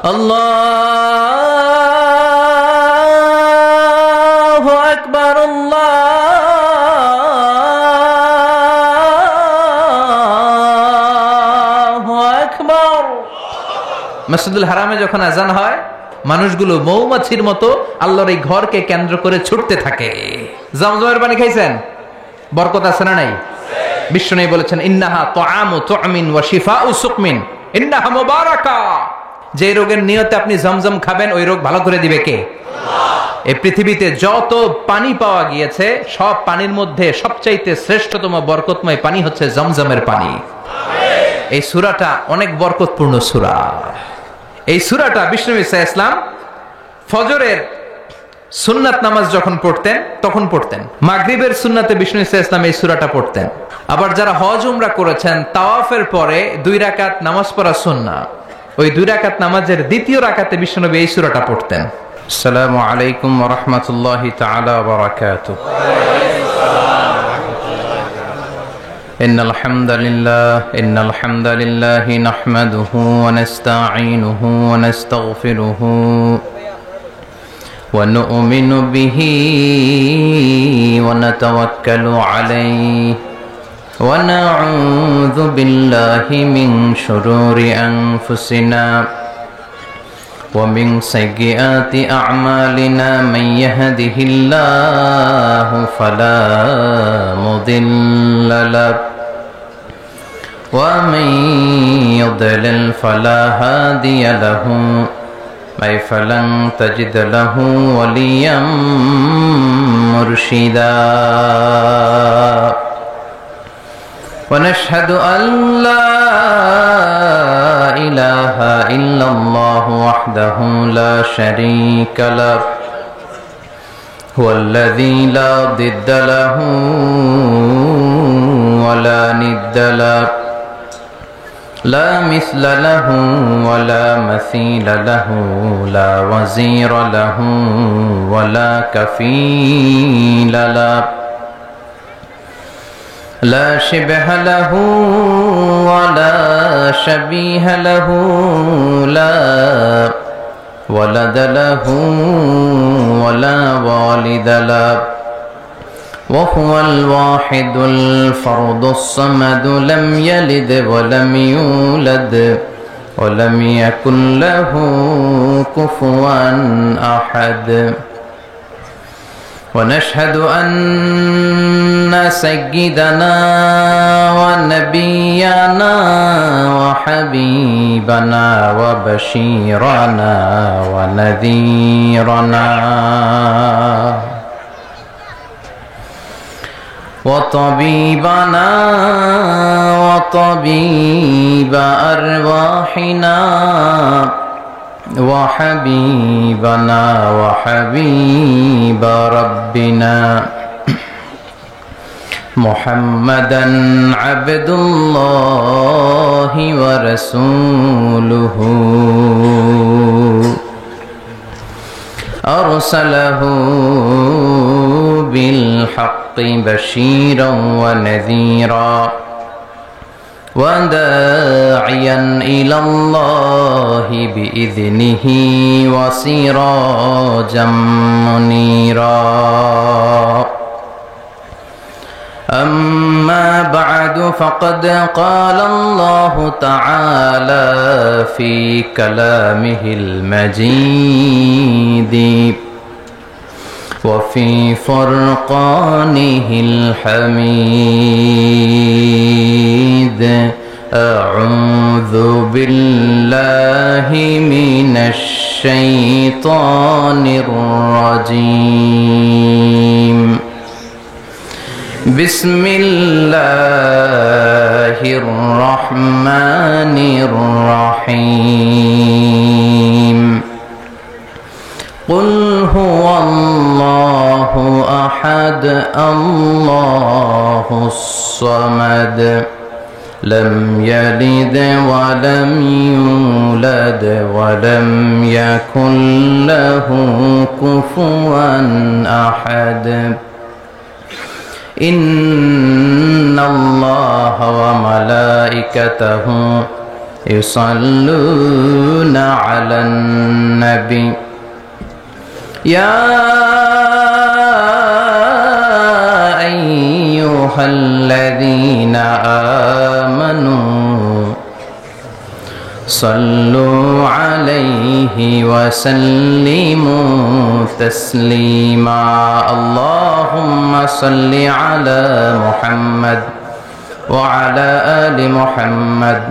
আল্লাহু আকবার, আল্লাহু আকবার। মসজিদুল হারামে যখন আজান হয়, মানুষগুলো মৌমাছির মতো আল্লাহর এই ঘরকে কেন্দ্র করে ছুটতে থাকে। জমজমের পানি খাইছেন? বরকত আছে না নাই? বিষ্ণু বলেছেন, ইন্নাহা তুআমু তুমিন ওয়া শিফাউ সুকমিন, ইন্নাহা মুবারাকা। যে রোগের নিয়তে আপনি জমজম খাবেন, ওই রোগ ভালো করে দিবে কে? আল্লাহ। এই পৃথিবীতে যত পানি পাওয়া গিয়েছে, সব পানির মধ্যে সবচাইতে শ্রেষ্ঠতম বরকতময় পানি হচ্ছে জমজমের পানি। এই সূরাটা অনেক বরকতপূর্ণ সূরা। এই সূরাটা বিষ্ণু ঈসা ইসলাম ফজরের সুন্নাত নামাজ যখন পড়তেন তখন পড়তেন। মাগরিবের সুন্নাতে বিষ্ণু ঈসা ইসলাম এই সূরাটা পড়তেন। আবার যারা হজ উমরা করেছেন, তাওয়াফের পরে 2 রাকাত নামাজ পড়া সুন্নাহ, ওই 2 রাকাত নামাজের দ্বিতীয় রাকাতে বিষ্ণুনবী এই সূরাটা পড়তেন। আসসালামু আলাইকুম ওয়া রাহমাতুল্লাহি তাআলা ওয়া বারাকাতুহু। ইন্নাল হামদালিল্লাহি নাহমাদুহু ওয়া নাস্তাঈনুহু ওয়া নাস্তাগফিরুহু ওয়া নু'মিনু বিহি ওয়া নাতাওয়াক্কালু আলাইহি ওয়া নাউযু বিল্লাহি মিন শুরুরি আনফুসিনা ওয়া মিন সাইয়্যাতি আ'মালিনা মান ইয়াহদিহিল্লাহু ফালা মুদিল্লা লাহু ওয়া মান ইউদ্লিল ফালা হাদিয়া লাহু ফালান তাজিদ লাহু ওয়ালিয়াম মুরশিদা। ونشهد أن لا إله إلا الله وحده لا شريك له هو الذي لا ضد له ولا ند له لا مثل له ولا مثيل له لا وزير له ولا كفيل له لا شبه له ولا شبيه له لا ولد له ولا والد له وهو الواحد الفرد الصمد لم يلد ولم يولد ولم يكن له كفوا أحد. ونشهد أن سيدنا ونبينا وحبيبنا وبشيرنا ونذيرنا وطبيبنا وطبيب أرواحنا وحبيبنا وحبيب ربنا محمدا عبد الله ورسوله أرسله بالحق بشيرا ونذيرا وداعيا إلى الله بإذنه وسراجا منيرا. أما بعد فقد قال الله تعالى في كلامه المجيد وفي فرقانه الحميد أعوذ بالله من الشيطان الرجيم. بسم الله الرحمن الرحيم. قل هو الله أحد الله الصمد لم يلد ولم يولد ولم يكن له كفوا أحد. إن الله وملائكته يصلون على النبي يا أيها الذين آمنوا صلوا عليه وسلموا تسليما اللهم صل على محمد وعلى آل محمد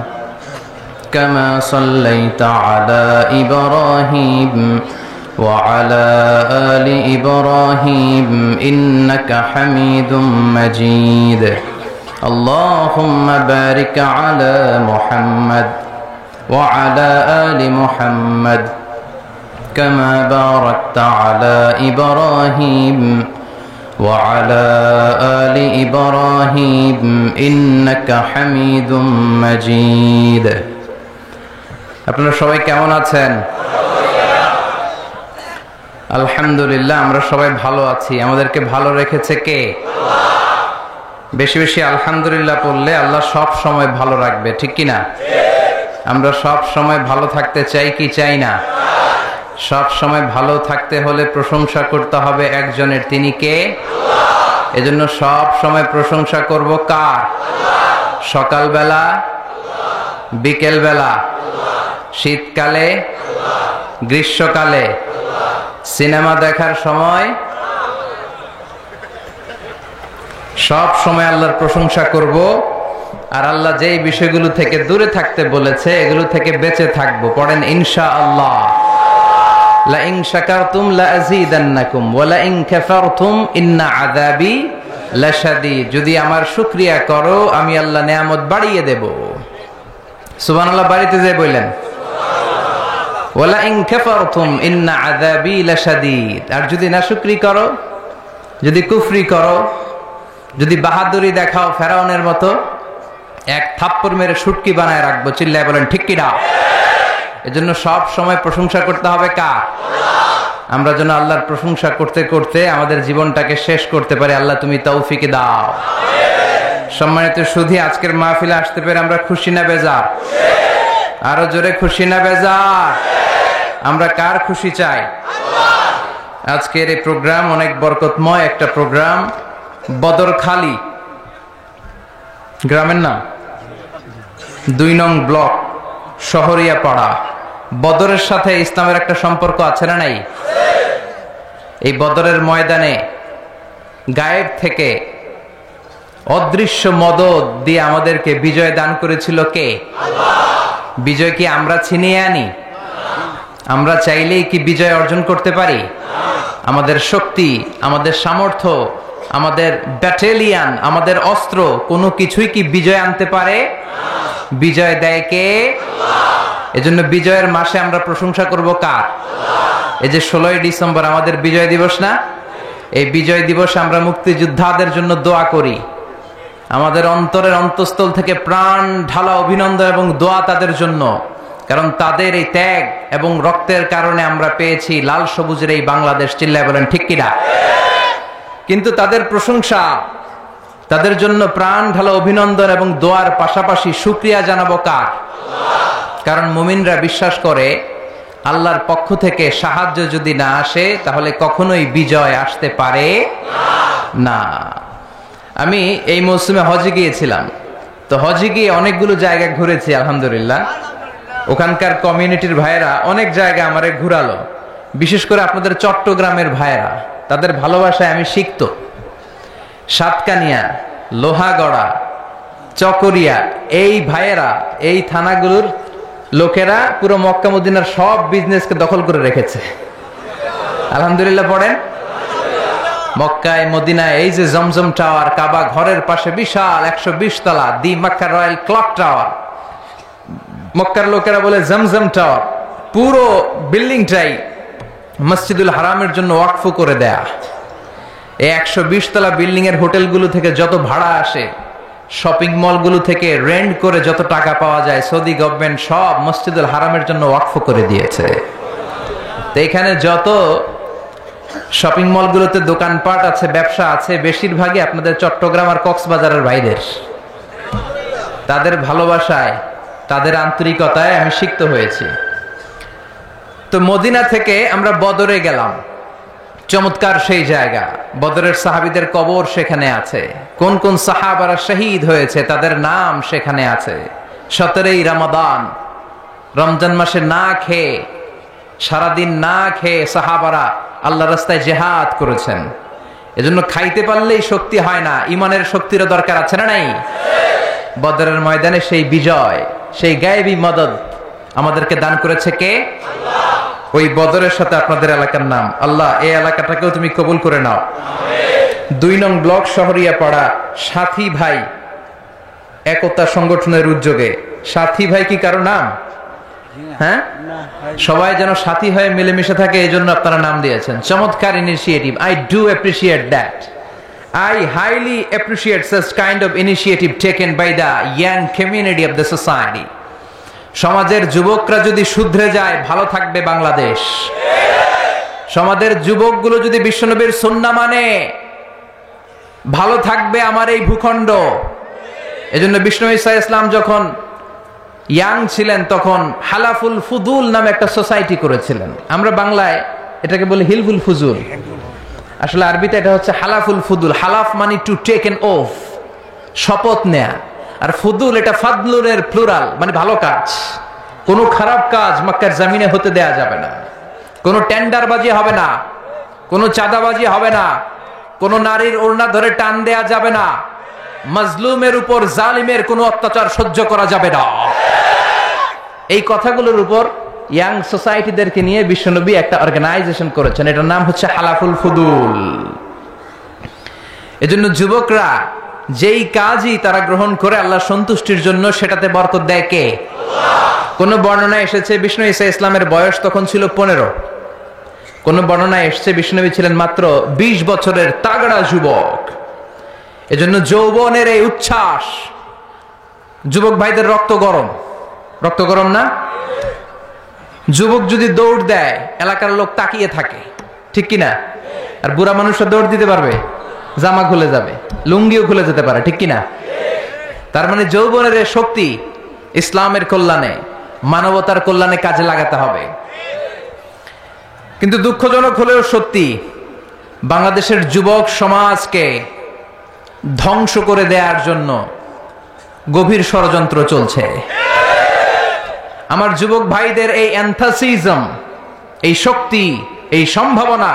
كما صليت على إبراهيم وعلى آل إبراهيم إنك حميد مجيد اللهم بارك على محمد وعلى آل محمد كما باركت على إبراهيم وعلى آل إبراهيم إنك حميد مجيد আপনারা সবাই কেমন আছেন? আলহামদুলিল্লাহ, আমরা সবাই ভালো আছি। আমাদেরকে ভালো রেখেছে কে? আল্লাহ। বেশি বেশি আলহামদুলিল্লাহ বললে আল্লাহ সব সময় ভালো রাখবে, ঠিক কি না? আমরা সব সময় ভালো থাকতে চাই কি চাই না? সব সময় ভালো থাকতে হলে প্রশংসা করতে হবে একজনের, তিনি কে? আল্লাহ। এজন্য সব সময় প্রশংসা করব কার? আল্লাহ। সকালবেলা, বিকেলবেলা, শীতকালে, গ্রীষ্মকালে, সিনেমা দেখার সময়, সব সময় আল্লাহর প্রশংসা করব। আর আল্লাহ যেই বিষয়গুলো থেকে দূরে থাকতে বলেছে এগুলো থেকে বেঁচে থাকবো। পড়েন ইনশাআল্লাহ। লা ইন শাকারতুম লা আযীদান্নাকুম ওয়া লা ইন কাফারতুম ইন্না আযাবি লাশাদীদ। যদি আমার শুকরিয়া করো আমি আল্লাহ নিয়ামত বাড়িয়ে দেব। সুবহানাল্লাহ, বাড়িতে যে বললেন ওয়া লা ইন কাফারতুম ইন্না আযাবি লাশাদীদ। আর যদি নাশুকরি করো, যদি কুফরি করো, যদি বাহাদুরি দেখাও ফেরাউনের মতো, এক থাপ্পড় মেরে শুটকি বানায় রাখবো। চিল্লায় বলেন ঠিক কি না? এজন্য সব সময় প্রশংসা করতে হবে কার? আল্লাহ। আমরা যেন আল্লাহর প্রশংসা করতে করতে আমাদের জীবনটাকে শেষ করতে পারি। আল্লাহ তুমি তৌফিক দাও। সম্মানিত সুধী, আজকের মাহফিলে আসতে পেরে আমরা খুশি না বেজার? আরো জোরে খুশি না বেজার? আমরা কার খুশি চাই? আল্লাহ। আজকের এই প্রোগ্রাম অনেক বরকতময় একটা প্রোগ্রাম। বদরখালী গ্রামের নাম, 2 নং ব্লক, শহরিয়া পাড়া। বদরের সাথে ইসলামের একটা সম্পর্ক আছে না নাই? এই বদরের ময়দানে গায়েব থেকে অদৃশ্য মদদ দিয়ে আমাদেরকে বিজয় দান করেছিল কে? আল্লাহ। বিজয় কি আমরা ছিনিয়ে আনি? আমরা চাইলেই কি বিজয় অর্জন করতে পারি? আমাদের শক্তি, আমাদের সামর্থ্য, আমাদের ব্যাটালিয়ান, আমাদের অস্ত্র কোনো কিছুই কি বিজয় আনতে পারে? বিজয় দেয় কে? আল্লাহ। এজন্য বিজয়ের মাসে আমরা প্রশংসা করব কার? আল্লাহ। এই যে 16ই ডিসেম্বর আমাদের বিজয় দিবস না? এই বিজয় দিবসে আমরা মুক্তিযোদ্ধাদের জন্য দোয়া করি। আমাদের অন্তরের অন্তঃস্থল থেকে প্রাণ ঢালা অভিনন্দন এবং দোয়া তাদের জন্য। কারণ তাদের এই ত্যাগ এবং রক্তের কারণে আমরা পেয়েছি লাল সবুজের এই বাংলাদেশ। চিল্লায় বলেন ঠিক কিনা? কিন্তু তাদের প্রশংসা, তাদের জন্য প্রাণ ঢালা অভিনন্দন এবং দোয়ার পাশাপাশি শুকরিয়া জানাবো কার? আল্লাহ। কারণ মুমিনরা বিশ্বাস করে আল্লাহর পক্ষ থেকে সাহায্য যদি না আসে তাহলে কখনোই বিজয় আসতে পারে না। আমি এই মৌসুমে হজে গিয়েছিলাম, তো হজে গিয়ে অনেকগুলো জায়গা ঘুরেছি আলহামদুলিল্লাহ। ওখানকার কমিউনিটির ভাইয়েরা অনেক জায়গা আমারে ঘুরালো, বিশেষ করে আপনাদের চট্টগ্রামের ভাইয়েরা, তাদের ভালোবাসায় আমি শিখত। সাতকানিয়া, লোহাগড়া, চকরিয়া, এই ভাইয়েরা, এই থানাগুলোর লোকেরা পুরো মক্কা মদিনার সব বিজনেসকে দখল করে রেখেছে আলহামদুলিল্লাহ। পড়েন মক্কায় মদিনায় এই যে জমজম টাওয়ার, কাবা ঘরের পাশে বিশাল 120 তলা দি মক্কা রয়্যাল ক্লক টাওয়ার, মক্কার লোকেরা বলে জমজম টাওয়ার, পুরো বিল্ডিংটাই মসজিদুল হারামের জন্য ওয়াকফ করে দেয়া। এই 120 তলা বিল্ডিং এর হোটেলগুলো থেকে যত ভাড়া আসে, শপিং মলগুলো থেকে রেন্ট করে যত টাকা পাওয়া যায়, সৌদি গভর্নমেন্ট সব মসজিদুল হারামের জন্য ওয়াকফ করে দিয়েছে। তো এখানে যত শপিং মলগুলোতে দোকানপাট আছে, ব্যবসা আছে, বেশিরভাগই আপনাদের চট্টগ্রাম আর কক্সবাজারের ভাইদের। তাদের ভালোবাসায় তাদের আন্তরিকতায় আমি সিক্ত হয়েছি। তো মদিনা থেকে আমরা বদরে গেলাম, চমৎকার সেই জায়গা। বদরের সাহাবীদের কবর সেখানে আছে, কোন কোন সাহাবারা শহীদ হয়েছে তাদের নাম সেখানে আছে। 17ই রমাদান, রমজান মাসে না খেয়ে, সারাদিন না খেয়ে সাহাবারা আল্লাহ রাস্তায় জিহাদ করেছেন। এজন্য খাইতে পারলেই শক্তি হয় না, ইমানের শক্তিরও দরকার আছে না নাই? বদরের ময়দানে সেই বিজয়, সেই গায়েবী মদদ আমাদেরকে দান করেছে কে? ওই বদরের সাথে আপনাদের এলাকার নাম। আল্লাহ এই এলাকাটাকেও তুমি কবুল করে নাও। 2 নং ব্লক শহরিয়া পাড়া সাথী ভাই একতা সংগঠনের উদ্যোগে। সাথী ভাই কি কারো নাম? হ্যাঁ, সবাই যেন সাথী হয়ে মিলেমিশে থাকে, এই জন্য আপনারা নাম দিয়েছেন। চমৎকার initiative. I do appreciate that. I highly appreciate such kind of initiative taken by the young community of the society. সমাজের যুবকরা যদি শুধরে যায়, ভালো থাকবে বাংলাদেশ। সমাজের যুবকগুলো যদি বিশ্বনবীর সুন্নাহ মানে, ভালো থাকবে আমার এই ভূখণ্ড। এজন্য বিশ্বনবী সাল্লাল্লাহু আলাইহি ওয়াসাল্লাম যখন ইয়াং ছিলেন তখন হালাফুল ফুদুল নামে একটা সোসাইটি করেছিলেন। আমরা বাংলায় এটাকে বলি হিলফুল ফুজুল, আসলে আরবিতে এটা হচ্ছে হালাফুল ফুদুল। হালাফ মানে টু টেক এন ওফ, শপথ নেয়া। আর ফুদুল এটা ফাদলুরের প্লুরাল, মানে ভালো কাজ। কোনো খারাপ কাজ মক্কার জমিনে হতে দেয়া যাবে না। কোনো টেন্ডারবাজি হবে না, কোনো চাঁদাবাজি হবে না, কোনো নারীর ওড়না ধরে টান দেয়া যাবে না, মাজলুমের উপর জালিমের কোনো অত্যাচার সহ্য করা যাবে না। এই কথাগুলোর উপর ইয়াং সোসাইটিদেরকে নিয়ে বিশ্বনবী একটা অর্গানাইজেশন করেছেন, এটার নাম হচ্ছে হালাফুল ফুদুল। এজন্য যুবকরা যেই কাজই তারা গ্রহণ করে আল্লাহ সন্তুষ্টির জন্য, সেটাতে বরকত দেয় কে? কোন বর্ণনায় এসেছে বিষ্ণু ঈসা ইসলামের বয়স তখন ছিল 15। কোন বর্ণনায় এসেছে বিষ্ণুনবী ছিলেন মাত্র 20 বছরের তাগড়া যুবক। এজন্য যৌবনের এই উচ্ছ্বাস, যুবক ভাইদের রক্ত গরম। রক্ত গরম না? যুবক যদি দৌড় দেয় এলাকার লোক তাকিয়ে থাকে, ঠিক কিনা? আর বুড়া মানুষরা দৌড় দিতে পারবে? জামা খুলে যাবে, লুঙ্গিও খুলে যেতে পারে, ঠিক কিনা? তার মানে যৌবনের এই শক্তি ইসলামের কল্যাণে, মানবতার কল্যাণে কাজে লাগাতে হবে। কিন্তু দুঃখজনক হলেও সত্যি, বাংলাদেশের যুবক সমাজকে ধ্বংস করে দেওয়ার জন্য গভীর ষড়যন্ত্র চলছে। আমার যুবক ভাইদের এই এনথাসিজম, এই শক্তি, এই সম্ভাবনা,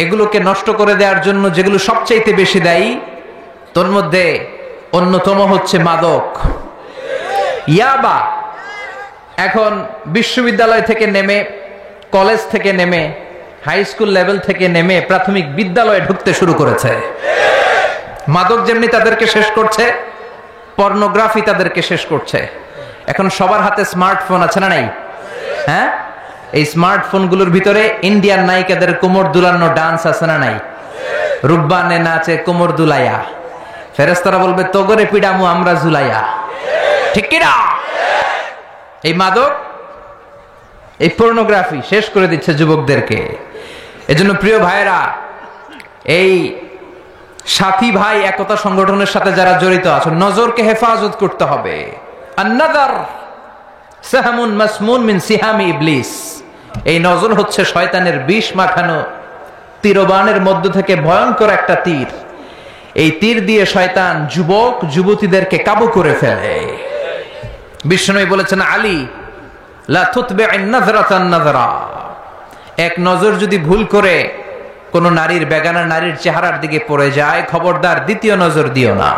এগুলোকে নষ্ট করে দেওয়ার জন্য যেগুলো সবচাইতে বেশি দায়ী, তোর মধ্যে অন্যতম হচ্ছে মাদক, ইয়াবা। এখন বিশ্ববিদ্যালয় থেকে নেমে, কলেজ থেকে নেমে, হাই স্কুল লেভেল থেকে নেমে প্রাথমিক বিদ্যালয়ে ঢুকতে শুরু করেছে। মাদক যেমনি তাদেরকে শেষ করছে, পর্নোগ্রাফি তাদেরকে শেষ করছে। এখন সবার হাতে স্মার্টফোন আছে না নাই? হ্যাঁ, এই স্মার্টফোনগুলোর ভিতরে ইন্ডিয়ান নায়িকাদের কোমর দুলানো ডান্স আছে না নাই? রুব্বানে নাচে কোমর দুলাইয়া, ফেরেশতারা বলবে তোগরে পিডামু আমরা ঝুলাইয়া, ঠিক কি না? এই মাদক, এই পর্নোগ্রাফি শেষ করে দিচ্ছে যুবকদেরকে। এজন্য প্রিয় ভাইরা, এই সাথী ভাই একতা সংগঠনের সাথে যারা জড়িত আছে, নজরকে হেফাজত করতে হবে। আন-নাযার সাহমুন মাসমুন মিন সিহামি ইবলিস। এই নজর হচ্ছে শয়তানের বিষ মাখানো তীরবানের মধ্য থেকে ভয়ঙ্কর একটা তীর। এই তীর দিয়ে শয়তান যুবক যুবতীদেরকে কাবু করে ফেলে। বিষ্ণু বলেছেন, আলী লা তুতবি'ন নাযরাতান নাযরা, এক নজর যদি ভুল করে কোন নারীর, বেগানা নারীর চেহারার দিকে পড়ে যায়, খবরদার দ্বিতীয় নজর দিও না।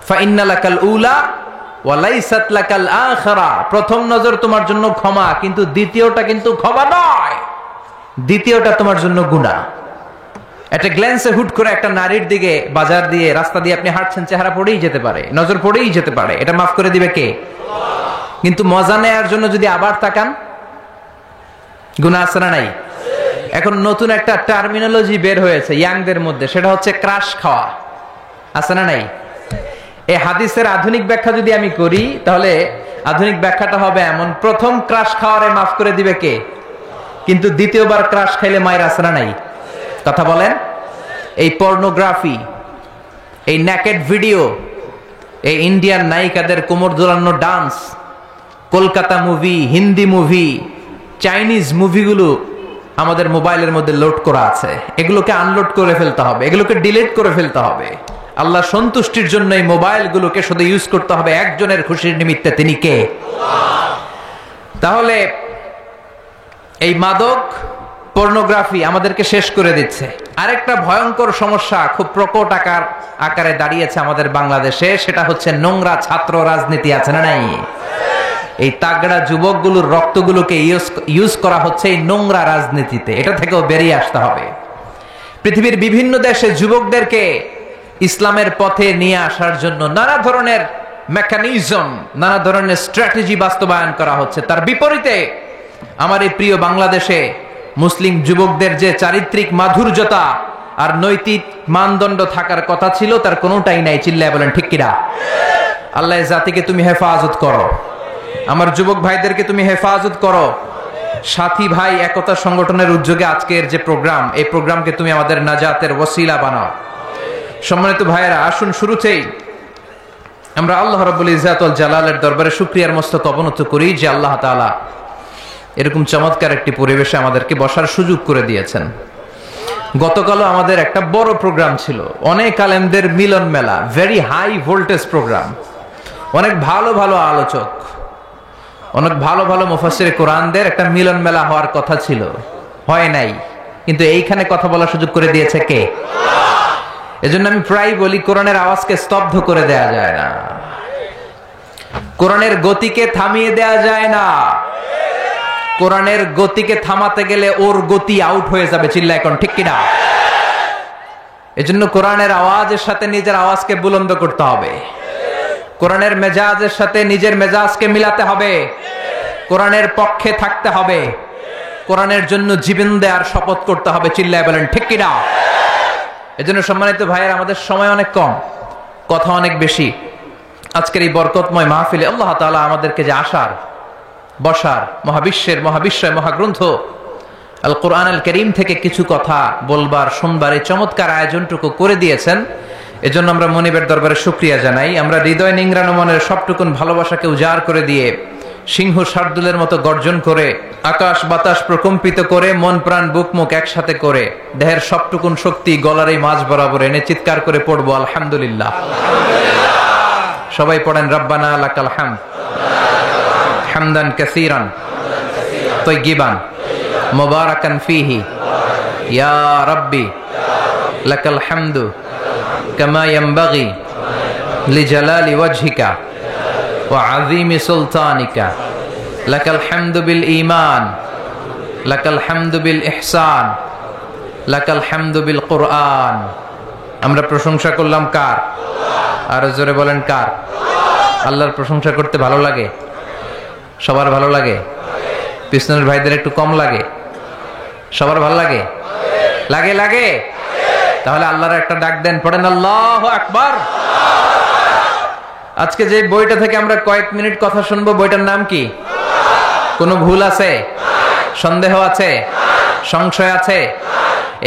ফা ইন্না লাকাল উলা ওয়া লাইসাত লাকাল আখিরা, প্রথম নজর তোমার জন্য ক্ষমা, কিন্তু দ্বিতীয়টা কিন্তু ক্ষমা নয়, দ্বিতীয়টা তোমার জন্য গুনাহ। একটা গ্ল্যান্সে হুট করে একটা নারীর দিকে, বাজার দিয়ে, রাস্তা দিয়ে আপনি হাঁটছেন, চেহারা পড়েই যেতে পারে, নজর পড়েই যেতে পারে, এটা মাফ করে দিবে কে? কিন্তু মজা নেয়ার জন্য যদি আবার তাকান, গুনাহ আছে না নাই? এখন নতুন একটা টার্মিনোলজি বের হয়েছে ইয়াংদের মধ্যে, সেটা হচ্ছে ক্রাশ খাওয়া, আছে না নাই? এই হাদিসের আধুনিক ব্যাখ্যা যদি আমি করি, তাহলে আধুনিক ব্যাখ্যাটা হবে এমন, প্রথম ক্রাশ খাওয়ারে মাফ করে দিবে কে? কিন্তু দ্বিতীয়বার ক্রাশ খাইলে মায়ের আছে না নাই? কথা বলেন। এই পর্নোগ্রাফি, এই নেকেড ভিডিও, এই ইন্ডিয়ান নায়িকাদের কোমর দোলানো dance, Kolkata movie, Hindi movie, Chinese মুভিগুলো আমাদের মোবাইলের মধ্যে লোড করা আছে। এগুলোকে আনলোড করে ফেলতে হবে, এগুলোকে ডিলিট করে ফেলতে হবে। আল্লাহ সন্তুষ্টির জন্য এই মোবাইলগুলোকে শুধু ইউজ করতে হবে একজনের খুশির নিমিত্তে, তিনি কে? তাহলে এই মাদক পর্নোগ্রাফি আমাদেরকে শেষ করে দিচ্ছে। আরেকটা ভয়ঙ্কর সমস্যা খুব প্রকট আকারে দাঁড়িয়েছে আমাদের বাংলাদেশে, সেটা হচ্ছে নোংরা ছাত্র রাজনীতি, আছে না নাই? এই তাগড়া যুবকগুলোর রক্তগুলোকে ইউজ করা হচ্ছে এই নোংরা রাজনীতিতে। এটা থেকেও বেরিয়ে আসতে হবে। পৃথিবীর বিভিন্ন দেশে যুবকদেরকে ইসলামের পথে নিয়ে আসার জন্য নানা ধরনের মেকানিজম, নানা ধরনের স্ট্র্যাটেজি বাস্তবায়ন করা হচ্ছে। তার বিপরীতে আমার এই প্রিয় বাংলাদেশে মুসলিম যুবকদের যে চারিত্রিক মাধুর্যতা আর নৈতিক মানদণ্ড থাকার কথা ছিল, তার কোনোটাই নাই। চিল্লায় বলেন ঠিক কিনা? আল্লাহ জাতিকে তুমি হেফাজত করো, আমার যুবক ভাইদেরকে তুমি হেফাজত করো। সাথী ভাই একতা সংগঠনের উদ্যোগে আজকের যে প্রোগ্রাম, এই প্রোগ্রামকে তুমি আমাদের নাজাতের ওসিলা বানাও। সম্মানিত ভাইয়েরা, আসুন শুরুতেই আমরা আল্লাহ রাব্বুল ইজ্জাত ওয়াল জালালের দরবারে শুকরিয়ার মস্তক অবনত করি যে আল্লাহ তাআলা এরকম চমৎকার একটি পরিবেশে আমাদেরকে বসার সুযোগ করে দিয়েছেন। গতকালও আমাদের একটা বড় প্রোগ্রাম ছিল, অনেক আলেমদের মিলন মেলা, ভেরি হাই ভোল্টেজ প্রোগ্রাম। অনেক ভালো ভালো আলোচক, অনেক ভালো ভালো মুফাসসিরে কোরআনদের একটা মিলন মেলা হওয়ার কথা ছিল, হয় নাই। কিন্তু এইখানে কথা বলার সুযোগ করে দিয়েছে কে? এজন্য আমি প্রায় বলি, কোরআনের আওয়াজকে স্তব্ধ করে দেয়া যায় না, কোরআনের গতিকে থামিয়ে দেয়া যায় না। কোরআনের গতিকে থামাতে গেলে ওর গতি আউট হয়ে যাবে। চিল্লা এখন ঠিক কিনা? এজন্য কোরআনের আওয়াজের সাথে নিজের আওয়াজকে বুলন্দ করতে হবে, কোরআনের মেজাজের সাথে নিজের মেজাজকে মিলাতে হবে, কোরআনের পক্ষে থাকতে হবে, কোরআনের জন্য জীবন দেওয়ার শপথ করতে হবে। চিল্লায় বলেন ঠিক কিনা? এজন্য সম্মানিত ভাইয়ের, আমাদের সময় অনেক কম, কথা অনেক বেশি। আজকের এই বরকতময় মাহফিলে আল্লাহ তাআলা আমাদেরকে যে আসার, বসার, মহাবিশ্বয় মহাগ্রন্থ আল কোরআন আল কারীম থেকে কিছু কথা বলবার, শুনবার এই চমৎকার আয়োজনটুকু করে দিয়েছেন, এজন্য আমরা মনিবের দরবারে শুকরিয়া জানাই। আমরা হৃদয় নিংড়ানো মনের সবটুকুন ভালোবাসাকে উজাড় করে দিয়ে, সিংহ শার্দুলের মতো গর্জন করে, আকাশ বাতাস প্রকম্পিত করে, মন প্রাণ বুক মুখ একসাথে করে, দেহের সবটুকুন শক্তি গলার এই মাঝ বরাবর এনে চিৎকার করে পড়বো আলহামদুলিল্লাহ। সবাই পড়েন রব্বানা লাকাল হামদ হামদান কাসীরান তাইয়িবান মুবারাকান ফীহি ইয়া রাব্বি লাকাল হামদু কামা ইয়ানবাগি লিজালালি ওয়াজহিকা ওয়া আযীমি সুলতানিকা লাকাল হামদু বিল ঈমান লাকাল হামদু বিল ইহসান লাকাল হামদু বিল কুরআন। আমরা প্রশংসা করলাম কার? আর জোরে বলেন কার? আল্লাহর প্রশংসা করতে ভালো লাগে? সবার ভালো লাগে? পিছনের ভাইদের একটু কম লাগে? সবার ভালো লাগে? লাগে লাগে? তাহলে আল্লাহর একটা ডাক দেন, পড়েন আল্লাহু আকবার। আজকে যে বইটা থেকে আমরা কয়েক মিনিট কথা শুনবো, বইটার নাম কি? কোনো ভুল আছে? সন্দেহ আছে? সংশয় আছে?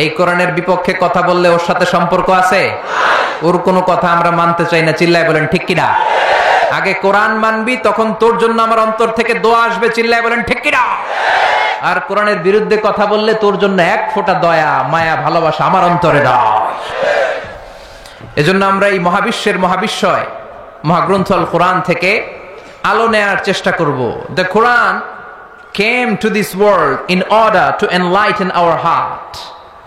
এই কোরআনের বিপক্ষে কথা বললে ওর সাথে সম্পর্ক আছে? ওর কোনো কথা আমরা মানতে চাই না। চিল্লায় বলেন ঠিক কিনা? আগে কোরআন মানবি, তখন তোর জন্য আমার অন্তর থেকে দোয়া আসবে। চিল্লায় বলেন ঠিক কিনা? আর কোরআনের বিরুদ্ধে কথা বললে তোর জন্য এক ফোঁটা দয়া, মায়া, ভালোবাসা আমার অন্তরে দাও। এজন্য আমরা এই মহাবিশ্বয় মহাগ্রন্থ আল কোরআন থেকে আলো নেয়ার চেষ্টা করব। The Quran came to this world in order to enlighten our heart.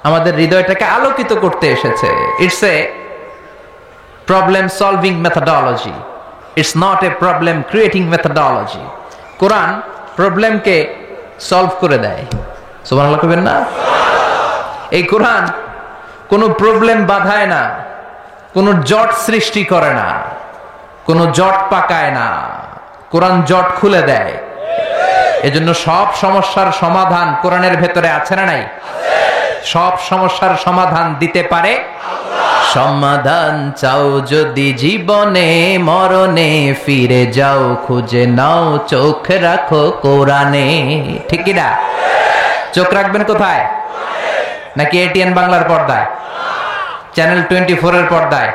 আমাদের হৃদয়টাকে আলোকিত করতে এসেছে। It's a problem solving methodology. It's not a problem creating methodology. কোরআন প্রবলেমকে সলভ করে দেয়। সুবহানাল্লাহ কইবেন না? এই কোরআন কোনো প্রবলেম বাধায় না, কোনো জট সৃষ্টি করে না, কোনো জট পাকায় না। কোরআন জট খুলে দেয়। এজন্য সব সমস্যার সমাধান কোরআনের ভেতরে আছে না নাই? সব সমস্যার সমাধান দিতে পারে সমাধান চাও যদি জীবনে মরণে, ফিরে যাও খুঁজে নাও, চোখ রাখো কোরআনে। ঠিক কি না? চোখ রাখবেন কোথায়? নাকি এটিএন বাংলার পর্দায়, চ্যানেল 24 এর পর্দায়,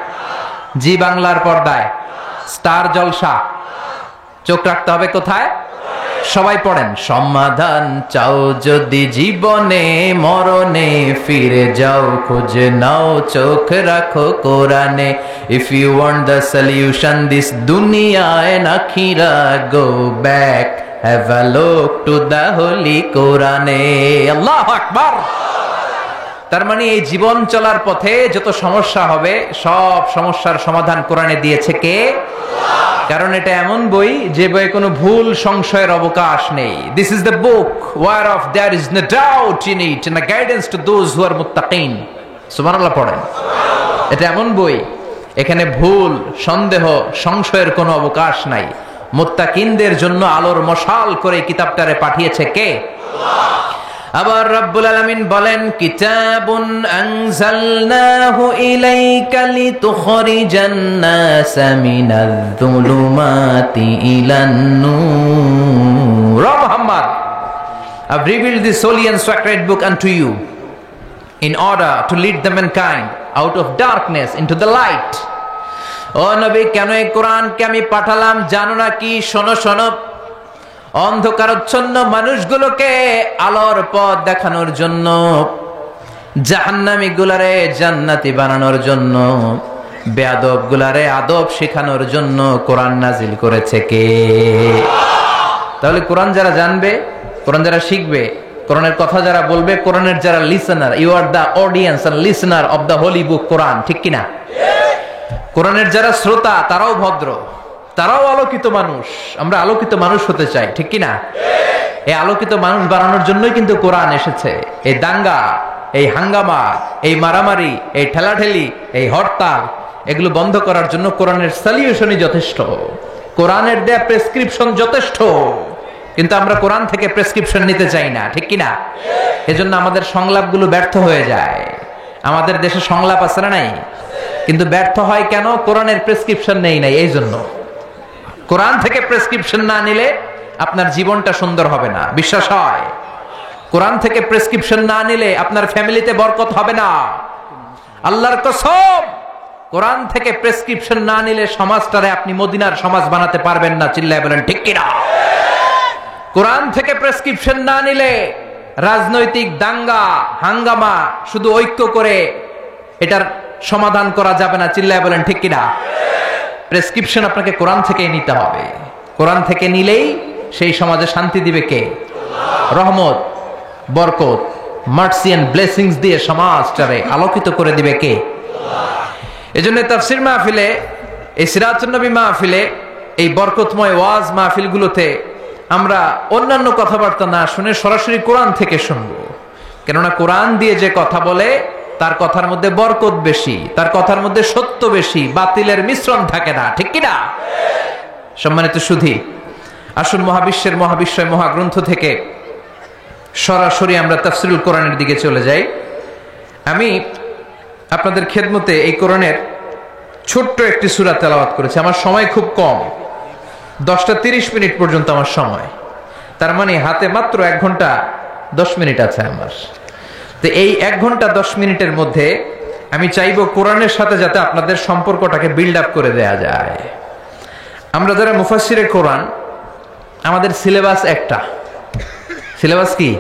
জি বাংলার পর্দায়, স্টার জলসা? চোখ রাখতে হবে কোথায়? সবাই পড়েন, সমাধান চাও যদি জীবনে মরণে, ফিরে যাও খুঁজে নাও চোখ রাখো কোরআনে। If you want the solution this দুনিয়ায় নাখিরা, go back have a look to the holy কোরআনে। আল্লাহু আকবার। তার মানে এই জীবন চলার পথে যত সমস্যা হবে সব সমস্যার সমাধান কোরআনে দিয়েছে কে? কারণ এটা এমন বই যে বইয়ে কোনো ভুল সংশয়ের অবকাশ নেই। This is the book whereof there is no doubt in it and guidance to those who are মুত্তাকিন। সুবহানাল্লাহ পড়েন। এটা এমন বই, এখানে ভুল সন্দেহ সংশয়ের কোনো অবকাশ নাই। মুত্তাকিনদের জন্য আলোর মশাল করে কিতাবটারে পাঠিয়েছে কে? আবার রব্বুল আলামিন বলেন, কিতাবুন আনজালনাহু ইলাইকা লিতুখরিজান NASA Minaj যুলুমাতি ইলান Noor. Muhammad, I've revealed this holy and sacred book unto you in order to lead the mankind out of darkness into the light. ও নবী, কেন এই কোরআনকে আমি পাঠালাম জানো না কি? শোনো শোনো, অন্ধকারাচ্ছন্ন মানুষগুলোকে আলোর পথ দেখানোর জন্য, জাহান্নামী গুলারে জান্নাতি বানানোর জন্য, বেয়াদব গুলারে আদব শেখানোর জন্য কোরআন নাজিল করেছে কে? তাহলে কোরআন যারা জানবে, কোরআন যারা শিখবে, কোরআনের কথা যারা বলবে, কোরআনের যারা listener, you are the audience and listener of the holy book Quran, ঠিক কিনা? কোরআনের যারা শ্রোতা তারাও ভদ্র, তারাও আলোকিত মানুষ। আমরা আলোকিত মানুষ হতে চাই, ঠিক কিনা? এই আলোকিত মানুষ বানানোর জন্যই কিন্তু কোরআন এসেছে। এই দাঙ্গা, এই হাঙ্গামা, এই মারামারি, এই ঠেলাঠেলি, এই হরতাল, এগুলো বন্ধ করার জন্য কোরআনের সলিউশনই যথেষ্ট, কোরআনের দেয়া প্রেসক্রিপশন যথেষ্ট। কিন্তু আমরা কোরআন থেকে প্রেসক্রিপশন নিতে চাই না, ঠিক কিনা? এজন্য আমাদের সংলাপগুলো ব্যর্থ হয়ে যায়। আমাদের দেশে সংলাপ আছে না নাই? কিন্তু ব্যর্থ হয় কেন? কোরআনের প্রেসক্রিপশন নেই নাই। এই জন্য কোরআন থেকে প্রেসক্রিপশন না নিলে আপনার জীবনটা সুন্দর হবে না, বিশ্বাস হয়? কোরআন থেকে প্রেসক্রিপশন না নিলে আপনার ফ্যামিলিতে বরকত হবে না, আল্লাহর কসম। কোরআন থেকে প্রেসক্রিপশন না নিলে সমাজটারে আপনি মদিনার সমাজ বানাতে পারবেন না, চিল্লায় বলেন ঠিক কিনা? কোরআন থেকে প্রেসক্রিপশন না নিলে রাজনৈতিক দাঙ্গা হাঙ্গামা শুধু ঐক্য করে এটার সমাধান করা যাবে না, চিল্লায় বলেন ঠিক কিনা? প্রেসক্রিপশন আপনাকে কোরআন থেকে নিতে হবে। কোরআন থেকে নিলেই সেই সমাজে শান্তি দিবে কে? রহমত, বরকত, মার্সি এন্ড ব্লেসিংস দিয়ে সমাজটারে আলোকিত করে দিবে কে? এজন্য তাফসীর মাহফিলে, এই সিরাতুন নবী মাহফিলে, এই বরকতময় ওয়াজ মাহফিলগুলোতে আমরা অন্যান্য কথাবার্তা না শুনে সরাসরি কোরআন থেকে শুনবো। কেননা কোরআন দিয়ে যে কথা বলে তার কথার মধ্যে বরকত বেশি, তার কথার মধ্যে সত্য বেশি, বাতিলের মিশ্রণ থাকে না, ঠিক কিনা? সম্মানিত সুধী, আসুন মহাবিশ্বের মহাবিশ্বয় মহাগ্রন্থ থেকে সরাসরি আমরা তাফসীরুল কোরআনের দিকে চলে যাই। আমি আপনাদের খেদমতে এই কোরআনের ছোট্ট একটি সূরা তেলাওয়াত করেছি। আমার সময় খুব কম, 10টা 30 মিনিট পর্যন্ত আমার সময়। তার মানে হাতে মাত্র 1 ঘন্টা 10 মিনিট আছে আমার। তো এই 1 ঘন্টা 10 মিনিটের মধ্যে আমি চাইবো কোরআনের সাথে যাতে আপনাদের সম্পর্কটাকে বিল্ড আপ করে দেয়া যায়। আমরা যারা মুফাসসিরে কোরআন, আমাদের সিলেবাস একটা। সিলেবাস কি?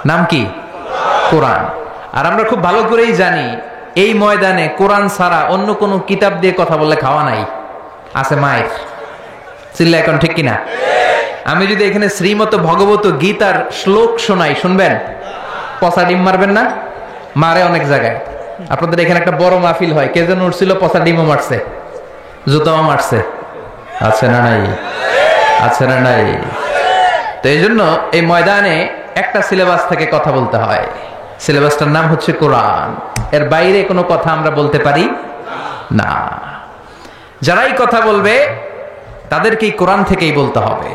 নাম কি? কোরআন। আর আমরা খুব ভালো করেই জানি এই ময়দানে কোরআন ছাড়া অন্য কোনো কিতাব দিয়ে কথা বললে খাওয়া নাই, আছে মায়ের। চিল্লা এখন ঠিক কিনা? আমি যদি এখানে শ্রীমত ভগবত গীতার শ্লোক শোনাই, শুনবেন? পচা ডিম মারবেন না? মারে অনেক জায়গায়। আপনাদের এখানে একটা বড় মাহফিল হয়, কে যেন উঠছিল পচা ডিমও মারছে, জুতাও মারছে, আছে না নাই? আছে না নাই? তো এই জন্য এই ময়দানে একটা সিলেবাস থেকে কথা বলতে হয়। সিলেবাসটার নাম হচ্ছে কোরআন। এর বাইরে কোনো কথা আমরা বলতে পারি না। যারাই কথা বলবে তাদেরকে কোরআন থেকেই বলতে হবে,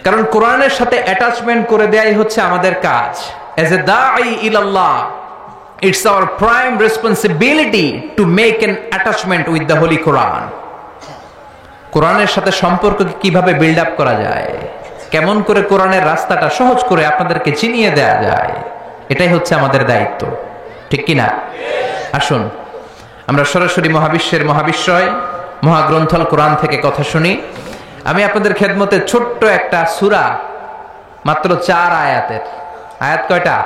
কারণ কোরআনের সাথে অ্যাটাচমেন্ট করে দেয়াই হচ্ছে আমাদের কাজ। এজ এ দাঈ ইলাল্লাহ, it's our prime responsibility to make an attachment with the holy Quran. কোরআনের সাথে সম্পর্ককে কিভাবে বিল্ড আপ করা যায়, কেমন করে কোরআনের রাস্তাটা সহজ করে আপনাদেরকে চিনিয়ে দেয়া যায়, এটাই হচ্ছে আমাদের দায়িত্ব, ঠিক কিনা? আসুন আমরা সরাসরি মহাবিশ্বের মহাবিশ্বয় মহাগ্রন্থ আল কোরআন থেকে কথা শুনি। আমি আপনাদের খেদমতে ছোট্ট একটা সূরা, মাত্র 4 আয়াতের। আয়াত কয়টা?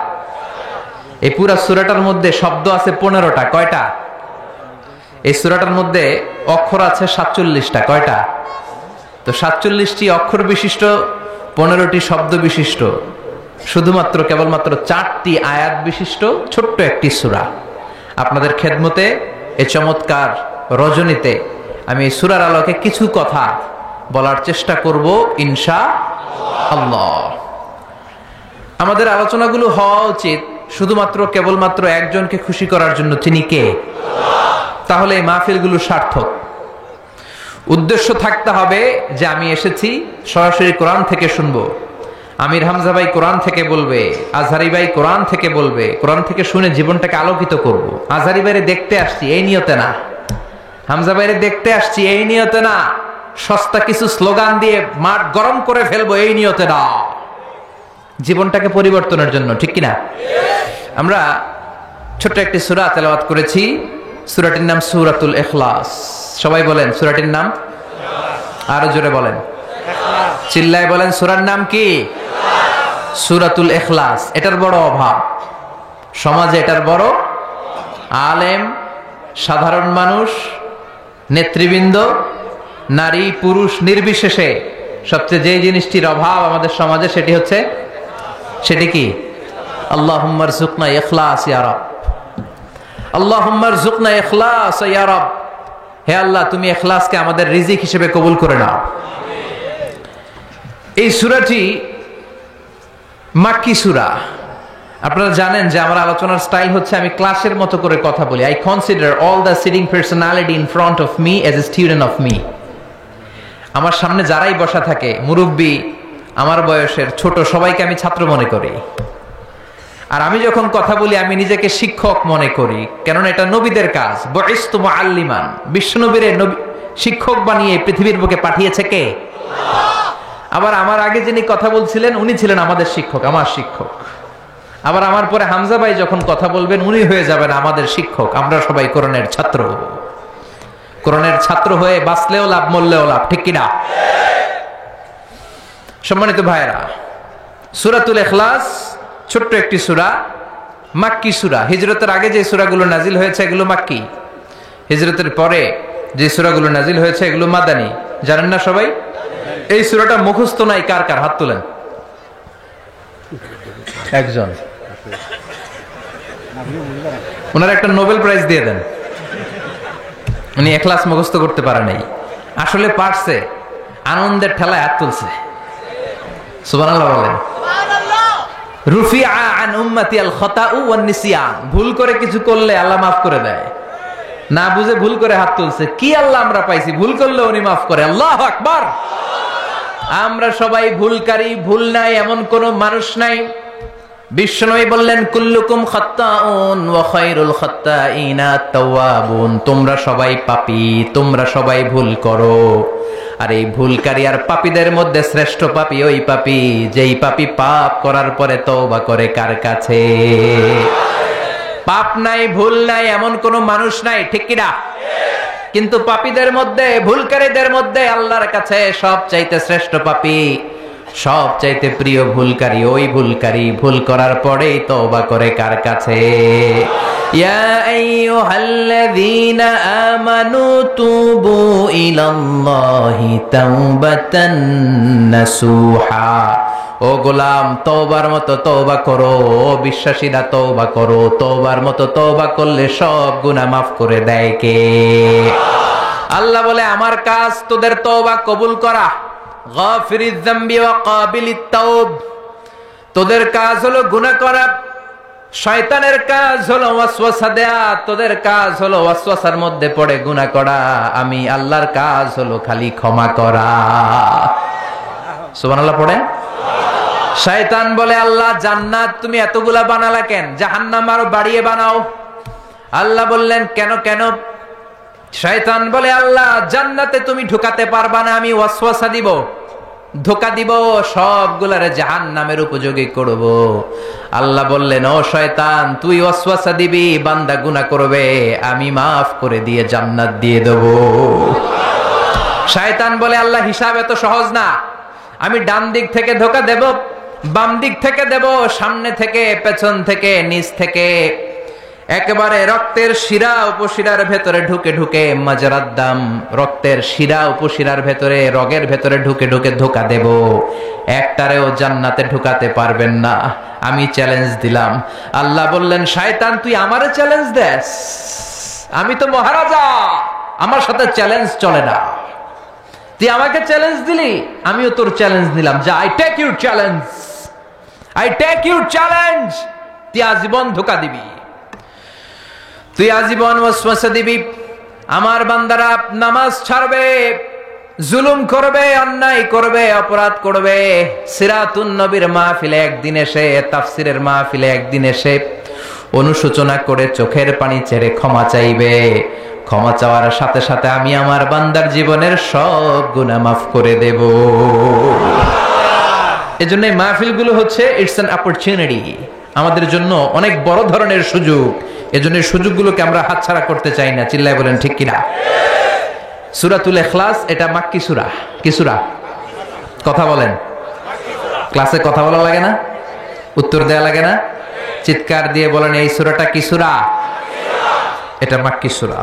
এই পুরা সূরাটার মধ্যে শব্দ আছে 15টা। কয়টা? এই সূরাটার মধ্যে অক্ষর আছে 47টা। কয়টা? তো 47টি অক্ষর বিশিষ্ট, 15টি শব্দ বিশিষ্ট, শুধুমাত্র কেবলমাত্র 4টি আয়াত বিশিষ্ট ছোট্ট একটি সূরা। আপনাদের খেদমতে এই চমৎকার রজনীতে আমি এই সূরার আলোকে কিছু কথা বলার চেষ্টা করব ইনশাআল্লাহ। আমাদের আলোচনাগুলো হওয়া উচিত শুধুমাত্র কেবলমাত্র একজনকে খুশি করার জন্য, তিনি কে? তাহলে এই মাহফিলগুলো সার্থক। উদ্দেশ্য থাকতে হবে যে আমি এসেছি সরাসরি কোরআন থেকে শুনবো, আমির হামজা ভাই কোরআন থেকে বলবে, আজহারি ভাই কোরআন থেকে বলবে, কোরআন থেকে শুনে জীবনটাকে আলোকিত করব। আজহারি ভাইরে দেখতে আসছি এই নিয়তে না, হামজা ভাইরে দেখতে আসছি এই নিয়তে না, সস্তা কিছু স্লোগান দিয়ে মাঠ গরম করে ফেলবো এই নিয়তে না, জীবনটাকে পরিবর্তনের জন্য। ঠিক কিনা? আমরা ছোট্ট একটি সূরা তেলাওয়াত করেছি। সূরাটির নাম সূরাতুল ইখলাস। সবাই বলেন সূরাটির নাম, আরো জোরে বলেন, চিল্লায় বলেন, সূরার নাম কি? সূরাতুল ইখলাস। এটার বড় অভাব সমাজে, এটার বড় আলেম, সাধারণ মানুষ, নেতৃবৃন্দ, নারী পুরুষ নির্বিশেষে সবচেয়ে যে জিনিসটির অভাব আমাদের সমাজে সেটি কি? আল্লাহুম্মা রযুকনা ইখলাস ইয়া রাব, আল্লাহুম্মা রযুকনা ইখলাস ইয়া রাব। হে আল্লাহ, তুমি ইখলাসকে আমাদের রিজিক হিসেবে কবুল করে নাও। এই সূরাটি মাক্কি সূরা। আপনারা জানেন যে আমার আলোচনার স্টাইল হচ্ছে আমি ক্লাসের মতো করে কথা বলি। I consider all the sitting personality in front of me as a student of me. আমার সামনে যারাই বসা থাকে, মুরব্বী, আমার বয়সের, ছোট, সবাইকে আমি ছাত্র মনে করি। আর আমি যখন কথা বলি আমি নিজেকে শিক্ষক মনে করি, কেননা এটা নবীদের কাজ। বুইসতু মুআল্লিমান, বিশ্বনবীরে শিক্ষক বানিয়ে পৃথিবীর বুকে পাঠিয়েছে কে? আবার আমার আগে যিনি কথা বলছিলেন উনি ছিলেন আমাদের শিক্ষক, আমার শিক্ষক। আবার আমার পরে হামজা ভাই যখন কথা বলবেন উনি হয়ে যাবেন আমাদের শিক্ষক। আমরা সবাই কোরআনের ছাত্র। কোরআনের ছাত্র হয়ে বাঁচলেও লাভ, মরলেও লাভ। ঠিক কিনা? সম্মানিত ভাইরা, সূরাতুল ইখলাস ছোট্ট একটি সূরা, মাক্কি সূরা। হিজরতের আগে যে সূরাগুলো নাজিল হয়েছে এগুলো মাক্কি, হিজরতের পরে যে সূরাগুলো নাজিল হয়েছে এগুলো মাদানী। জানেন না সবাই? এই সূরাটা মুখস্থ নাই কার কার? হাত তোলেন। একজন। ওনার একটা নোবেল প্রাইজ দিয়ে দেন। উনি ইখলাস মুখস্থ করতে পারে নাই, আসলে পারছে, আনন্দের ঠেলায় হাত তুলছে। সুবহানাল্লাহ বলেন। রুফিআ আন উম্মতি আল খাতাউ ওয়ান নিসিয়ান। ভুল করে কিছু করলে আল্লাহ মাফ করে দেয়। না বুঝে ভুল করে হাত তুলছে, কি আল্লাহ আমরা পাইছি, ভুল করলে উনি মাফ করে। আল্লাহু আকবার। আমরা সবাই ভুলকারী, ভুল নাই এমন কোন মানুষ নাই। বিশ্বনবী বললেন কুল্লুকুম খাত্তাউন ওয়া খায়রুল খাত্তাইনা তাওয়াবুন। তোমরা সবাই পাপী, তোমরা সবাই ভুল করো, আর এই ভুলকারী আর পাপীদের মধ্যে শ্রেষ্ঠ পাপী ওই পাপী যেই পাপী পাপ করার পরে তওবা করে কার কাছে? পাপ নাই, ভুল নাই এমন কোন মানুষ নাই। ঠিক কিনা? কিন্তু পাপীদের মধ্যে, ভুলকারীদের মধ্যে আল্লাহর কাছে সবচাইতে শ্রেষ্ঠ পাপী, সবচাইতে প্রিয় ভুলকারী ওই ভুলকারী ভুল করার পরেই তওবা করে কার কাছে? ইয়া আইয়ুহাল্লাযীনা আমানু তুবু ইলাল্লাহি তাওবাতান নাসুহা। ও গোলাম, তওবার মতো তওবা করো। ও বিশ্বাসীরা তওবা করো। তওবার মতো তওবা করলে সব গুনাহ মাফ করে দেয় কে? আল্লাহ বলে আমার কাজ তোদের তওবা কবুল করা। গাফিরিয যামবি ওয়া কাবিলিত তাওব। তোদের কাজ হলো গুনাহ করা, শয়তানের কাজ হলো ওয়াসওয়াসা দেয়া, তোদের কাজ হলো ওয়াসওয়াসার মধ্যে পড়ে গুনাহ করা। আমি আল্লাহর কাজ হলো খালি ক্ষমা করা। সুবহানাল্লাহ পড়েন। শয়তান বলে আল্লাহ জান্নাত তুমি এতগুলা বানালা কেন? জাহান্নাম আরো বাড়িয়ে বানাও। আল্লাহ বললেন কেন কেন? শয়তান বলে আল্লাহ জান্নাতে তুমি ঢুকাতে পারবা না, আমি ওয়াসওয়াসা দিব, ধোঁকা দিব, সবগুলারে জাহান্নামের উপযোগী করব। আল্লাহ বললেন ও শয়তান তুই ওয়াসওয়াসা দিবি, বান্দা গুনাহ করবে, আমি মাফ করে দিয়ে জান্নাত দিয়ে দেব। শয়তান বলে আল্লাহ হিসাব এত সহজ না, আমি ডান দিক থেকে ধোঁকা দেব, বাম দিক থেকে দেব, সামনে থেকে, পেছন থেকে, নিচ থেকে, একেবারে রক্তের শিরা উপশিরার ভেতরে ঢুকে ঢুকে, মাজরাদ্দাম, রক্তের শিরা উপশিরার ভেতরে, রগের ভেতরে ঢুকে ঢুকে ধোঁকা দেব, একটারেও জান্নাতে ঢুকাতে পারবেন না। আমি চ্যালেঞ্জ দিলাম। আল্লাহ বললেন, শয়তান তুই আমারে চ্যালেঞ্জ দেস? আমি তো মহারাজা, আমার সাথে চ্যালেঞ্জ চলে না। তুই আমাকে চ্যালেঞ্জ দিলি, আমিও তোর চ্যালেঞ্জ দিলাম। যা, I take your challenge, I take your challenge. তুই আজীবন ধোঁকা দিবি, তুই আজীবন ওয়াসওয়াসা দিবি। আমার বান্দারা নামাজ ছাড়বে, জুলুম করবে, অন্যায় করবে, অপরাধ করবে। সিরাতুন নবীর মাহফিলে একদিন এসে, তাফসিরের মাহফিলে একদিন এসে অনুশোচনা করে চোখের পানি ছেড়ে ক্ষমা চাইবে। ক্ষমা চাওয়ার সাথে সাথে আমি আমার বান্দার জীবনের সব গুনাহ মাফ করে দেব। এজন্য এই মাহফিলগুলো হচ্ছে ইটস অ্যান অপরচুনিটি, আমাদের জন্য অনেক বড় ধরনের সুযোগ। এজন্য এই সুযোগগুলোকে আমরা হাতছাড়া করতে চাই না। চিল্লায় বলেন ঠিক কিনা? সূরাতুল ইখলাস এটা মাক্কি সূরা। কি সূরা? কথা বলেন। ক্লাসে কথা বলা লাগে না? উত্তর দেয়া লাগে না? চিৎকার দিয়ে বলেন, এই সূরাটা কি সূরা? এটা মাক্কি সূরা।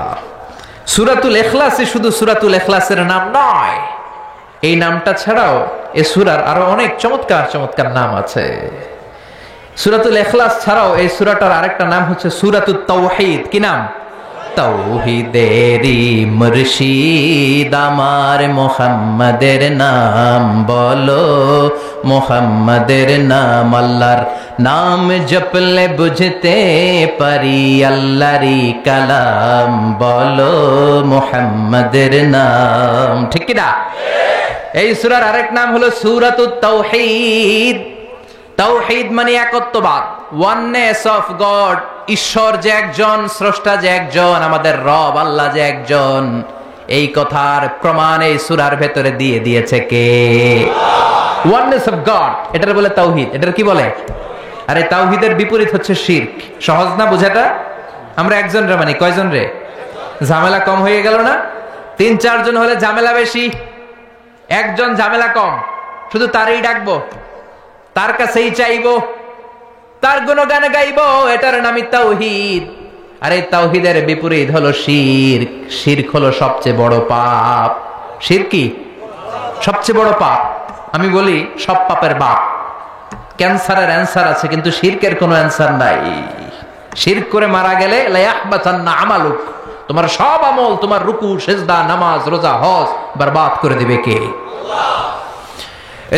সূরাতুল ইখলাসই শুধু সূরাতুল ইখলাসের নাম নয়, এই নামটা ছাড়াও এই সূরার আরো অনেক চমৎকার চমৎকার নাম আছে। সূরাতুল ইখলাস ছাড়াও এই সূরাটার আরেকটা নাম হচ্ছে সূরাতুত তাওহীদ। কি নাম? তাওহীদেরই মুর্শিদ আমার মুহাম্মাদের নাম বলো, মুহাম্মাদের নাম। আল্লাহর নাম জপলে বুঝতে পারি আল্লাহরই কালাম বলো, মুহাম্মাদের নাম। ঠিক কি না? এই সূরার আরেক নাম হলো সূরাতুত তাওহীদ। তাওহীদ মানে একত্ববাদ, ওয়াননেস অফ গড। ঈশ্বর যে একজন, স্রষ্টা যে একজন, আমাদের রব আল্লাহ যে একজন, এই কথার প্রমাণ এই সূরার ভেতরে দিয়ে দিয়েছে কে? ওয়াননেস অফ গড, এটার বলে তাওহীদ। এটার কি বলে? আরে তাওহীদের বিপরীত হচ্ছে শিরক। সহজ না বোঝাটা? আমরা একজন রে মানে কয়জন রে? ঝামেলা কম হয়ে গেল না? ৩-৪ জন হলে ঝামেলা বেশি, একজন ঝামেলা কম। শুধু তারই ডাকবো, তার কাছেই চাইবো, তার গুণগান গাইবো, এটার নামই তাওহীদ। আর এই তাওহীদের বিপরীত হলো শিরক। শিরক হলো সবচেয়ে বড় পাপ। শিরক কি? সবচেয়ে বড় পাপ। আমি বলি সব পাপের বাপ। ক্যান্সারের অ্যান্সার আছে, কিন্তু শিরকের কোনো অ্যান্সার নাই। শিরক করে মারা গেলে লা ইয়াহবাতান্না আমালুক, তোমার সব আমল, তোমার রুকু, সিজদা, নামাজ, রোজা, হজ বরবাদ করে দিবে কে? আল্লাহ।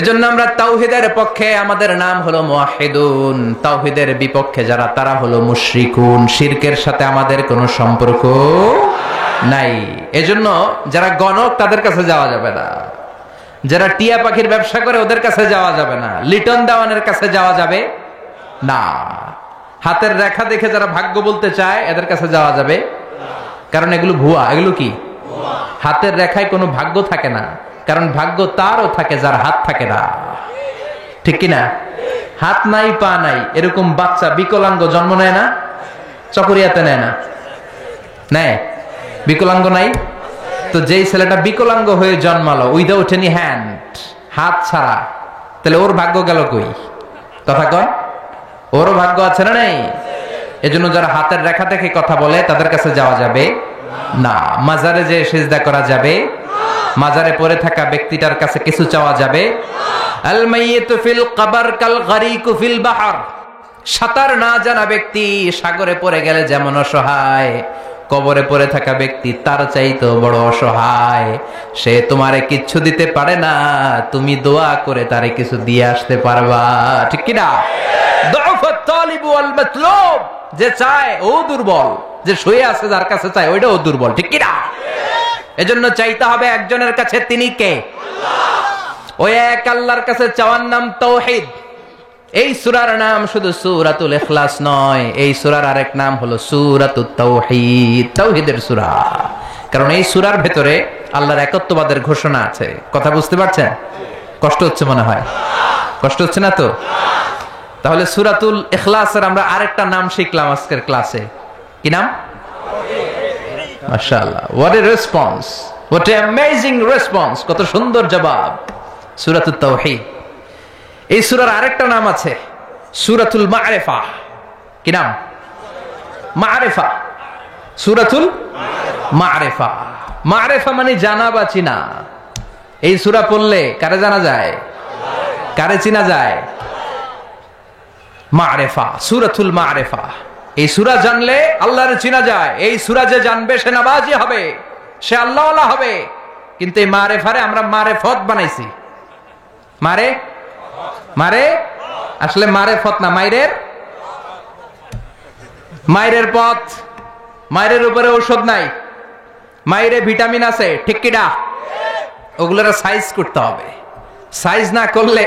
এজন্য আমরা তাওহীদের পক্ষে, আমাদের নাম হলো মুওয়াহহিদুন। তাওহীদের বিপক্ষে যারা, তারা হলো মুশরিকুন। শিরকের সাথে আমাদের কোনো সম্পর্ক নাই। এজন্য যারা গণক তাদের কাছে যাওয়া যাবে না, যারা টিয়া পাখির ব্যবসা করে ওদের কাছে যাওয়া যাবে না, লিটন দেওয়ানের কাছে যাওয়া যাবে না, হাতের রেখা দেখে যারা ভাগ্য বলতে চায় এদের কাছে যাওয়া যাবে, কারণ এগুলো ভুয়া। এগুলো কি? হাতের রেখায় কোনো ভাগ্য থাকে না, কারণ ভাগ্য তারও থাকে যার হাত থাকে না। ঠিক কিনা? হাত নাই, পা নাই, এরকম বাচ্চা বিকলাঙ্গ জন্ম নেয় না? চকরিয়াতে নেয় না? নেয়? বিকলাঙ্গ নাই তো? যেই ছেলেটা বিকলাঙ্গ হয়ে জন্মালো উইদাউট এনি হ্যান্ড, হাত ছাড়া, তাহলে ওর ভাগ্য গেল কই? কথা কন, ওরও ভাগ্য আছে না নেই? এজন্য যারা হাতের রেখা দেখে কথা বলে তাদের কাছে যাওয়া যাবে না। মাজারে যে সিজদা করা যাবে, মাজারে পড়ে থাকা ব্যক্তিটার কাছে কিছু চাওয়া যাবে। আল মাইয়িতু ফিল কবর কাল গরিকু ফিল বাহর। সাঁতার না জানা ব্যক্তি সাগরে পড়ে গেলে যেমন অসহায়, কবরে পড়ে থাকা ব্যক্তি তার চাইতেও বড় অসহায়। সে তোমারে কিচ্ছু দিতে পারে না, তুমি দোয়া করে তারে কিছু দিয়ে আসতে পারবা। ঠিক কি না? দুআফাত তালিব ওয়াল মাতলুব, যে চায় ও দুর্বল, যে শুয়ে আছে যার কাছে চায় ওইটাও দুর্বল। ঠিক কি না? এজন্য চাইতে হবে একজনের কাছে, তিনি কে? আল্লাহ। ওই এক আল্লাহর কাছে চাওয়ার নাম তাওহীদ। এই সূরার নাম শুধু সূরাতুল ইখলাস নয়, এই সূরার আরেক নাম হলো সূরাতুত তাওহীদ, তাওহীদের সূরা। কারণ এই সূরার ভেতরে আল্লাহর একত্ববাদের ঘোষণা আছে। কথা বুঝতে পারছেন? কষ্ট হচ্ছে মনে হয়? কষ্ট হচ্ছে না তো? তাহলে সূরাতুল ইখলাসের আমরা আরেকটা নাম শিখলাম আজকের ক্লাসে। কি নাম? মাশাআল্লাহ, what a response. What an amazing response! কত সুন্দর জবাব। সূরাতুত তাওহীদ। এই সূরার আরেকটা নাম আছে সূরাতুল মা'রিফা। কি নাম? মা'রিফা। সূরাতুল মা'রিফা। মা'রিফা মানে জানা বা চিনা। এই সূরা পড়লে কারে জানা যায়? কারে চিনা যায়? মা'রিফা, সূরাতুল মা'রিফা। এই সূরা জানলে আল্লাহর চিনা যায়। এই সূরা যে জানবে সে নামাজি হবে, সে আল্লাহওয়ালা হবে। কিন্তু এই মা'রিফারে আমরা মারেফত বানাইছি। মারে আসলে মারেফত না, মায়ের পথ। মায়ের উপরে ঔষধ নাই, মায়ের ভিটামিন আছে, ঠিক কিনা? ওগুলোর সাইজ করতে হবে। সাইজ না করলে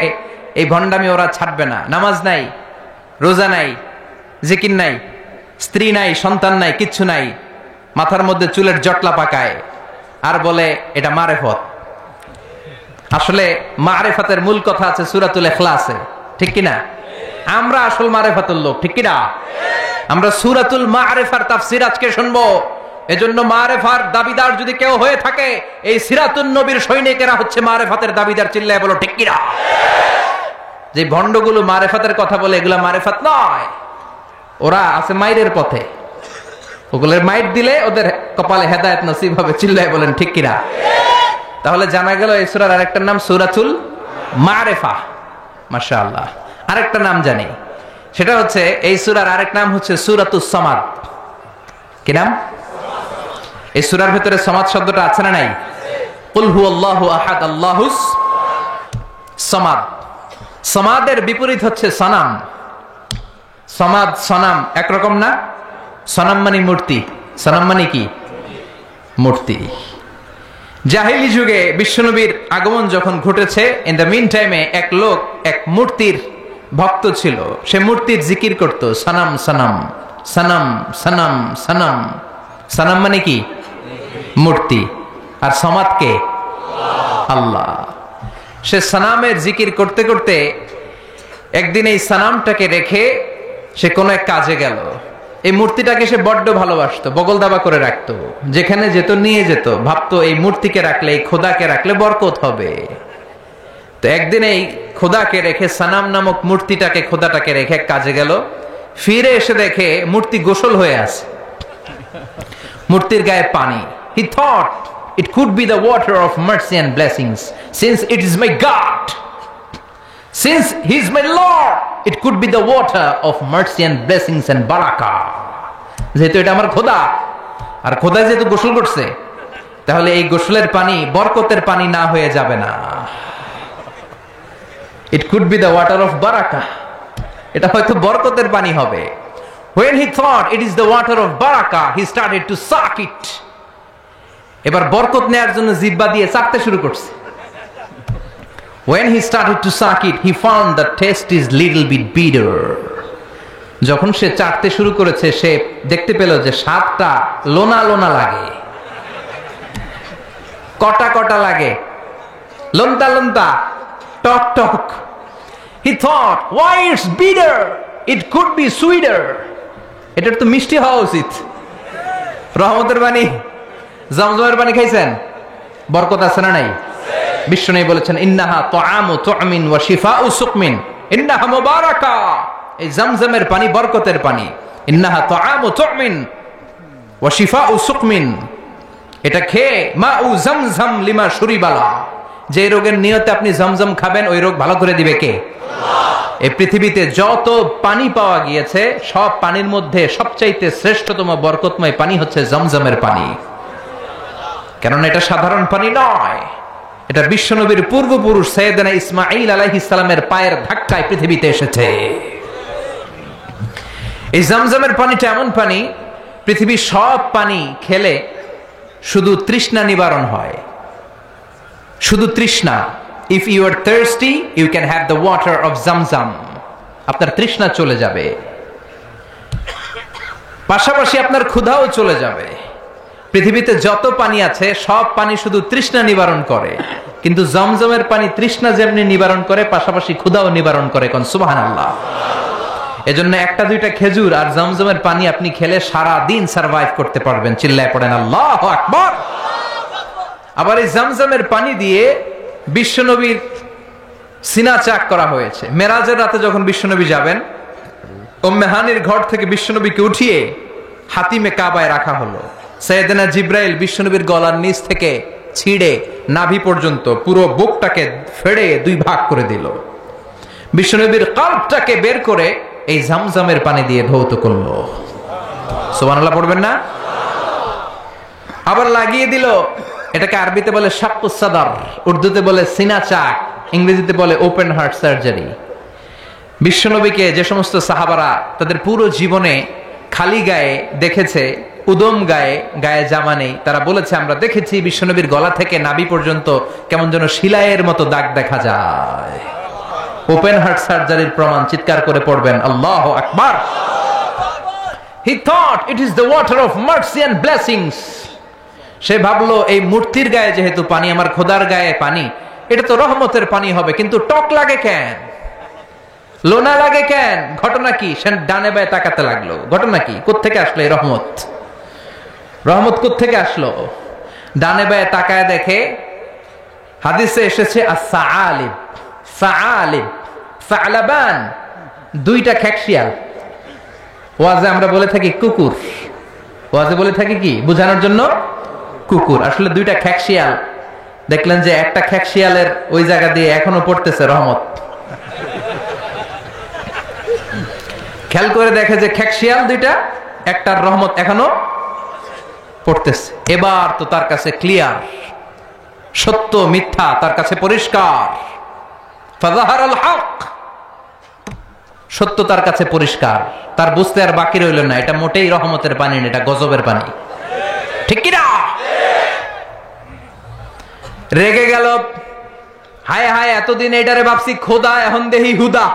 এই ভণ্ডামি ওরা ছাড়বে না। নামাজ নাই, রোজা নাই, জিকির নাই, স্ত্রী নাই, সন্তান নাই, কিচ্ছু নাই, মাথার মধ্যে চুলের জটলা পাকায় আর বলে এটা মারেফত। আসলে মারেফাতের মূল কথা আছে সূরাতুল ইখলাসে, ঠিক কিনা? আমরা আসল মারেফাতের লোক, ঠিক কিনা? আমরা সূরাতুল মা'রিফার তাফসীর আজকে শুনবো। এজন্য মারেফার দাবিদার যদি কেউ হয়ে থাকে, এই সিরাতুন নবীর সৈনিকেরা হচ্ছে মারেফাতের দাবিদার। চিল্লায় বলো ঠিক কিনা? যে ভণ্ডগুলো মারেফাতের কথা বলে এগুলা মারেফাত নয়, ওরা আছে মাইরের পথে। ওগুলোর মাইর দিলে ওদের কপালে হেদায়েত নসিব হবে। চিল্লায় বলেন ঠিক কিনা? তাহলে জানা গেল এই সূরার আরেকটা নাম সূরাতুল মা'রিফা। মাশাআল্লাহ। আরেকটা নাম জানি, সেটা হচ্ছে এই সূরার আরেক নাম হচ্ছে সূরাতুস সামাদ। কি নাম? এই সূরার ভিতরে সামাদ শব্দটা আছে না নাই? কুল হুয়াল্লাহু আহাদ আল্লাহুস সামাদ। সামাদের বিপরীত হচ্ছে সনাম। সামাদ সনাম একরকম না। সনাম মানে মূর্তি, সনাম মানে কি? মূর্তি। জাহেলি যুগে বিশ্বনবীর আগমন যখন ঘটেছে, ইন দ্য মিন টাইমে এক লোক এক মূর্তির ভক্ত ছিল। সে মূর্তির জিকির করত, সনাম সনাম সনাম সনাম সনাম। সনাম মানে কি? মূর্তি। আর সমাদ কে? আল্লাহ। সে সনামের জিকির করতে করতে একদিন এই সনামটাকে রেখে সে কোন এক কাজে গেল। এই মূর্তিটাকে সে বড্ড ভালোবাসতো, বগল দাবা করে রাখতো। যেখানে যেত নিয়ে যেত, ভাবতো এই মূর্তিকে রাখলে, এই খোদাকে রাখলে বরকত হবে। তো একদিন এই খোদাকে রেখে, সানাম নামক মূর্তিটাকে, খোদাটাকে রেখে কাজে গেল। ফিরে এসে দেখে মূর্তি গোসল হয়ে আছে, মূর্তির গায়ে পানি। He thought it could be the water of mercy and blessings, since it is my God, since he is my Lord, it could be the water of mercy and blessings and barakah. যেহেতু এটা আমার খোদা, আর খোদা যেহেতু গোসল করছে, তাহলে এই গোসলের পানি বরকতের পানি না হয়ে যাবে না। It could be the water of barakah. এটা হয়তো বরকতের পানি হবে। When he thought it is the water of barakah, he started to suck it. এবার বরকত নেয়ার জন্য জিহ্বা দিয়ে চাটতে শুরু করছে। When he started to suck it, he found the taste is little bit bitter. যখন সে চাটতে শুরু করেছে, সে দেখতে পেল যে স্বাদটা লোনা লোনা লাগে, কটা কটা লাগে, লন্তা লন্তা, টক টক। He thought, why it's bitter? It could be sweeter. এটার তো মিষ্টি হওয়া উচিত। রহমতের পানি, জমজমের পানি খাইছেন? বরকত আছে না নাই? বিশ্বনবী বলেছেন, ইন্নাহা তুআমু তুমিন ওয়া শিফাউ সুকমিন, ইন্নাহা মুবারাকা। এই জমজমের পানি বরকতের পানি। ইন্নাহা তুআমু তুমিন ওয়া শিফাউ সুকমিন, এটা খেয়ে মাউ জমজম লিমা শুরিবালা। যে রোগের নিয়তে আপনি জমজম খাবেন, ওই রোগ ভালো করে দিবে কে? এই পৃথিবীতে যত পানি পাওয়া গিয়েছে, সব পানির মধ্যে সবচাইতে শ্রেষ্ঠতম বরকতময় পানি হচ্ছে জমজমের পানি। কেননা এটা সাধারণ পানি নয়, এটা বিশ্বনবীর পূর্বপুরুষ সাইয়েদনা ইসমাঈল আলাইহিস সালামের পায়ের ধাক্কায় পৃথিবীতে এসেছে। এই জমজমের পানিটা এমন পানি, পৃথিবীর সব পানি খেলে শুধু তৃষ্ণা নিবারণ হয়, শুধু তৃষ্ণা। If you are thirsty, you can have the water of Zamzam. আপনার তৃষ্ণা চলে যাবে, পাশাপাশি আপনার ক্ষুধাও চলে যাবে। পৃথিবীতে যত পানি আছে, সব পানি শুধু তৃষ্ণা নিবারণ করে, কিন্তু জমজমের পানি তৃষ্ণা যেমনি নিবারণ করে, পাশাপাশি ক্ষুধাও নিবারণ করে। কোন সুবহানাল্লাহ। এজন্য একটা দুইটা খেজুর আর জমজমের পানি আপনি খেলে সারা দিন সারভাইভ করতে পারবেন। চিল্লায় পড়েন আল্লাহু আকবার। আবার এই জামজামের পানি দিয়ে বিশ্বনবীর সিনা চাক করা হয়েছে। মেরাজের রাতে যখন বিশ্বনবী যাবেন, উম্মে হানির ঘর থেকে বিশ্বনবীকে উঠিয়ে হাতিমে কাবায় রাখা হলো। সাইয়েদনা জিব্রাইল বিশ্বনবীর গলার নিচ থেকে ছিঁড়ে নাভি পর্যন্ত পুরো বুকটাকে ফেড়ে 2 ভাগ করে দিল। বিশ্বনবীর কলবটাকে বের করে এই জামজামের পানি দিয়ে ধৌত করলো। সুবহানাল্লাহ পড়বেন না? আবার লাগিয়ে দিল, এটাকে আরবিতে বলে শাক্কুস সাদর, উর্দুতে বলে সিনা চাক, ইংরেজিতে বলে ওপেন হার্ট সার্জারি। বিশ্বনবীকে যে সমস্ত সাহাবারা তাদের পুরো জীবনে খালি গায়ে দেখেছে, উদম গায়ে, গায়ে জামা নেই, তারা বলেছে আমরা দেখেছি বিশ্বনবীর গলা থেকে নাভি পর্যন্ত কেমন যেন শিলায়ের মতো দাগ দেখা যায়। ওপেন হার্ট সার্জারির প্রমাণ চিৎকার করে পড়বেন আল্লাহু আকবার। He thought it is the water of mercy and blessings. সে ভাবলো এই মূর্তির গায়ে যেহেতু পানি, আমার খোদার গায়ে পানি, এটা তো রহমতের পানি হবে, কিন্তু টক লাগে কেন, লোনা লাগে কেন? ঘটনা কি? সে ডানে বায়ে তাকাতে লাগলো, ঘটনা কি, কোত্থেকে আসলো এই রহমত? রহমত কোত্থেকে আসলো? ডানে বায়ে তাকায় দেখে হাদিসে এসেছে as-sa'alib, sa'alib, sa'laban, 2টা খেকশিয়াল। ওয়াজে আমরা বলে থাকি কুকুর, ওয়াজে বলে থাকি কি বোঝানোর জন্য? কুকুর। আসলে 2টা খেকশিয়াল। দেখলেন যে একটা খেকশিয়ালের ওই জায়গা দিয়ে এখনো পড়তেছে রহমত। খেয়াল করে দেখে যে খেকশিয়াল 2টা, একটার রহমত এখনো পড়তেছে। এবার তো তার কাছে ক্লিয়ার, সত্য মিথ্যা তার কাছে পরিষ্কার। ফাযাহারাল হক, সত্য তার কাছে পরিষ্কার, তার বুঝতে আর বাকি রইল না এটা মোটেই রহমতের পানি না, এটা গজবের পানি। ঠিক কি না? রেগে গেল, হায় হায় এতদিন এটারে ভাবছি খোদা, এখন দেহি হুদা।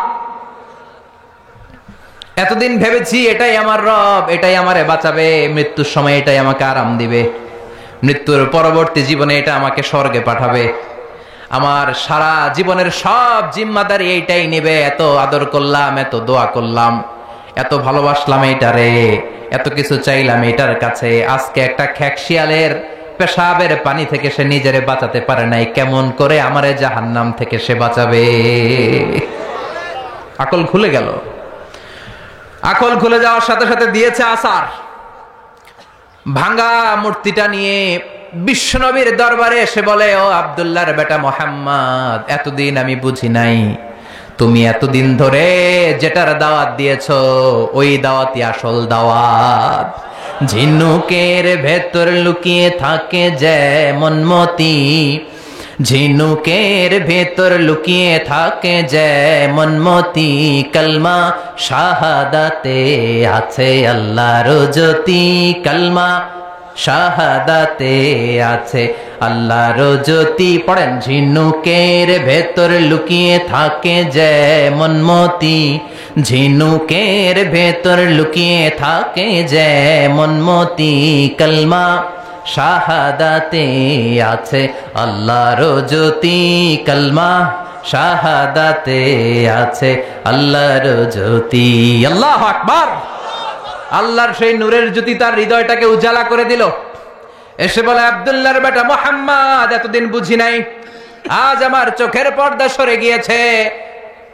এতদিন ভেবেছি এটাই আমার রব, এটাই আমারে বাঁচাবে, মৃত্যুর সময় এটাই আমাকে আরাম দিবে, মৃত্যুর পরবর্তী জীবনে এটা আমাকে স্বর্গে পাঠাবে, আমার সারা জীবনের সব জিম্মাদারি এইটাই নেবে। এত আদর করলাম, এত দোয়া করলাম, এত ভালোবাসলাম এইটারে, এত কিছু চাইলাম এটার কাছে, আজকে একটা খেকশিয়ালের পেশাবের পানি থেকে সে নিজেরে বাঁচাতে পারে নাই, কেমন করে আমারে জাহান্নাম থেকে সে বাঁচাবে? আকল খুলে গেল। আকল খুলে যাওয়ার সাথে সাথে দিয়েছে আসার। ভাঙা মূর্তিটা নিয়ে বিশ্বনবীর দরবারে এসে বলে, ও আব্দুল্লাহর বেটা মুহাম্মদ, এতদিন আমি বুঝি নাই তুমি এতদিন ধরে যেটার দাওয়াত দিয়েছো ওই দাওয়াতই আসল দাওয়াত। ঝিনুকের ভেতর লুকিয়ে থাকে যেমন মতি, ঝিনুকের ভেতর লুকিয়ে থাকে যেমন মতি, কলমা শাহাদাতে আছে আল্লাহর জ্যোতি, কলমা শাহাদাতে আছে আল্লাহর জ্যোতি। পড়েন, ঝিনুকের ভেতর লুকিয়ে থাকে যেমন মতি, ঝিনুকের ভেতর লুকিয়ে থাকে যেমন মতি, কলমা শাহাদাতে আছে আল্লাহর জ্যোতি, কলমা শাহাদাতে আছে আল্লাহর জ্যোতি। আল্লাহু আকবার। আল্লাহর সেই নূরের জ্যোতি তার হৃদয়টাকে উজালা করে দিল। এসে বলে, আব্দুল্লাহর বেটা মুহাম্মদ, এতদিন বুঝি নাই, আজ আমার চোখের পর্দা সরে গিয়েছে,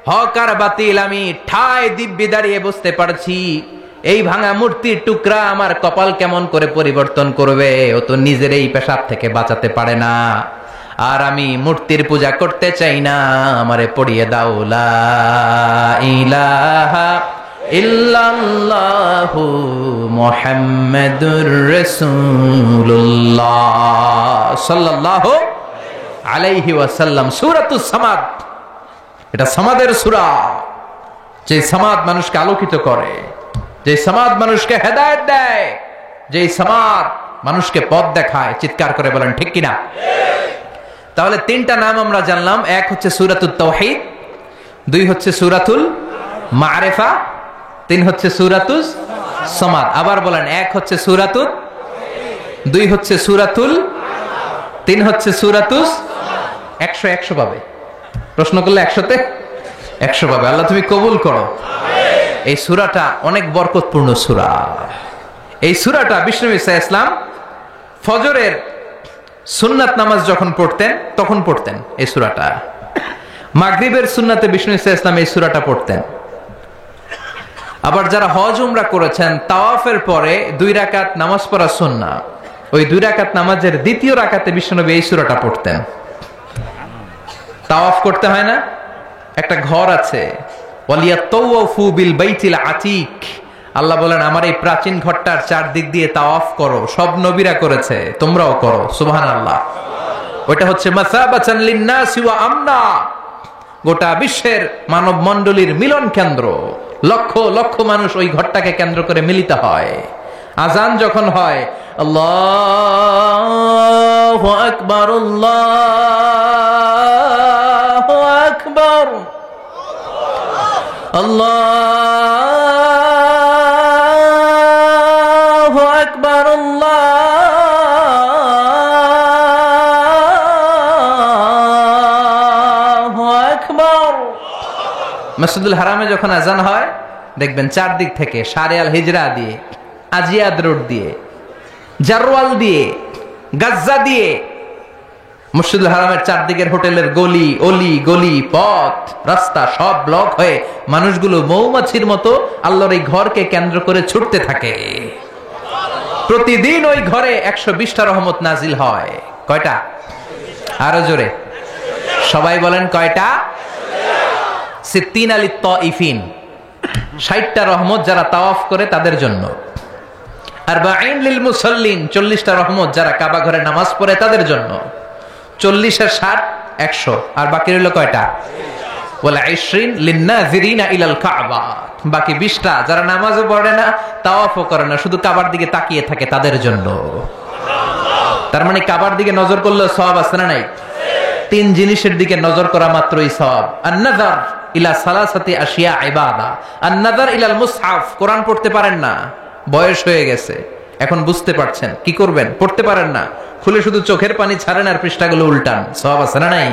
হক আর বাতিল আমি ঠায় দিব্যি দাঁড়িয়ে বুঝতে পারছি। এই ভাঙা মূর্তির টুকরা আমার কপাল কেমন করে পরিবর্তন করবে, ও তো নিজের এই পেশাব থেকে বাঁচাতে পারে না। আর আমি মূর্তির পূজা করতে চাই না, আমারে পড়িয়ে দাও লা ইলাহা ইল্লাল্লাহু মুহাম্মাদুর রাসূলুল্লাহ সাল্লাল্লাহু আলাইহি ওয়াসাল্লাম। সূরাতুস সামাদ, এটা সামাদের সূরা, যে সামাদ মানুষকে আলোকিত করে, যে সামাদ মানুষকে হেদায়েত দেয়, যে সামাদ মানুষকে পথ দেখায়। চিৎকার করে বলেন ঠিক কিনা? তাহলে 3টা নাম আমরা জানলাম। 1 হচ্ছে সূরাতুত তাওহীদ, 2 হচ্ছে সূরাতুল মারিফা, 3 হচ্ছে সূরাতুস সামাদ। আবার বলেন, 1 হচ্ছে সূরাতুত, 2 হচ্ছে সূরাতুল, 3 হচ্ছে সূরাতুস। 100 পাবে। প্রশ্ন করলে 100তে 100 পাবে। আল্লাহ তুমি কবুল করো। এই সূরাটা অনেক বরকতপূর্ণ সূরা। এই সূরাটা বিষ্ণু ঈসা ইসলাম ফজরের সুন্নাত নামাজ যখন পড়তেন তখন পড়তেন এই সূরাটা। মাগরিবের সুন্নাতে বিষ্ণু ইসলাম এই সূরাটা পড়তেন। আবার যারা হজ উমরা করেছেন তাওয়াফের পরে 2 রাকাত নামাজ পড়া সুন্নাহ, ওই 2 রাকাত নামাজের দ্বিতীয় রাকাতে বিশ্বনবী এই সূরাটা পড়তেন। তাওয়াফ করতে হয় না, একটা ঘর আছে, ওয়ালিয়াতাওয়াফু বিল বাইতিল আতীক, আল্লাহ বলেন আমার এই প্রাচীন ঘরটার চারদিক দিয়ে তাওয়াফ করো, সব নবীরা করেছে তোমরাও করো, সুবহানাল্লাহ। ওইটা হচ্ছে মাসাবাতান লিন্নাসি ওয়া আমনা, গোটা বিশ্বের মানব মণ্ডলীর মিলন কেন্দ্র, লক্ষ লক্ষ মানুষ ওই ঘরটাকে কেন্দ্র করে মিলিত হয়। আজান যখন হয় আল্লাহু আকবার আল্লাহু আকবার আল্লাহু আকবার আল্লাহু আকবার। মসজিদুল হারামে যখন আজান হয় দেখবেন চারদিক থেকে শারে আল হিজরা দিয়ে, আজিয়াদ রোড দিয়ে, জারওয়াল দিয়ে, গাজ্জা দিয়ে, মসজিদুল হারামের চারদিকের হোটেলের গলি অলি গলি পথ রাস্তা সব ব্লক হয়ে মানুষগুলো মৌমাছির মতো আল্লাহর এই ঘরকে কেন্দ্র করে ছুটতে থাকে। প্রতিদিন ওই ঘরে 120টা রহমত নাজিল হয়। কয়টা? আরো জোরে সবাই বলেন কয়টা? 60 লিত তাইফিন, 60টা রহমত যারা তাওয়াফ করে তাদের জন্য। আর 40 লিল মুসাল্লিন, 40টা রহমত যারা কাবা ঘরে নামাজ পড়ে তাদের জন্য। 40 আর 60 100, আর বাকি রইল কয়টা? ওয়ালা 20 লিন্নাযিরিনা ইলাল কাবা, বাকি 20টা যারা নামাজও পড়ে না তাওয়াফও করে না, শুধু কাবার দিকে তাকিয়ে থাকে তাদের জন্য। তার মানে কাবার দিকে নজর করলে সওয়াব আছে না নাই? 3 জিনিসের দিকে নজর করা মাত্রই সওয়াব। আন-নাযার ইলা সালাসাতি আশিয়া ইবাদা, আন-নাযার ইলাল মুসহাফ, কোরআন পড়তে পারেন না, বয়স হয়ে গেছে, এখন বুঝতে পারছেন, কি করবেন? পড়তে পারেন না, খুলে শুধু চোখের পানি ছাড়েন আর পৃষ্ঠাগুলো উল্টান, সওয়াব আছে না নাই?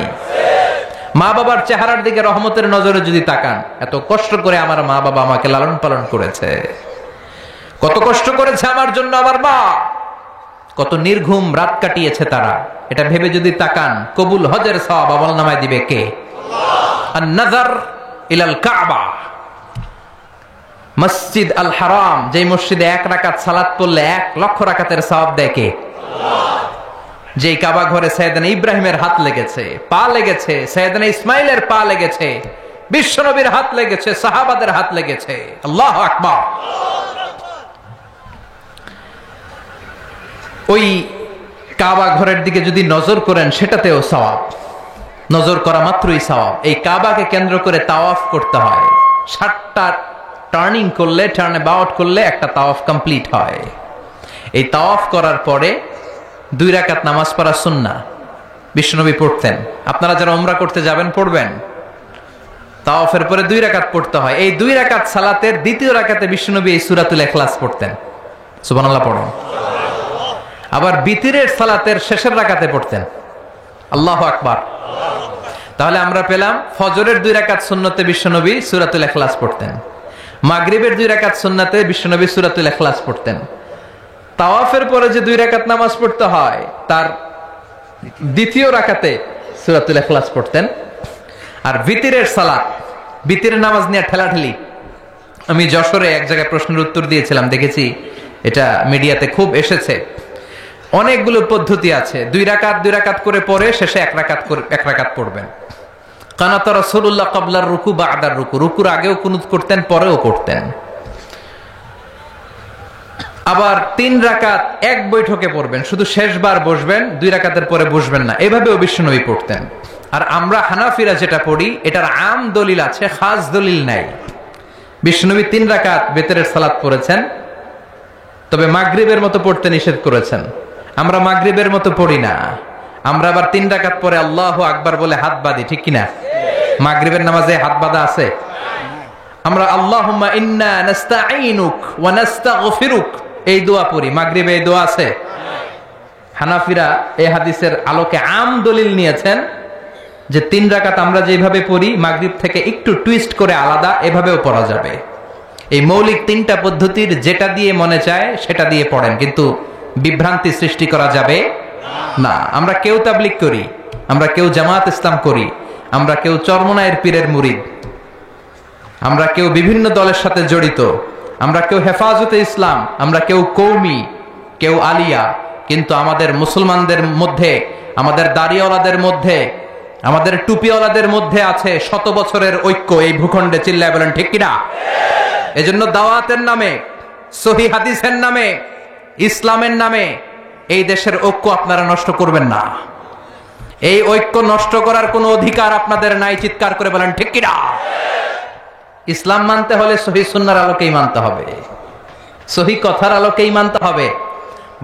মা বাবার চেহারার দিকে রহমতের নজরে যদি তাকান, এত কষ্ট করে আমার মা বাবা আমাকে লালন পালন করেছে, কত কষ্ট করেছে আমার জন্য আমার মা, কত নির্ঘুম রাত কাটিয়েছে তারা, এটা ভেবে যদি তাকান, কবুল হজের সওয়াব আমলনামায় দিবে কে? আল্লাহ। আন-নাযার ইলাল কাবা, মসজিদ আল হারাম, যে মসজিদে 1 রাকাত সালাত পড়লে 1 লক্ষ রাকাতের সওয়াব দেয় কে? আল্লাহ। যেই কাবা ঘরে সাইয়েদনা ইব্রাহিমের হাত লেগেছে, পা লেগেছে, সাইয়েদনা ইসমাইলের পা লেগেছে, বিশ্বনবীর হাত লেগেছে, সাহাবাদের হাত লেগেছে। আল্লাহু আকবার। ওই কাবা ঘরের দিকে যদি নজর করেন সেটাতেও সওয়াব, নজর করা মাত্রই সওয়াব। এই কাবাকে কেন্দ্র করে তাওয়াফ করতে হয়, 60টা টার্নিং করলে, টার্ন অ্যাবাউট করলে একটা তাওয়াফ কমপ্লিট হয়। এই তাওয়াফ করার পরে 2 রাকাত নামাজ পড়া সুন্নাহ, বিশ্বনবী পড়তেন। আপনারা যারা উমরা করতে যাবেন পড়বেন, তাওয়াফের পরে 2 রাকাত পড়তে হয়। এই 2 রাকাত সালাতের দ্বিতীয় রাকাতে বিশ্বনবী এই সূরাতুল ইখলাস পড়তেন, সুবহানাল্লাহ পড়েন। আবার বিতিরের সালাতের শেষের রাকাতে পড়তেন আল্লাহু আকবার। তাহলে আমরা পেলাম ফজরের 2 রাকাত সুন্নতে বিশ্বনবী সূরাতুল ইখলাস পড়তেন, মাগরিবের 2 রাকাত সুন্নাতে বিশ্বনবী সূরাতুল ইখলাস পড়তেন। তাওয়াফের পরে যে 2 রাকাত নামাজ পড়তে হয় তার দ্বিতীয় রাকাতে সূরাতুল ইখলাস পড়তেন। আর বিতিরের সালাত, বিতিরের নামাজ নিয়ে ঠেলাঠেলি, আমি যশোরে এক জায়গায় প্রশ্নের উত্তর দিয়েছিলাম, দেখেছি এটা মিডিয়াতে খুব এসেছে। অনেকগুলো পদ্ধতি আছে, 2 রাকাত করে পরে শেষে 1 রাকাত পড়বেন। কানাত রাসূলুল্লাহ ক্বাবলার রুকু বা'দার রুকু, রুকুর আগেও কুনুত করতেন, পরেও করতেন। আবার 3 রাকাত এক বৈঠকে পড়বেন, শুধু শেষবার বসবেন, 2 রাকাতের পরে বসবেন না, এভাবেও বিশ্বনবী পড়তেন। আর আমরা হানাফিরা যেটা পড়ি এটার আম দলিল আছে, খাস দলিল নাই। বিশ্বনবী 3 রাকাত বেতরের সালাত পড়েছেন, তবে মাগরিবের মতো পড়তে নিষেধ করেছেন। আমরা মাগরিবের মতো পড়ি না, আমরা আবার 3 রাকাত পরে আল্লাহু আকবার বলে হাত বাঁধি, ঠিক কিনা? মাগরিবের নামাজে হাত বাঁধা আছে? আমরা আল্লাহুম্মা ইন্না নাস্তাঈনুক ওয়া নাস্তাগফিরুক এই দোয়া পড়ি, মাগরিবে এই দোয়া আছে? হানাফিরা এই হাদিসের আলোকে আম দলিল নিয়েছেন যে 3 রাকাত আমরা যেভাবে পড়ি মাগরিব থেকে একটু টুইস্ট করে আলাদা, এভাবেও পড়া যাবে। এই মৌলিক 3টা পদ্ধতির যেটা দিয়ে মনে চায় সেটা দিয়ে পড়েন, কিন্তু বিভ্রান্তি সৃষ্টি করা যাবে না। আমরা কেউ তাবলিগ করি, আমরা কেউ জামাত ইসলাম করি, আমরা কেউ চরমনায়ের পীরের মুরিদ, আমরা কেউ বিভিন্ন দলের সাথে জড়িত, আমরা কেউ হেফাজতে ইসলাম, আমরা কেউ কৌমি, কেউ আলিয়া, কিন্তু আমাদের মুসলমানদের মধ্যে, আমাদের দাড়িওয়ালাদের মধ্যে, আমাদের টুপিওয়ালাদের মধ্যে আছে 100 বছরের ঐক্য এই ভূখণ্ডে। চিল্লায় বলেন ঠিক কিনা? এজন্য দাওয়াতের নামে, সহিহ হাদিসের নামে, ইসলামের নামে এই দেশের ঐক্য আপনারা নষ্ট করবেন না। এই ঐক্য নষ্ট করার কোনো অধিকার আপনাদের নাই। চিৎকার করে বলেন ঠিক কিনা? ইসলাম মানতে হলে সহিহ সুন্নাহর আলোকেই মানতে হবে, সহিহ কথার আলোকেই মানতে হবে।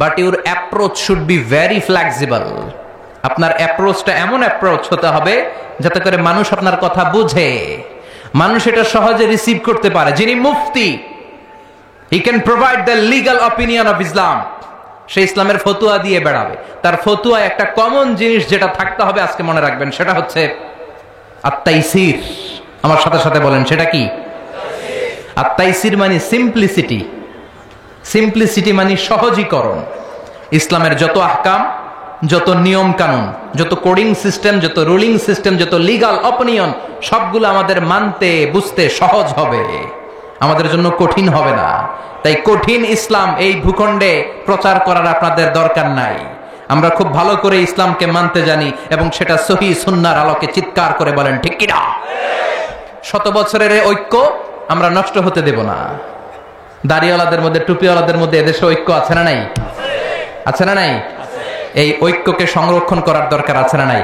But your approach should be very flexible. আপনার অ্যাপ্রোচটা এমন অ্যাপ্রোচ হতে হবে যাতে করে মানুষ আপনার কথা বুঝে, মানুষ এটা সহজে রিসিভ করতে পারে। যিনি মুফতি, he can provide the legal opinion of Islam, সে ইসলামের ফতুয়া দিয়ে বেড়াবে। তার ফতুয়া একটা কমন জিনিস যেটা থাকতে হবে, আজকে মনে রাখবেন, সেটা হচ্ছে আত-তাইসির। আমার সাথে সাথে বলেন, সেটা কি? আত-তাইসির মানে সিম্পলিসিটি। সিম্পলিসিটি মানে সহজীকরণ। ইসলামের যত আহকাম, যত নিয়ম কানুন, যত কোডিং সিস্টেম, যত রুলিং সিস্টেম, যত লিগাল অপিনিয়ন, সবগুলো আমাদের মানতে বুঝতে সহজ হবে, আমাদের জন্য কঠিন হবে না। তাই কঠিন ইসলাম এই ভূখণ্ডে প্রচার করার আপনাদের দরকার নাই। আমরা খুব ভালো করে ইসলামকে মানতে জানি এবং সেটা সহিহ সুন্নাহর আলোকে চিৎকার করে বলেন ঠিক কিনা? 100 বছরের ঐক্য আমরা নষ্ট হতে দেব না। দাড়িওয়ালাদের মধ্যে, টুপিওয়ালাদের মধ্যে এদেশে ঐক্য আছে না নাই? আছে না নাই? এই ঐক্যকে সংরক্ষণ করার দরকার আছে না নাই?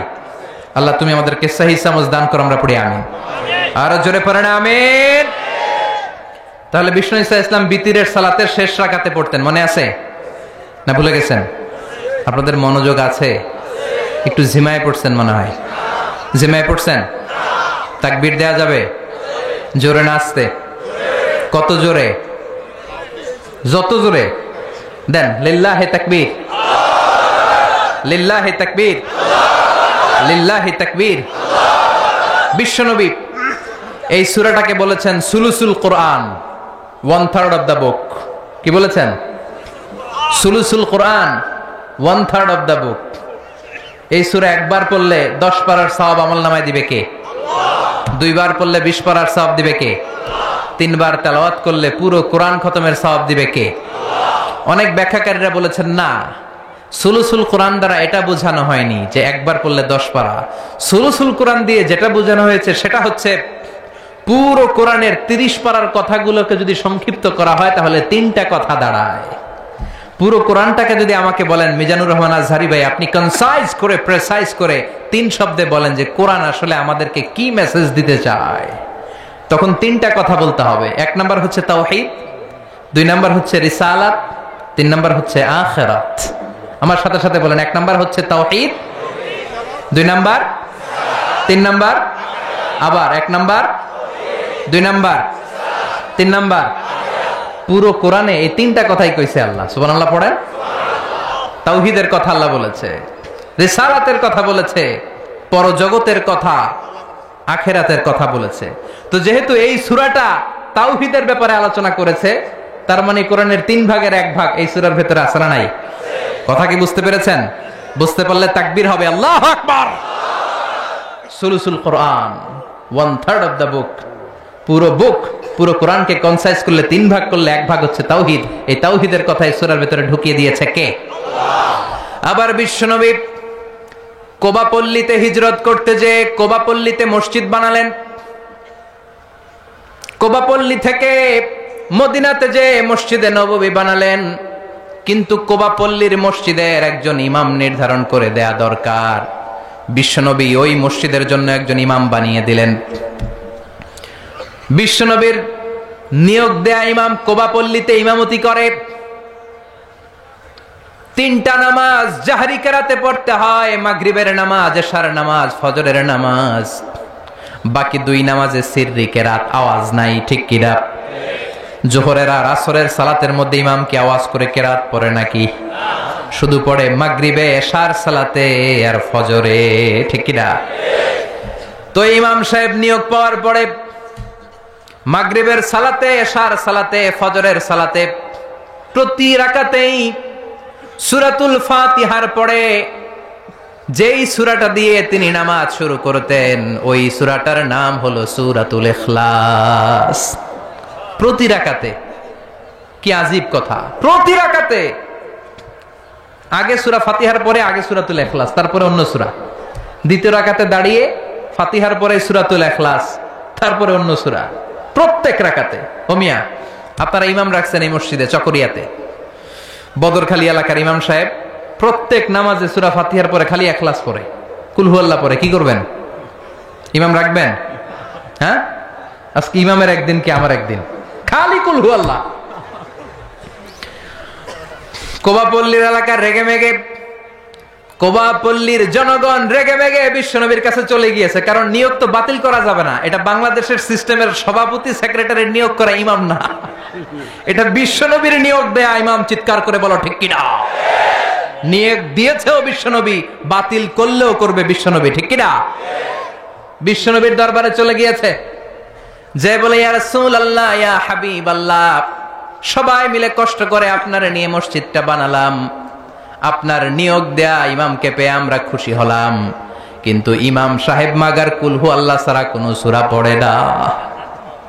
আল্লাহ তুমি আমাদেরকে সহিহ সমঝ দান করো। আমরা পড়ি আমিন। আরো জোরে পড়েন আমিন। তাহলে বিষ্ণু ঈসা ইসলাম বিতিরের সালাতের শেষ রাকাতে পড়তেন, মনে আছে না ভুলে গেছেন? আপনাদের মনোযোগ আছে? একটু ঝিমায় পড়ছেন মনে হয়। ঝিমায় পড়ছেন? তাকবীর দেয়া যাবে? জোরে না আসতে? কত জোরে? যত জোরে দেন। লিল্লাহি তাকবীর, লিল্লাহি তাকবীর, লিল্লাহি তাকবীর। বিশ্বনবী এই সূরাটাকে বলেছেন সুলুসুল কোরআন, 1/3 অফ দ্য বুক। কি বলেছেন? সুলুসুল কোরআন, 1/3 অফ দ্য বুক। এই সূরা একবার পড়লে 10 পারার সওয়াব আমলনামায় দিবে কে? 2 বার পড়লে 20 পারার সওয়াব দিবে কে? 3 বার তেলাওয়াত করলে পুরো কোরআন খতমের সওয়াব দিবে কে? অনেক ব্যাখ্যাকারীরা বলেছেন না, সুলুসুল কোরআন দ্বারা এটা বোঝানো হয়নি যে একবার পড়লে 10 পারা। সুলুসুল কোরআন দিয়ে যেটা বোঝানো হয়েছে সেটা হচ্ছে পুরো কোরআনের 30 পারার কথাগুলোকে যদি সংক্ষিপ্ত করা হয় তাহলে 3টা কথা দাঁড়ায়। পুরো কোরআনটাকে যদি আমাকে বলেন মিজানুর রহমান আজহারি ভাই, আপনি কনসাইজ করে, প্রেসাইজ করে 3 শব্দে বলেন যে কোরআন আসলে আমাদেরকে কি মেসেজ দিতে চায়, তখন 3টা কথা বলতে হবে। 1 নাম্বার হচ্ছে তাওহীদ, 2 নাম্বার হচ্ছে রিসালাত, 3 নাম্বার হচ্ছে আখিরাত। আমার সাথে সাথে বলেন, 1 নাম্বার হচ্ছে তাওহীদ, 2 নাম্বার, 3 নাম্বার, আবার 1 নাম্বার, 2 নাম্বার, 3 নাম্বার। পুরো কোরআনে এই 3টা কথাই কইছে আল্লাহ। সুবহানাল্লাহ পড়েন। তাওহীদের কথা আল্লাহ বলেছে, রিসালাতের কথা বলেছে, পরজগতের কথা, আখিরাতের কথা বলেছে। তো যেহেতু এই সূরাটা তাওহীদের ব্যাপারে আলোচনা করেছে, তার মানে কোরআনের 3 ভাগের 1 ভাগ এই সূরার ভেতরে আছে না নাই? কথা কি বুঝতে পেরেছেন? বুঝতে পারলে তাকবীর হবে, আল্লাহু আকবার। সুলুসুল কোরআন, 1/3 অফ দ্য বুক। পুরো বুক, পুরো কোরআনকে কনসাইজ করলে 3 ভাগ করলে 1 ভাগ হচ্ছে তাওহীদ। এই তাওহীদের কথা এই সূরার ভিতরে ঢুকিয়ে দিয়েছে কে? আল্লাহ। আবার বিশ্বনবী কোবা পল্লীতে হিজরত করতে যে কোবা পল্লীতে মসজিদ বানালেন। কোবা পল্লী থেকে মদিনাতে যে মসজিদে নববী বানালেন, কিন্তু কোবা পল্লীর মসজিদের একজন ইমাম নির্ধারণ করে দেয়া দরকার। বিশ্বনবী ওই মসজিদের জন্য একজন ইমাম বানিয়ে দিলেন। বিশ্বনবীর নিয়োগ দেয়া ইমাম কোবা পল্লীতে ইমামতি করে। 3টা নামাজ জাহরি কেরাতে পড়তে হয়, মাগরিবের নামাজ, এশার নামাজ, ফজরের নামাজ। বাকি 2 নামাজে সিররি কেরাত, আওয়াজ নাই। ঠিক কিনা? জোহরের আর আসরের সালাতের মধ্যে ইমাম কি আওয়াজ করে কেরাত পড়ে নাকি? শুধু পড়ে মাগরিবে, এশার সালাতে আর ফজরে। ঠিক কিনা? তো ইমাম সাহেব নিয়োগ পাওয়ার পরে মাগরিবের সালাতে, এশার সালাতে, ফজরের সালাতে প্রতি রাকাতেই সূরাতুল ফাতিহার পরে যেই সূরাটা দিয়ে তিনি নামাজ শুরু করতেন ওই সূরাটার নাম হলো সূরাতুল ইখলাস। প্রতি রাকাতে, কি আজীব কথা, প্রতি রাকাতে আগে সূরা ফাতিহার পরে আগে সূরাতুল ইখলাস, তারপরে অন্য সূরা। দ্বিতীয় রাকাতে দাঁড়িয়ে ফাতিহার পরে সূরাতুল ইখলাস, তারপরে অন্য সূরা। প্রত্যেক রাকাতে। ও মিয়া, আপনারা ইমাম রাখছেন এই মসজিদে চকরিয়াতে, বদরখালী এলাকার ইমাম সাহেব প্রত্যেক নামাজে সূরা ফাতিহার পরে খালি ইখলাস পড়ে, কুল হুয়াল্লাহ পড়ে। কি করবেন? ইমাম রাখবেন? হ্যাঁ, আজকে ইমামের একদিন কি আমার একদিন, খালি কুল হুয়াল্লাহ। কোবাপল্লীর এলাকার রেগে মেগে, কোবাপল্লীর জনগণ রেগে মেগে বিশ্বনবীর কাছে চলে গিয়েছে, কারণ নিয়োগ তো বাতিল করা যাবে না। এটা বাংলাদেশের সিস্টেমের সভাপতি সেক্রেটারির নিয়োগ করা ইমাম না, এটা বিশ্বনবীর নিয়োগ দেয়া ইমাম। চিৎকার করে বলো ঠিক কিনা? নিয়োগ দিয়েছেও বিশ্বনবী, বাতিল করলেও করবে বিশ্বনবী, ঠিক কিনা? বিশ্বনবীর দরবারে চলে গিয়েছে, যে বলে ইয়া রাসূলুল্লাহ, ইয়া হাবিবাল্লাহ, সবাই মিলে কষ্ট করে আপনারে নিয়ে মসজিদটা বানালাম, আপনার নিয়োগ দেয়া ইমামকে পেয়ে আমরা খুশি হলাম, কিন্তু ইমাম সাহেব মাগার কুল হু আল্লাহ ছাড়া কোনো সূরা পড়ে না,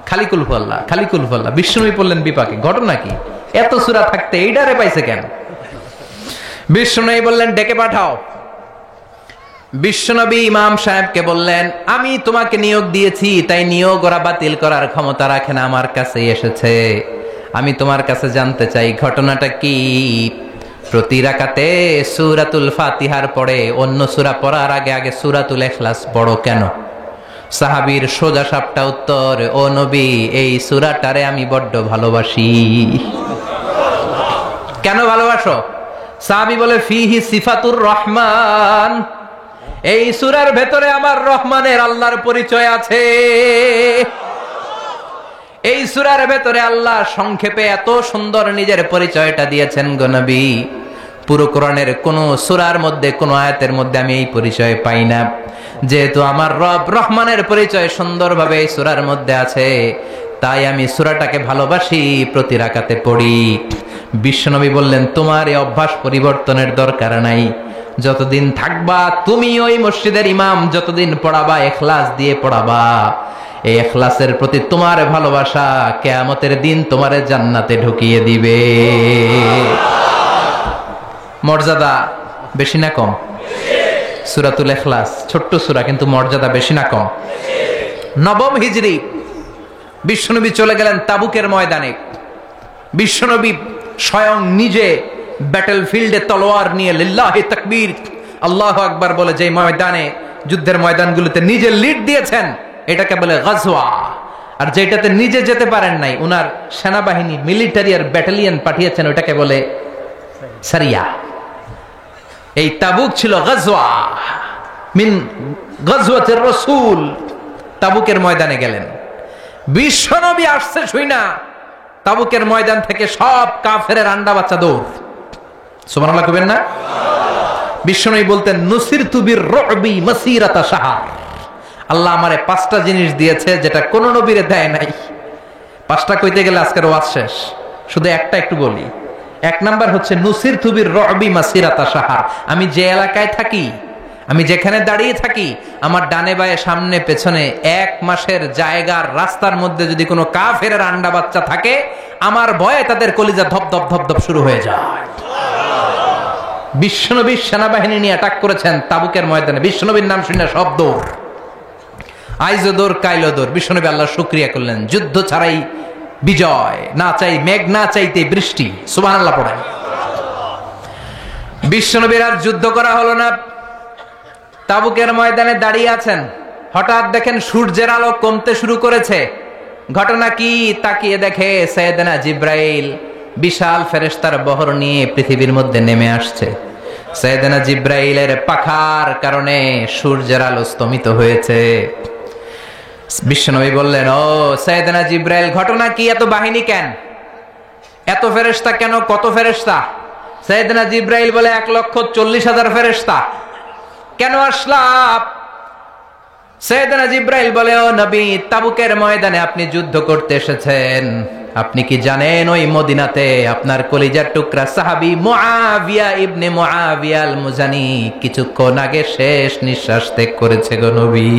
খালি কুল হু আল্লাহ, খালি কুল হু আল্লাহ। বিশ্বনবী বললেন বিপাকে, ঘটনা কি? এত সূরা থাকতে এইটারে পাইছে কেন? বিশ্বনবী বললেন ডেকে পাঠাও। বিশ্বনবী ইমাম সাহেবকে বললেন, আমি তোমাকে নিয়োগ দিয়েছি, তাই নিয়োগ ওরা বাতিল করার ক্ষমতা রাখে না, আমার কাছে এসেছে, আমি তোমার কাছে জানতে চাই ঘটনাটা কি। প্রতি রাকাতে সূরাতুল ফাতিহার পরে অন্য সূরা পড়ার আগে আগে সূরাতুল ইখলাস পড়ো কেন? সাহাবীর সোজা সাপটা উত্তর, ও নবী, এই সূরাটারে আমি বড্ড ভালোবাসি। কেন ভালোবাসো? সাহাবী বলে, ফিহি সিফাতুর রহমান, এই সূরার ভেতরে আমার রহমানের আল্লাহর পরিচয় আছে। এই সূরার ভেতরে আল্লাহ সংক্ষেপে এত সুন্দর নিজের পরিচয়টা দিয়েছেন গো নবী, পুরো কোরআনের কোন সূরার মধ্যে কোন আয়াতের মধ্যে আমি এই পরিচয় পাই না। যেহেতু আমার রব রহমানের পরিচয় সুন্দরভাবে এই সূরার মধ্যে আছে, তাই আমি সূরাটাকে ভালোবাসি, প্রতি রাকাতে পড়ি। বিশ্বনবী বললেন, তোমার এই অভ্যাস পরিবর্তনের দরকার নাই, যতদিন থাকবা তুমি ওই মসজিদের ইমাম, যতদিন পড়াবা ইখলাস দিয়ে পড়াবা, এই ইখলাসের প্রতি তোমার ভালোবাসা কিয়ামতের দিন তোমারে জান্নাতে ঢুকিয়ে দিবে। মর্যাদা বেশি না কম? সূরাতুল ইখলাস ছোট্ট সূরা, কিন্তু মর্যাদা বেশি না কম? নবম হিজরি বিশ্বনবী চলে গেলেন তাবুকের ময়দানে। বিশ্বনবী স্বয়ং নিজে ব্যাটল ফিল্ডে তলোয়ার নিয়ে লিল্লাহি তাকবীর, আল্লাহু আকবার বলে যে ময়দানে, যুদ্ধের ময়দানগুলোতে নিজে লিড দিয়েছেন, এটাকে বলে গাজওয়া। আর যেটাতে নিজে যেতে পারেন নাই, উনার সেনাবাহিনী মিলিটারি আর ব্যাটালিয়ন পাঠিয়েছেন, ওটাকে বলে সারিয়া। এই তাবুক ছিল গাজওয়া মিন গাজওয়াতির রাসূল। তাবুকের ময়দানে গেলেন, বিশ্বনবী আসছে শুই না, তাবুকের ময়দান থেকে সব কাফেরের আন্ডা বাচ্চা দৌড়। সুবহানাল্লাহ কইবেন না? বিশ্বনবী বলতেন, নুসিরতু বির-রু'বি মাসিরাতা শাহর, আল্লাহ আমারে 5টা জিনিস দিয়েছে যেটা কোন নবীরে দেয় নাই। 5টা কইতে গেলে আজকের ওয়াজ শেষ, শুধু একটা একটু বলি। 1 নাম্বার হচ্ছে নুসিরতু বির-রু'বি মাসিরাতা শাহর, আমি যে এলাকায় থাকি, আমি যেখানে দাঁড়িয়ে থাকি, আমার ডানে বায়ে সামনে পেছনে 1 মাসের জায়গার রাস্তার মধ্যে যদি কোনো কাফেরের আন্ডা বাচ্চা থাকে, আমার ভয়ে তাদের কলিজা ধপ ধপ ধপ ধপ শুরু হয়ে যায়। বিশ্বনবী সেনাবাহিনী নিয়ে অ্যাটাক করেছেন তাবুকের ময়দানে, বিশ্বনবীর নাম শুনে সব দৌড়, আইজো দৌড় কাইলো দৌড়। বিশ্বনবী আল্লাহর শুকরিয়া করলেন, যুদ্ধ ছাড়াই বিজয়, না চাই মেঘ, না চাইতে বৃষ্টি। সুবহানাল্লাহ পড়েন। বিশ্বনবীর আর যুদ্ধ করা হলো না, তাবুকের ময়দানে দাঁড়িয়ে আছেন। হঠাৎ দেখেন সূর্যের আলো কমতে শুরু করেছে। ঘটনা কি? তাকিয়ে দেখে সাইয়েদনা জিব্রাইল বিশাল ফেরেশতার বহর নিয়ে পৃথিবীর মধ্যে নেমে আসছে। সাইয়েদনা জিব্রাইলের পাখার কারণে সূর্যের আলো স্তমিত হয়েছে। বিশ্বনবী বললেন, ও সাইয়েদনা জিব্রাইল, ঘটনা কি? এত বাহিনী কেন? এত ফেরেশতা কেন? কত ফেরেশতা? সাইয়েদনা জিব্রাইল বলে, 1,40,000 ফেরেশতা। কেন আসলাম? সাইয়েদনা জিব্রাইল বলে, ও নবী, তাবুকের ময়দানে আপনি যুদ্ধ করতে এসেছেন, আপনি কি জানেন ওই মদিনাতে আপনার কলিজার টুকরা সাহাবী মুআবিয়া ইবনে মুআবিয়া আল মুজানি কিছুক্ষণ আগে শেষ নিঃশ্বাস ত্যাগ করেছে গো নবী।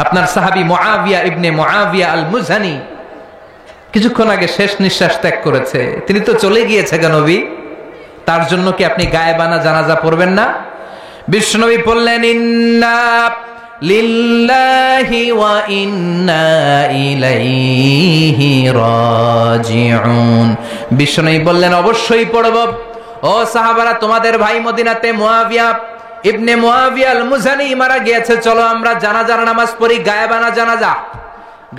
আপনার সাহাবী মুআবিয়া ইবনে মুআবিয়া আল মুজানি কিছুক্ষণ আগে শেষ নিঃশ্বাস ত্যাগ করেছে, তিনি তো চলে গিয়েছে গো নবী, তার জন্য কি আপনি গায়েবানা জানাজা পড়বেন না? বিশ্বনবী বললেন ইন্না লিল্লাহি ওয়া ইন্না ইলাইহি রাজিউন। বিশ্বনবী বললেন অবশ্যই পড়ব। ও সাহাবারা, তোমাদের ভাই মদিনাতে মুআবিয়া ইবনে মুআবিয়া আল মুজানি মারা গিয়েছে, চলো আমরা জানাজার নামাজ পড়ি। গায়েবানা জানাজা।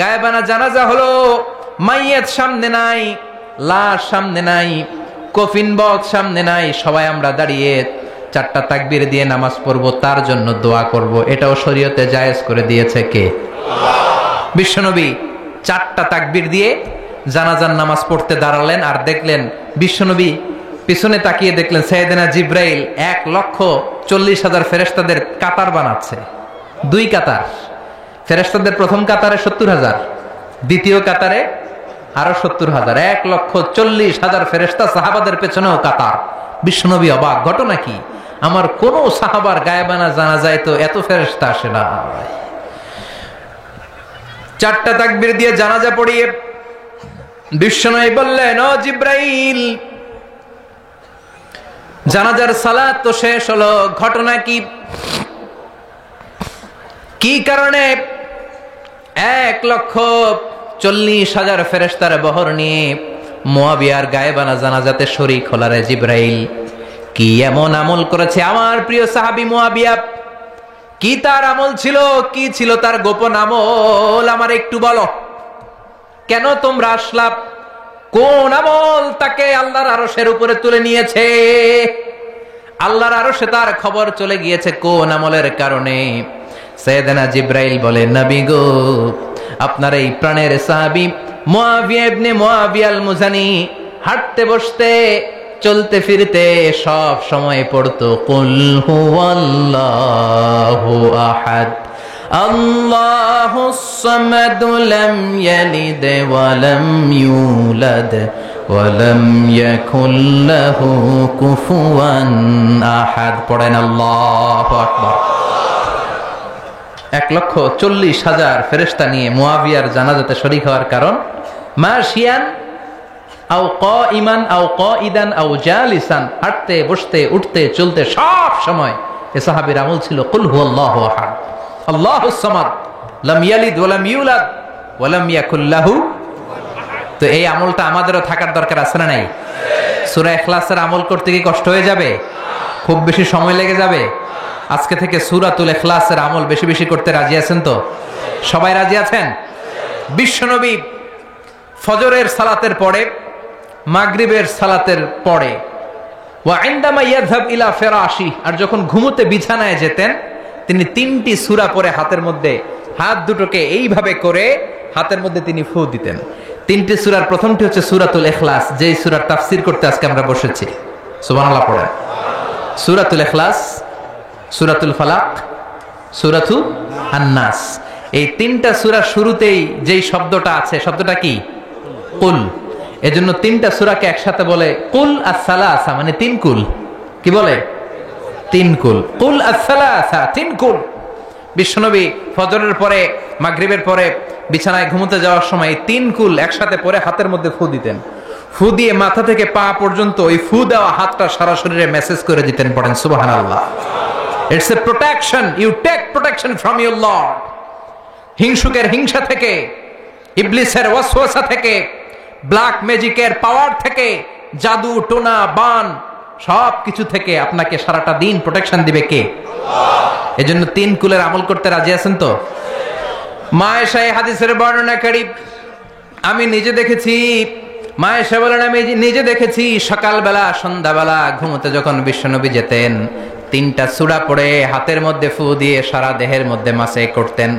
গায়েবানা জানাজা হলো মাইয়াত সামনে নাই, লাশ সামনে নাই, কফিন বক্স সামনে নাই, সবাই আমরা দাঁড়িয়ে 4টা তাকবীর দিয়ে নামাজ পড়বো, তার জন্য দোয়া করব। এটাও শরীয়তে জায়েজ করে দিয়েছে কে? বিশ্বনবী 4টা তাকবীর দিয়ে জানাজার নামাজ পড়তে দাঁড়ালেন, আর দেখলেন বিশ্বনবী পিছনে তাকিয়ে দেখলেন সাইয়েদনা জিব্রাইল 1,40,000 ফেরেশতাদের কাতার বানাচ্ছে। 2 কাতার ফেরেশতাদের, প্রথম কাতারে 70,000, দ্বিতীয় কাতারে আরো 70,000, 1,40,000 ফেরেশতা সাহাবাদের পেছনেও কাতার। বিশ্বনবী অবাক, ঘটনা কি? আমার কোন সাহাবার গায়েবানা জানা যায় তো এত ফেরেশতা আসে না। 4টা তাকবীর দিয়ে জানাজা পড়িয়ে বিশ্বনবী বললেন ও জিব্রাইল, জানাজার সালাত তো শেষ হলো, ঘটনা কি? কি কারণে 1,40,000 ফেরেশতার বহর নিয়ে মুআবিয়ার গায়েবানা জানাজাতে শরীক হলারে জিব্রাইল? কি এমন আমল করেছে আমার প্রিয় সাহাবী মুআবিয়া? কি তার আমল ছিল? কি ছিল তার গোপন আমল? আমার একটু বলো। কেন তোমরা আসলা? কোন আমল তাকে আল্লাহর আরশের উপরে তুলে নিয়েছে? আল্লাহর আরশে তার খবর চলে গিয়েছে কোন আমলের কারণে? সাইয়েদনা জিব্রাইল বলে, নবী গো, আপনার এই প্রাণের সাহাবী মুআবিয়া ইবনে মুআবিয়া আল মুজানি হাঁটতে বসতে চলতে ফিরতে সব সময় পড়তো কুল হুয়াল্লাহু আহাদ আল্লাহুস সামাদ লাম ইয়ালিদ ওয়া লাম ইউলাদ ওয়া লাম ইয়াকুল লাহু কুফুয়ান আহাদ। পড়েন আল্লাহু আকবার। 1,40,000 ফেরেশতা নিয়ে মুআবিয়ার জানাজাতে শরীক হওয়ার কারণ মাশিয়ান আও কাইমান আও কাইদান আও জালিসান, হাঁটতে বসতে উঠতে চলতে সব সময় এ সাহাবীর আমল ছিল কুল হুয়াল্লাহু আহাদ আল্লাহুস সামাদ লাম ইয়ালিদ ওয়া লাম ইউলাদ ওয়া লাম ইয়াকুল লাহু। তো এই আমলটা আমাদেরও থাকার দরকার আছে না নাই? সূরা ইখলাসের আমল করতে কি কষ্ট হয়ে যাবে? খুব বেশি সময় লেগে যাবে? আজকে থেকে সূরাতুল ইখলাসের আমল বেশি বেশি করতে রাজি আছেন তো? সবাই রাজি আছেন? বিশ্বনবী ফজরের সালাতের পরে, মাগরিবের সালাতের পরে, ওয়া ইনদামা ইয়াযহাব ইলা ফিরাশি, আর যখন ঘুমোতে বিছানায় যেতেন তিনি 3টি সূরা পরে হাতের মধ্যে হাত দুটোকে এইভাবে করে হাতের মধ্যে তিনি ফু দিতেন। 3টি সূরার প্রথমটি হচ্ছে সূরাতুল ইখলাস, যেই সূরার তাফসীর করতে আজকে আমরা বসেছি। সুবহানাল্লাহ পড়েন। সূরাতুল ইখলাস, সূরাতুল ফালাক, সূরাতু আন-নাস। এই 3টা সূরা শুরুতেই যেই শব্দটা আছে, শব্দটা কি? কুল। এজন্য 3টা সূরাকে একসাথে বলে কুল আস-সালাসা, মানে 3 কুল। কি বলে? 3 কুল। কুল আস-সালাসা, 3 কুল। বিশ্বনবী ফজরের পরে, মাগরিবের পরে বিছানায় ঘুমোতে যাওয়ার সময় 3 কুল একসাথে পরে হাতের মধ্যে ফু দিতেন। ফু দিয়ে মাথা থেকে পা পর্যন্ত ওই ফু দেওয়া হাতটা সারা শরীরে মেসেজ করে দিতেন। পড়েন সুবহানাল্লাহ। It's a protection. You take protection from your Lord. হিংসুকের হিংসা থেকে, ইবলিসের ওয়াসওয়াসা থেকে, ব্ল্যাক ম্যাজিকের পাওয়ার থেকে, জাদু টোনা বান সব কিছু থেকে আপনাকে সারাটা দিন প্রোটেকশন দিবে কে? আল্লাহ। এজন্য 3 কুলের আমল করতে রাজি আছেন তো? মা আয়েশা এই হাদিসের বর্ণনাকারী, আমি নিজে দেখেছি, মা আয়েশা বলেন আমি নিজে দেখেছি সকালবেলা সন্ধ্যাবেলা ঘুমোতে যখন বিশ্বনবী যেতেন 3টা সূরা পড়ে হাতের মধ্যে ফু দিয়ে সারা দেহের মধ্যে মাসে করতেন।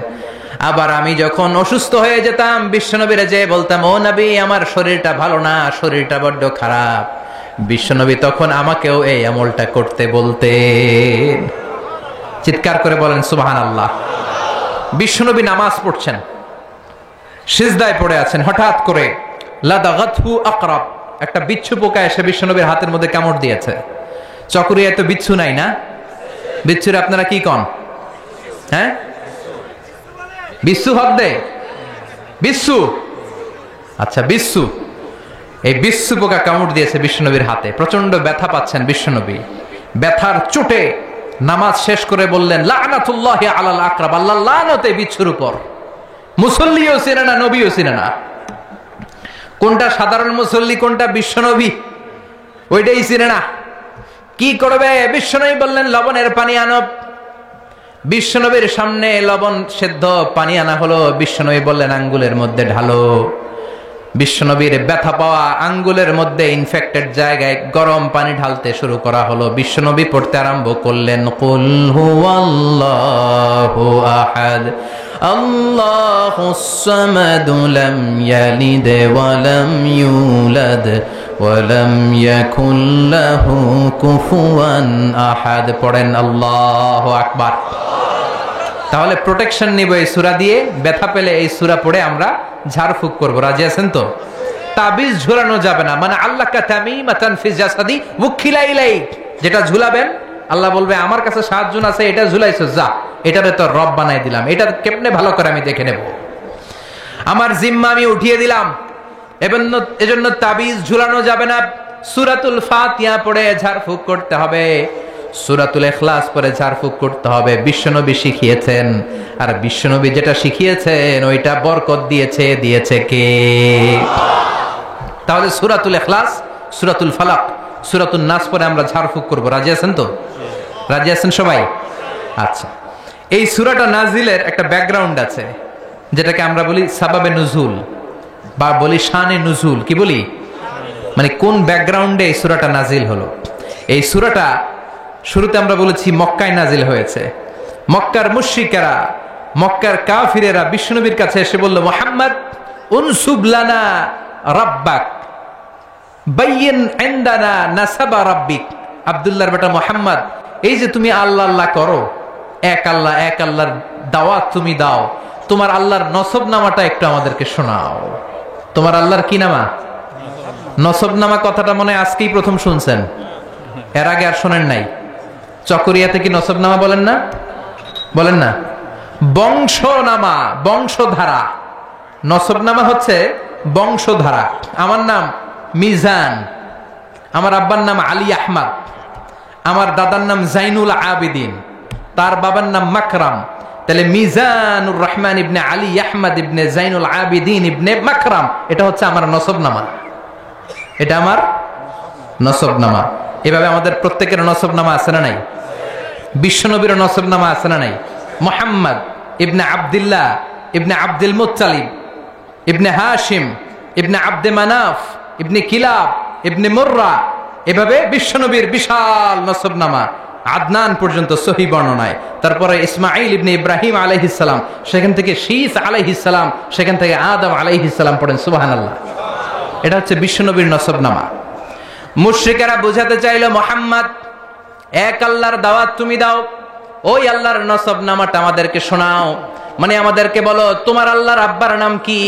আবার আমি যখন অসুস্থ হয়ে যেতাম বিশ্বনবীরে যে বলতাম, ও নবী আমার শরীরটা ভালো না, শরীরটা বড্ড খারাপ, বিশ্বনবী তখন আমাকেও এই আমলটা করতে বলতেন। চিৎকার করে বলেন সুবহানাল্লাহ। বিশ্বনবী নামাজ পড়ছেন, সিজদায় পড়ে আছেন, হঠাৎ করে লাদাগাতহু আকরাব, একটা বিচ্ছু পোকা এসে বিশ্বনবীর হাতের মধ্যে কামড় দিয়েছে। চকরিয়ায় তো বিচ্ছু নাই না? বিচ্ছুর আপনারা কি কন? হ্যাঁ, বিচ্ছু হক দে, বিচ্ছু, আচ্ছা বিচ্ছু। এই বিচ্ছু পোকা কামড় দিয়েছে বিশ্বনবীর হাতে, প্রচন্ড ব্যথা পাচ্ছেন বিশ্বনবী। ব্যথার চোটে নামাজ শেষ করে বললেন লানাতুল্লাহি আলাল আকরাব, আল্লাহর লানত এই বিচ্ছুর উপর। মুসল্লিও চিনে না, নবীও চিনে না, কোনটা সাধারণ মুসল্লি কোনটা বিশ্বনবী ওইটাই চিনে না। কি করবে? বিশ্বনবী বললেন লবণের পানি আনো। বিশ্বনবীর সামনে লবণ সেদ্ধ পানি আনা হলো। বিশ্বনবী বললেন আঙ্গুলের মধ্যে ঢালো। বিশ্বনবীর ব্যথা পাওয়া আঙ্গুলের মধ্যে ইনফেক্টেড জায়গায় গরম পানি ঢালতে শুরু করা হলো। বিশ্বনবী পড়তে আরম্ভ করলেন কুল হুয়াল্লাহু আহাদ আল্লাহুস সামাদ লাম ইয়ালিদ ওয়া লাম ইউলাদ ওয়া লাম ইয়াকুল লাহু কুফুয়ান আহাদ। পড়েন আল্লাহু আকবার। তাহলে প্রোটেকশন নিব এই সূরা দিয়ে। ব্যথা পেলে এই সূরা পড়ে আমরা ঝাড়ফুঁক করব। রাজি আছেন তো? তাবিজ ঝুলানো যাবে না। মানে আল্লাহ কা তামিমাতান ফি জাসাদি ওয়াখিলা ইলাইক, যেটা ঝুলাবেন আল্লাহ বলবে আমার কাছে 7 জন আছে, এটা ঝুলাইছো, যা এটারে তো রব বানাই দিলাম, এটা কেমনে ভালো করে আমি দেখে নেব, আমার জিম্মা আমি উঠিয়ে দিলাম। এজন্য তাবিজ ঝুলানো যাবে না। সূরাতুল ফাতিহা পড়ে ঝাড়ফুঁক করতে হবে, সূরাতুল ইখলাস পড়ে ঝাড়ফুঁক করতে হবে। বিশ্বনবী শিখিয়েছেন, আর বিশ্বনবী যেটা শিখিয়েছেন ওইটা বরকত দিয়েছে কে? তাহলে সূরাতুল ইখলাস, সূরাতুল ফালাক, সূরাতুন নাস পড়ে আমরা ঝাড়ফুঁক করব। রাজি আছেন তো? রাজি আছেন সবাই? আচ্ছা, এই সূরাটা নাজিলের একটা ব্যাকগ্রাউন্ড আছে, যেটাকে আমরা বলি সাবাবে নুজুল বা বলি শানে নুজুল। কি বলি? মানে কোন ব্যাকগ্রাউন্ডে এই সূরাটা নাজিল হলো। এই সূরাটা শুরুতে আমরা বলেছি মক্কায় নাজিল হয়েছে। মক্কার মুশরিকেরা, মক্কার কাফিরেরা বিশ্বনবীর কাছে এসে বলল মুহাম্মদ উনসুব লানা রাব্বাক বাইয়িন ইনদানা নাসাবা রাব্বিক। আব্দুল্লাহর বেটা মুহাম্মদ, এই যে তুমি আল্লাহ আল্লাহ করো, এক আল্লাহর দাওয়াত তুমি দাও, তোমার আল্লাহর নসবনামাটা একটু আমাদেরকে শোনাও। তোমার আল্লাহর কি নামা? নসবনামা। কথাটা মনে হয় আজকেই প্রথম শুনছেন, এর আগে আর শোনেন নাই। চকরিয়াতে কি নসবনামা বলেন না? বলেন না? বংশনামা, বংশধারা। নসবনামা হচ্ছে বংশধারা। আমার নাম মিজান, আমার আব্বার নাম আলী আহমদ, আমার দাদার নাম জাইনুল আবেদিন, তার বাবার নাম মাকরাম। তাহলে মিজানুর রহমান ইবনে আলী আহমদ ইবনে জাইনুল আবেদিন ইবনে মাকরাম, এটা হচ্ছে আমার নসবনামা, এটা আমার নসবনামা। এভাবে আমাদের প্রত্যেকের নসবনামা আছে না নাই? বিশ্বনবীর নসবনামা আছে না নাই? মুহাম্মদ ইবনে আব্দুল্লাহ ইবনে আব্দুল মুত্তালিব ইবনে হাশিম ইবনে আব্দে মানাফ ইবনে কিলাব ইবনে মুররা, এভাবে বিশ্বনবীর বিশাল নসবনামা আদনান পর্যন্ত সহিহ বর্ণনায়। তারপরে ইসমাঈল ইবনে ইব্রাহিম আলাইহিস সালাম, সেখান থেকে শীস আলাইহিস সালাম, সেখান থেকে আদম আলাইহিস সালাম। পড়েন সুবহানাল্লাহ। এটা হচ্ছে বিশ্বনবীর নসবনামা। মুশরিকেরা বোঝাতে চাইল মুহাম্মদ এক আল্লাহর দাওয়াত তুমি দাও, ওই আল্লাহর নসবনামাটা আমাদেরকে শোনাও। মানে আমাদেরকে বলো তোমার আল্লাহর আব্বার নাম কি,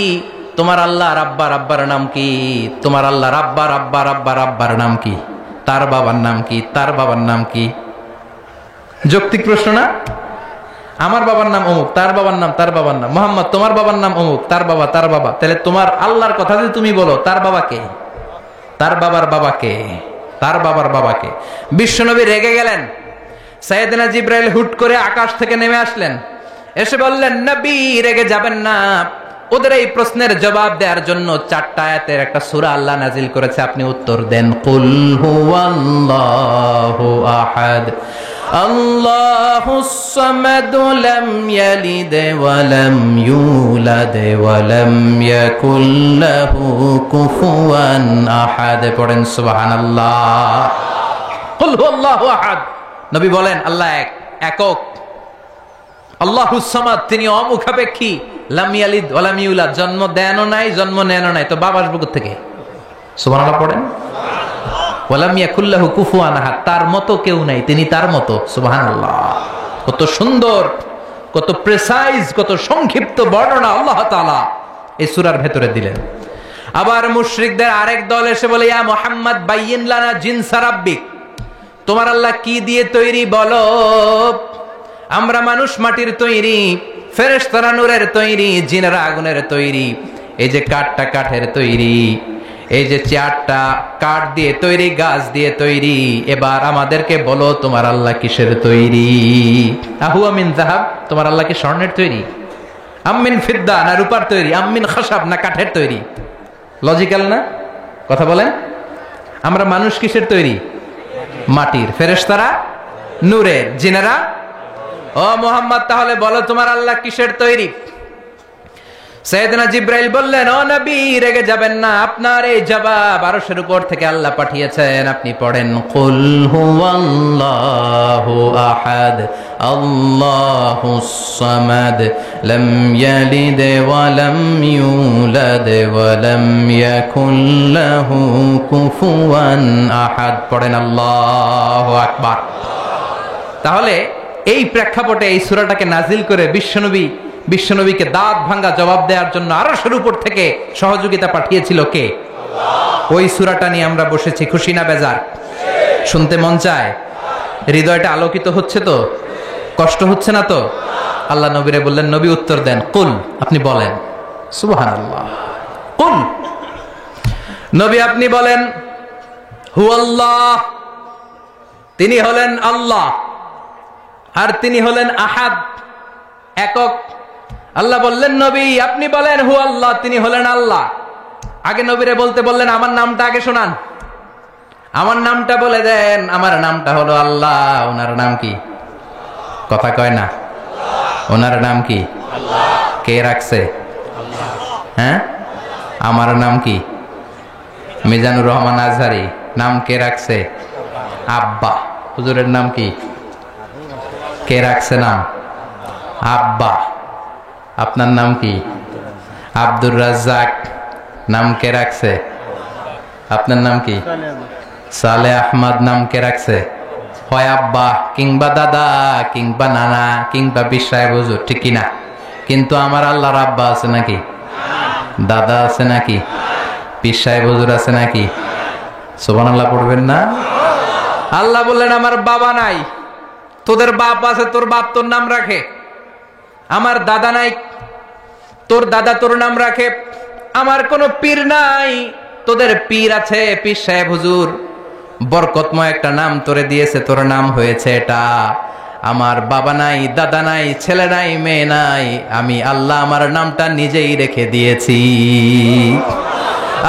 তোমার আল্লাহর আব্বার নাম কি, তোমার আল্লাহর আব্বার নাম কি, তার বাবার নাম কি, তার বাবার নাম কি। যৌক্তিক প্রশ্ন না? আমার বাবার নাম অমুক, তার বাবার নাম, তার বাবার নাম। মুহাম্মদ তোমার বাবার নাম অমুক, তার বাবা, তার বাবা। তাহলে তোমার আল্লাহর কথা যদি তুমি বলো, তার বাবাকে, তার বাবার বাবাকে, তার বাবার বাবাকে। বিশ্বনবী রেগে গেলেন। সাইয়েদনা জিবরাইল হুট করে আকাশ থেকে নেমে আসলেন, এসে বললেন নবী রেগে যাবেন না। ওদের এই প্রশ্নের জবাব দেওয়ার জন্য 4টা আয়াতের একটা সূরা আল্লাহ নাজিল করেছে, আপনি উত্তর দেন। কুল হুয়াল্লাহু আহাদ আল্লাহুস সামাদ লাম ইয়ালিদ ওয়া লাম ইউলাদ ওয়া লাম ইয়াকুল লাহু কুফুয়ান আহাদ। পড়েন সুবহানাল্লাহ। কুল হুয়াল্লাহু আহাদ। নবী বলেন আল্লাহ এক, একক। আল্লাহুস সামাদ, তিনি অমুখাপেক্ষী। লাম ইয়ালিদ ওয়া লাম ইউলাদ, জন্ম দেনও নাই, জন্ম নেনও নাই, তো বাবা আসবে কোথা থেকে? সুবহানাল্লাহ পড়েন। ওয়া লাম ইয়াকুল লাহু কুফুয়ান আহাদ, তার মতো কেউ নাই, তিনি তার মতো। সুবহানাল্লাহ। কত সুন্দর, কত প্রেসাইজ, কত সংক্ষিপ্ত বর্ণনা আল্লাহ তাআলা এই সূরার ভেতরে দিলেন। আবার মুশরিকদের আরেক দল এসে বলে, ইয়া মুহাম্মদ বাইয়িন লানা জিনসা রাব্বিক, তোমার আল্লাহ কি দিয়ে তৈরি বলো? আমরা মানুষ মাটির তৈরি, ফেরেশতারা নূরের তৈরি, জিনেরা আগুনের তৈরি, এই যে কাঠটা কাঠের তৈরি, এই যে চেয়ারটা কাঠ দিয়ে তৈরি, গাছ দিয়ে তৈরি, এবার আমাদেরকে বলো তোমার আল্লাহ কিসের তৈরি? আহুয়া মিন যাহাব, তোমার আল্লাহ কি স্বর্ণের তৈরি? আম্মিন ফিদ্দা, না রূপার তৈরি? আম্মিন খাসাব, না কাঠের তৈরি? লজিক্যাল না কথা বলেন? আমরা মানুষ কিসের তৈরি? মাটির, ফেরেশতারা নূরের, জিনেরা। ও মুহাম্মদ তাহলে বলো তোমার আল্লাহ কিসের তৈরি? সাইয়েদনা জিবরাইল বললেন, ও নবী রেগে যাবেন না, আপনার এই জবাব আরশের উপর থেকে আল্লাহ পাঠিয়েছেন, আপনি পড়েন কুল হুয়াল্লাহু আহাদ আল্লাহুস সামাদ লাম ইয়ালিদ ওয়া লাম ইউলাদ ওয়া লাম ইয়াকুল লাহু কুফুয়ান আহাদ। পড়েন আল্লাহু আকবার। তাহলে এই প্রেক্ষাপটে এই সূরাটাকে নাজিল করে বিশ্বনবীকে দাঁত ভাঙ্গা জবাব দেওয়ার জন্য আরশের উপর থেকে সহযোগিতা পাঠিয়েছিল কে? আল্লাহ। ওই সূরাটা নিয়ে আমরা বসেছি, খুশি না বেজার? শুনতে মন চায়? হৃদয়টা আলোকিত হচ্ছে তো? কষ্ট হচ্ছে না তো? আল্লাহ নবীরে বললেন, নবী উত্তর দেন, কুল, আপনি বলেন। সুবহানাল্লাহ। কুল, নবী আপনি বলেন, হুয়াল্লাহ, তিনি হলেন আল্লাহ, আর তিনি হলেন আহাদ, একক। আল্লাহ বললেন, নবী আপনি বলেন হু আল্লাহ, তিনি হলেন আল্লাহ। আগে নবীরে বলতে বললেন, আমার নামটা আগে শোনান, আমার নামটা বলে দেন। আমার নামটা হলো আল্লাহ। ওনার নাম কি? কথা কয় না। ওনার নাম কি? কে রাখছে? হ্যাঁ, আমার নাম কি? মিজানুর রহমান আজহারি। নাম কে রাখছে? আব্বা। হুজুরের নাম কি? কে রাখছে নাম? আব্বা। আপনার নাম কি? আব্দুর রাজ্জাক। নাম কে রাখছে? আপনার নাম কি? সালে আহমদ। নাম কে রাখছে? হয় আব্বা, কিংবা দাদা, কিংবা নানা, কিংবা বিশ্বায় হুজুর, ঠিক কিনা? কিন্তু আমার আল্লাহর আব্বা আছে নাকি? দাদা আছে নাকি? বিশ্বায় হুজুর আছে নাকি? সুবহানাল্লাহ পড়বেন না? আল্লাহ বললেন, আমার বাবা নাই, তোদের বাপ আছে, তোর বাপ তোর নাম রাখে। আমার দাদা নাই, তোর দাদা তোর নাম রাখে। আমার কোনো পীর নাই, তোদের পীর আছে, পীর সাহেব হুজুর। বরকতময় একটা নাম তোরে দিয়েছে, তোর নাম হয়েছে এটা। আমার বাবা নাই, দাদা নাই, ছেলে নাই, মেয়ে নাই, আমি আল্লাহ আমার নামটা নিজেই রেখে দিয়েছি।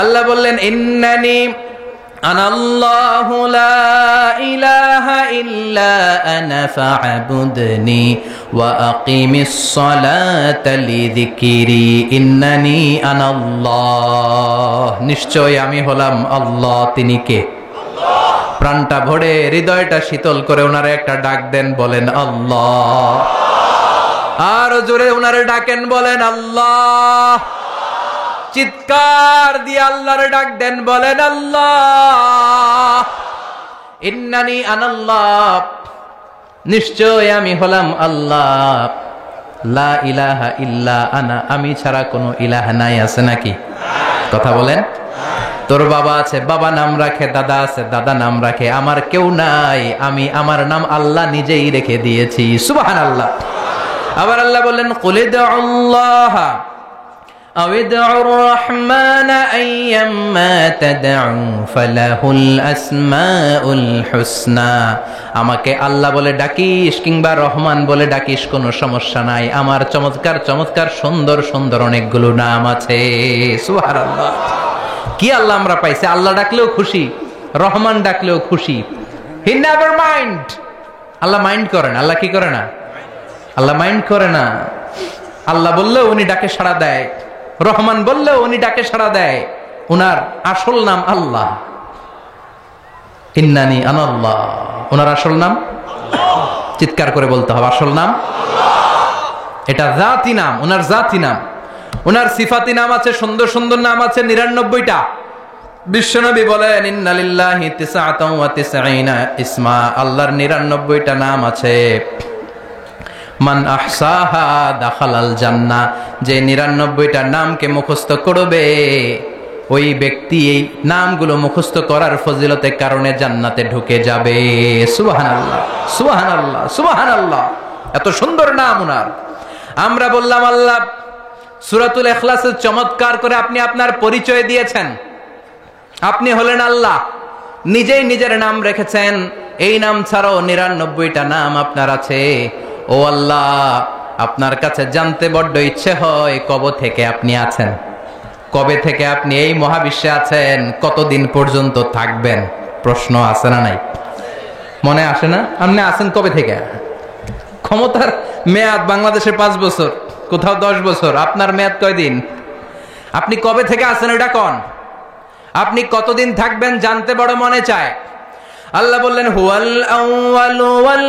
আল্লাহ বললেন, ইন্নানি আনাল্লাহু লা ইলাহা ইল্লা আনা ফা'বুদনি ওয়া আকিমিস সালাতা লিযিকরি ইন্নানি আনাল্লাহ। নিশ্চয় আমি হলাম আল্লাহ। তিনি কে? আল্লাহ। প্রাণটা ভরে, হৃদয়টা শীতল করে ওনারে একটা ডাক দেন, বলেন আল্লাহ। আর জোরে ওনারে ডাকেন, বলেন আল্লাহ। চিৎকার দিয়ে আল্লাহর ডাক দেন, বলেন আল্লাহ। ইন্নানি আনাল্লাহ, নিশ্চয় আমি হলাম আল্লাহ। লা ইলাহা ইল্লা আনা, আমি ছাড়া কোনো ইলাহা নাই। আছে নাকি? কথা বলেন। তোর বাবা আছে, বাবা নাম রাখে, দাদা আছে, দাদা নাম রাখে। আমার কেউ নাই, আমি আমার নাম আল্লাহ নিজেই রেখে দিয়েছি। সুবহানাল্লাহ। আবার আল্লাহ বললেন, কুলি দাউল্লাহ أو ادعوا الرحمن أيما تدعوا فله الأسماء الحسنى। আমাকে আল্লাহ বলে ডাকিস কিংবা রহমান বলে ডাকিস, কোনো সমস্যা নাই। আমার চমৎকার চমৎকার সুন্দর সুন্দর অনেকগুলো নাম আছে। সুবহানাল্লাহ। কি আল্লাহ আমরা পাইছি! আল্লাহ ডাকলেও খুশি, রহমান ডাকলেও খুশি। He never mind. Allah mind করে না। আল্লাহ কি করে না? আল্লাহ মাইন্ড করে না। আল্লাহ বললেও উনি ডাকে সাড়া দেয়, রহমান বললেও উনি ডাকে সাড়া দেয়। উনার আসল নাম আল্লাহ। ইন্নানি আনাল্লাহ, উনার আসল নাম। চিৎকার করে বলতে হবে, আসল নাম। এটা জাতি নাম, উনার জাতি নাম। উনার সিফাতি নাম আছে, সুন্দর সুন্দর নাম আছে 99টা। বিশ্বনবী বলেন, ইন্না লিল্লাহি 99 ইসমা। আল্লাহর 99টা নাম আছে। মান আহসাহা দাখালাল জান্নাহ, যে 99টা নামকে মুখস্থ করবে ওই ব্যক্তি এই নামগুলো মুখস্থ করার ফজিলতের কারণে জান্নাতে ঢুকে যাবে। সুবহানাল্লাহ, সুবহানাল্লাহ, সুবহানাল্লাহ। এত সুন্দর নাম ওনার। আমরা বললাম আল্লাহ সূরাতুল ইখলাসের চমৎকার করে আপনি আপনার পরিচয় দিয়েছেন। আপনি হলেন আল্লাহ, নিজেই নিজের নাম রেখেছেন। এই নাম ছাড়াও 99টা নাম আপনার আছে। ও আল্লাহ, আপনার কাছে জানতে বড্ড ইচ্ছে হয় কবে থেকে আপনি আছেন, কবে থেকে আপনি এই মহাবিশ্বে আছেন, কতদিন পর্যন্ত থাকবেন। প্রশ্ন আছে না নাই? মনে আসে না? আপনি আছেন কবে থেকে? ক্ষমতার মেয়াদ বাংলাদেশে 5 বছর, কোথাও 10 বছর। আপনার মেয়াদ কয়দিন? আপনি কবে থেকে আছেন এটা কোন? আপনি কতদিন থাকবেন জানতে বড় মনে চায়। আল্লাহ বললেন হুয়াল আউয়ালু ওয়াল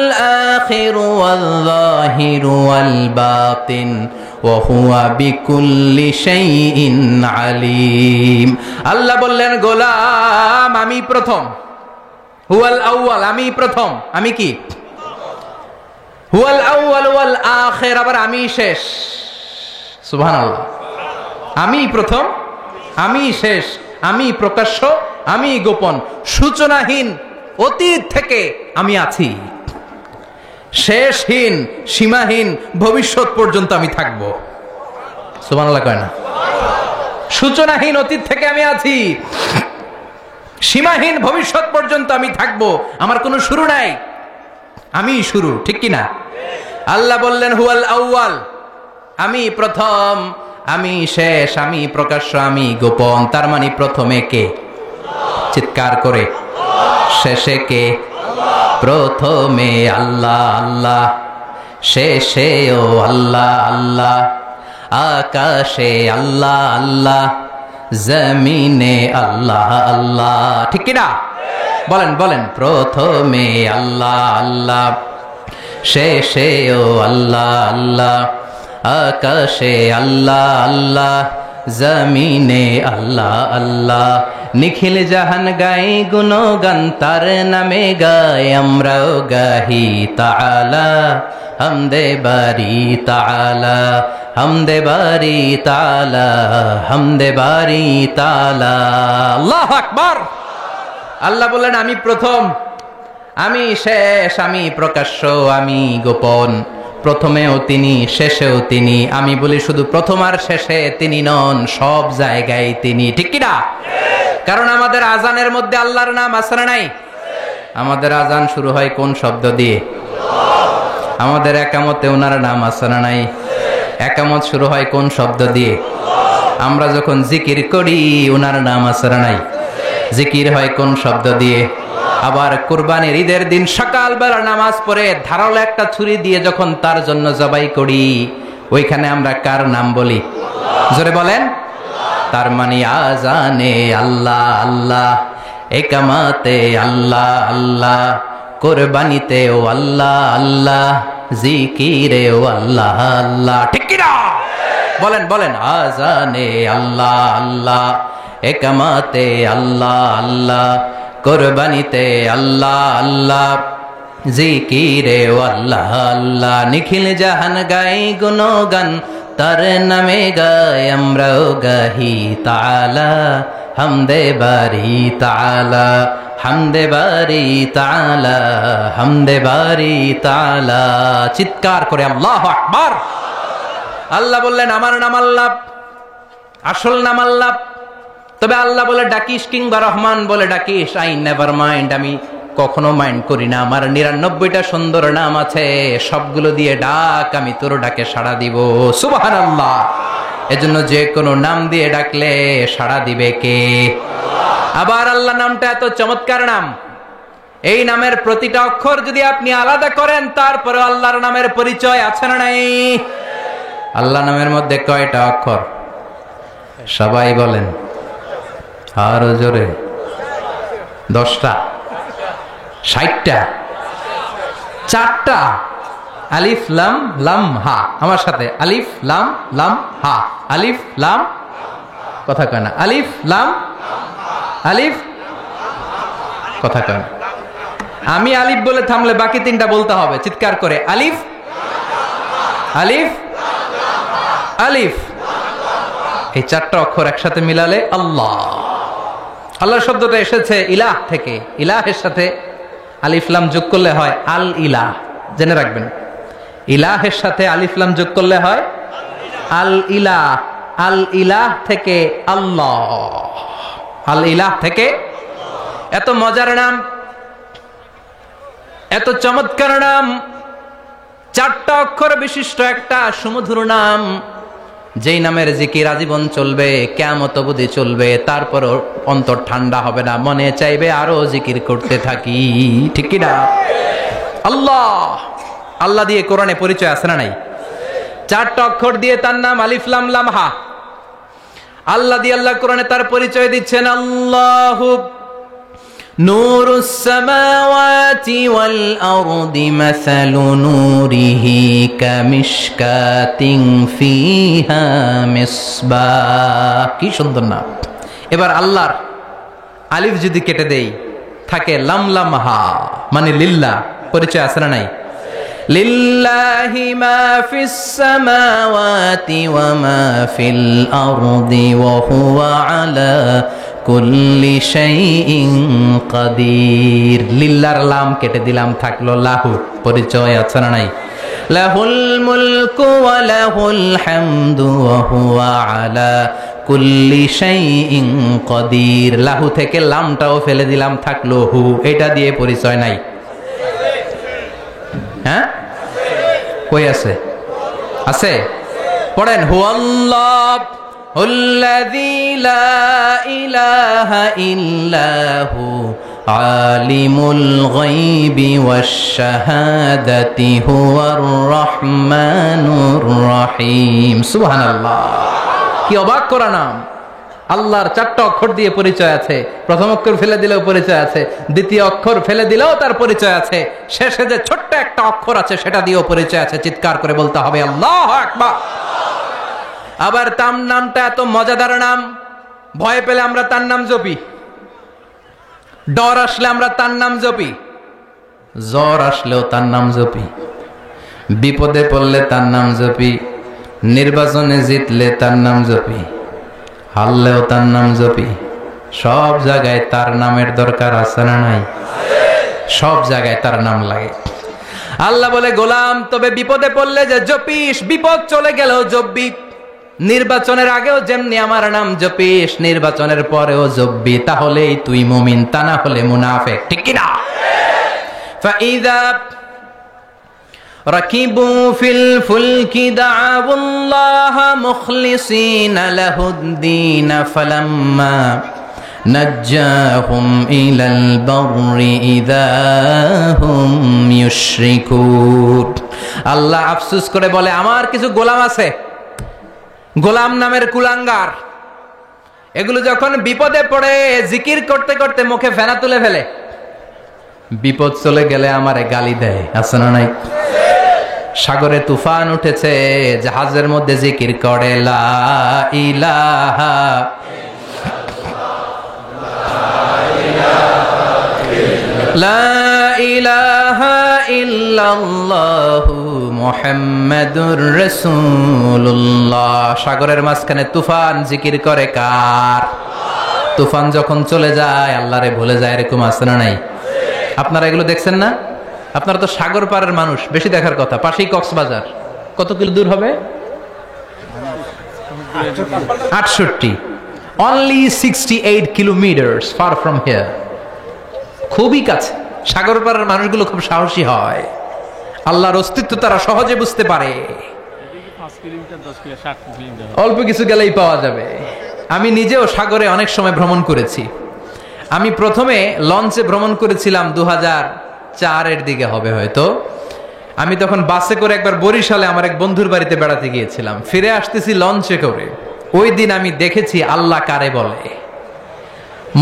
আখিরু ওয়াল যাহিরু ওয়াল বাতিন ওয়া হুয়া বিকুল্লি শাইইন আলিম। আল্লাহ বললেন গোলাম আমি প্রথম। হুয়াল আউয়াল, আমি প্রথম। আমি কি? হুয়াল আউয়াল ওয়াল আখির, আবার আমি শেষ। সুবহানাল্লাহ। আমি প্রথম, আমি শেষ, আমি প্রকাশ্য, আমি গোপন, সূচনাহীন অতীত থেকে আমি আছি, শেষহীন সীমাহীন ভবিষ্যৎ পর্যন্ত আমি থাকবো। সুবহানাল্লাহ কয় না? সূচনাহীন অতীত থেকে আমি আছি, সীমাহীন ভবিষ্যৎ পর্যন্ত আমি থাকবো। আমার কোনো শুরু নাই, আমি শুরু, ঠিক কি না? আল্লাহ বললেন হুয়াল আউয়াল, আমি প্রথম, আমি শেষ, আমি প্রকাশ্য, আমি গোপন। তার মানে প্রথমে কে? চিৎকার করে। শেষে কে? প্রথমে আল্লাহ আল্লাহ, শেষেও আল্লাহ আল্লাহ, আকাশে আল্লাহ আল্লাহ, জমিনে আল্লাহ আল্লাহ, ঠিক কি না? বলেন বলেন। প্রথমে আল্লাহ আল্লাহ, শেষেও আল্লাহ আল্লাহ, আকাশে আল্লাহ আল্লাহ, জমিনে আল্লাহ আল্লাহ। নিখিল জাহান গাই গুণগান, তার নামে গাই আমরাও গাহি তাআলা, হামদে বারি তাআলা, হামদে বারি তাআলা, হামদে বারি তাআলা। আল্লাহু আকবার। আল্লাহ বললেন আমি প্রথম, আমি শেষ, আমি প্রকাশ্য, আমি গোপন। প্রথমেও তিনি, শেষেও তিনি। আমি বলি শুধু প্রথম আর শেষে তিনি নন, সব জায়গায় তিনি, ঠিক কি না? কারণ আমাদের আজানের মধ্যে আল্লাহর নাম আছে না নাই? আমাদের আজান শুরু হয় কোন শব্দ দিয়ে? আমাদের একামতে ওনার নাম আছে না নাই? একামত শুরু হয় কোন শব্দ দিয়ে? আমরা যখন জিকির করি ওনার নাম আছে না নাই? জিকির হয় কোন শব্দ দিয়ে? আবার কুরবানির ঈদের দিন সকালবেলা নামাজ পড়ে ধারালো একটা ছুরি দিয়ে যখন তার জন্য জবাই করি, ওইখানে আমরা কার নাম বলি? জোরে বলেন। তার মানে আজানে আল্লাহ আল্লাহ, একামাতে আল্লাহ আল্লাহ, কুরবানিতে ও আল্লাহ আল্লাহ, জিকিরে ও আল্লাহ আল্লাহ, ঠিক কি না? বলেন বলেন। আজানে আল্লাহ আল্লাহ, একামাতে আল্লাহ আল্লাহ, কুরবানিতে আল্লাহ আল্লাহ, জিকিরে ও আল্লাহ আল্লাহ। নিখিল জাহান গাই গুণগান, তার নামে গাই আমরাও গাহি তাআলা, হামদে বারি তাআলা, হামদে বারি তাআলা, হামদে বারি তাআলা। চিৎকার করে আল্লাহু আকবার। আল্লাহ বললেন আমার নাম আল্লাহ, আসল নাম আল্লাহ। তবে আল্লাহ বলে ডাকিস কিংবা রহমান বলে ডাকিস, আই নেভার মাইন্ড, আমি কখনো মাইন্ড করি না। আমার 99টা সুন্দর নাম আছে, সবগুলো দিয়ে ডাক, আমি তোর ডাকে সাড়া দিব। সুবহানাল্লাহ। এজন্য যে কোনো নাম দিয়ে ডাকলে সাড়া দিবে কে? আবার আল্লাহ নামটা এত চমৎকার নাম, এই নামের প্রতিটা অক্ষর যদি আপনি আলাদা করেন তারপরে আল্লাহর নামের পরিচয় আছে না নাই? আল্লাহ নামের মধ্যে কয়টা অক্ষর? সবাই বলেন আরো জোরে। 10টা, 60টা, 4টা। আলিফ লাম লাম হা। আমার সাথে আলিফ লাম লাম হা। আলিফ লাম, কথা কয় না। আলিফ লাম, আলিফ, কথা কয় না। আমি আলিফ বলে থামলে বাকি 3টা বলতে হবে চিৎকার করে। আলিফ, আলিফ আলিফ, এই চারটা অক্ষর একসাথে মিলালে আল্লাহ। আল্লাহ শব্দটা এসেছে ইলাহ থেকে, ইলাহের সাথে আলিফ লাম যোগ করলে হয় আল ইলাহ। জেনে রাখবেন, ইলাহের সাথে আলিফ লাম যোগ করলে হয় আল ইলাহ। আল ইলাহ থেকে আল্লাহ, আল ইলাহ থেকে। এত মজার নাম, এত চমৎকার নাম, চারটা অক্ষর বিশিষ্ট একটা সুমধুর নাম, যেই নামের জিকির আজীবন চলবে, কিয়ামত অবধি চলবে, তারপর অন্তর ঠান্ডা হবে না, মনে চাইবে আরো জিকির করতে থাকি। ঠিক কি না? আল্লাহ, আল্লাহ দিয়ে কোরআনে পরিচয় আছে না নাই? চারটা অক্ষর দিয়ে তার নাম আলিফ লাম লাম হা। আল্লাহ দিয়ে আল্লাহ কোরআনে তার পরিচয় দিচ্ছেন আল্লাহু নূরুস সামাওয়াতি ওয়াল আরদি মাসালু নূরিহি কামিশকাতিন ফিহা মিসবাহ। কি সুন্দর নাম। এবার আল্লাহর আলিফ যদি কেটে দেই থাকে লাম লাম হা, মানে লিল্লাহ। পরিচয় আছে না নাই? লিল্লাহি মা ফিস সামাওয়াতি ওয়া মা ফিল আরদি ওয়া হুয়া আলা কুল্লি শাইইন কাদির। লিল্লাহর লাম কেটে দিলাম, থাকলো লাহু। পরিচয় আছে না নাই? লাহুল মুলকু ওয়া লাহুল হামদু ওয়া হুয়া আলা কুল্লি শাইইন কাদির। লাহু থেকে লামটাও ফেলে দিলাম, থাকলো হু। এটা দিয়ে পরিচয় নাই? হ্যাঁ, কই আছে? আছে, পড়েন। হুয়াল্লাহ আল্লাযী লা ইলাহা ইল্লাহু আলিমুল গায়বি ওয়াশ শাহাদাতি হুয়ার রহমানুর রহিম। সুবহানাল্লাহ, কি অবাক করা নাম। আল্লাহর চারটা অক্ষর দিয়ে পরিচয় আছে, প্রথম অক্ষর ফেলে দিলেও পরিচয় আছে, দ্বিতীয় অক্ষর ফেলে দিলেও তার পরিচয় আছে, শেষে যে ছোট্ট একটা অক্ষর আছে সেটা দিয়েও পরিচয় আছে। চিৎকার করে বলতে হবে আল্লাহু আকবার। আবার তার নামটা এত মজাদার নাম, ভয় পেলে আমরা তার নাম জপি, ডর আসলে আমরা তার নাম জপি, জ্বর আসলেও তার নাম জপি, বিপদে পড়লে তার নাম জপি, নির্বাচনে জিতলে তার নাম জপি, হারলেও তার নাম জপি। সব জায়গায় তার নামের দরকার আছে না নাই? সব জায়গায় তার নাম লাগে। আল্লাহ বলে, গোলাম তবে বিপদে পড়লে যে জপিস, বিপদ চলে গেলেও জপবি। নির্বাচনের আগেও যেমনি আমার নাম জপিস, নির্বাচনের পরেও জপবি। তাহলেই তুই মুমিন, তা না হলে মুনাফিক। ঠিক কি না? ফাইদা রাকিবু ফিল ফুলকি দা'উল্লাহ মুখলিসিনা লাহুদ-দীন ফালাম্মা নাজ্জাহুম ইলাল বাররি ইযা হুম ইউশরিকুন। আল্লাহ আফসোস করে বলে, আমার কিছু গোলাম আছে, গোলাম নামের কুলাঙ্গার, এগুলো যখন বিপদে পড়ে জিকির করতে করতে মুখে ফেনা তুলে ফেলে, বিপদ চলে গেলে আমারে গালি দেয়। আছে না নাই? সাগরে তুফান উঠেছে, জাহাজের মধ্যে জিকির করে লা ইলাহা লা ইলাহা ইল্লাল্লাহু মুহাম্মাদুর রাসূলুল্লাহ। সাগরের মাঝখানে তুফান জিকির করে কার? তুফান যখন চলে যায় আল্লাহরে ভুলে যায়। এরকম আছে না নাই? আপনারা এগুলো দেখছেন না? আপনারা তো সাগর পাড়ের মানুষ, বেশি দেখার কথা। পাশেই কক্সবাজার, কত কিলো দূর হবে? 68, only 68 kilometers far from here। খুবই কাছে। সাগর পাড়ের মানুষগুলো খুব সাহসী হয়, আল্লাহর অস্তিত্ব তারা সহজে বুঝতে পারে। অল্প কিছু গেলেই পাওয়া যাবে। আমি নিজেও সাগরে অনেক সময় ভ্রমণ করেছি। আমি প্রথমে লঞ্চে ভ্রমণ করেছিলাম 2004-এর দিকে হবে হয়তো। আমি তখন বাসে করে একবার বরিশালে আমার এক বন্ধুর বাড়িতে বেড়াতে গিয়েছিলাম, ফিরে আসতেছি লঞ্চে করে। ওই দিন আমি দেখেছি আল্লাহ কারে বলে।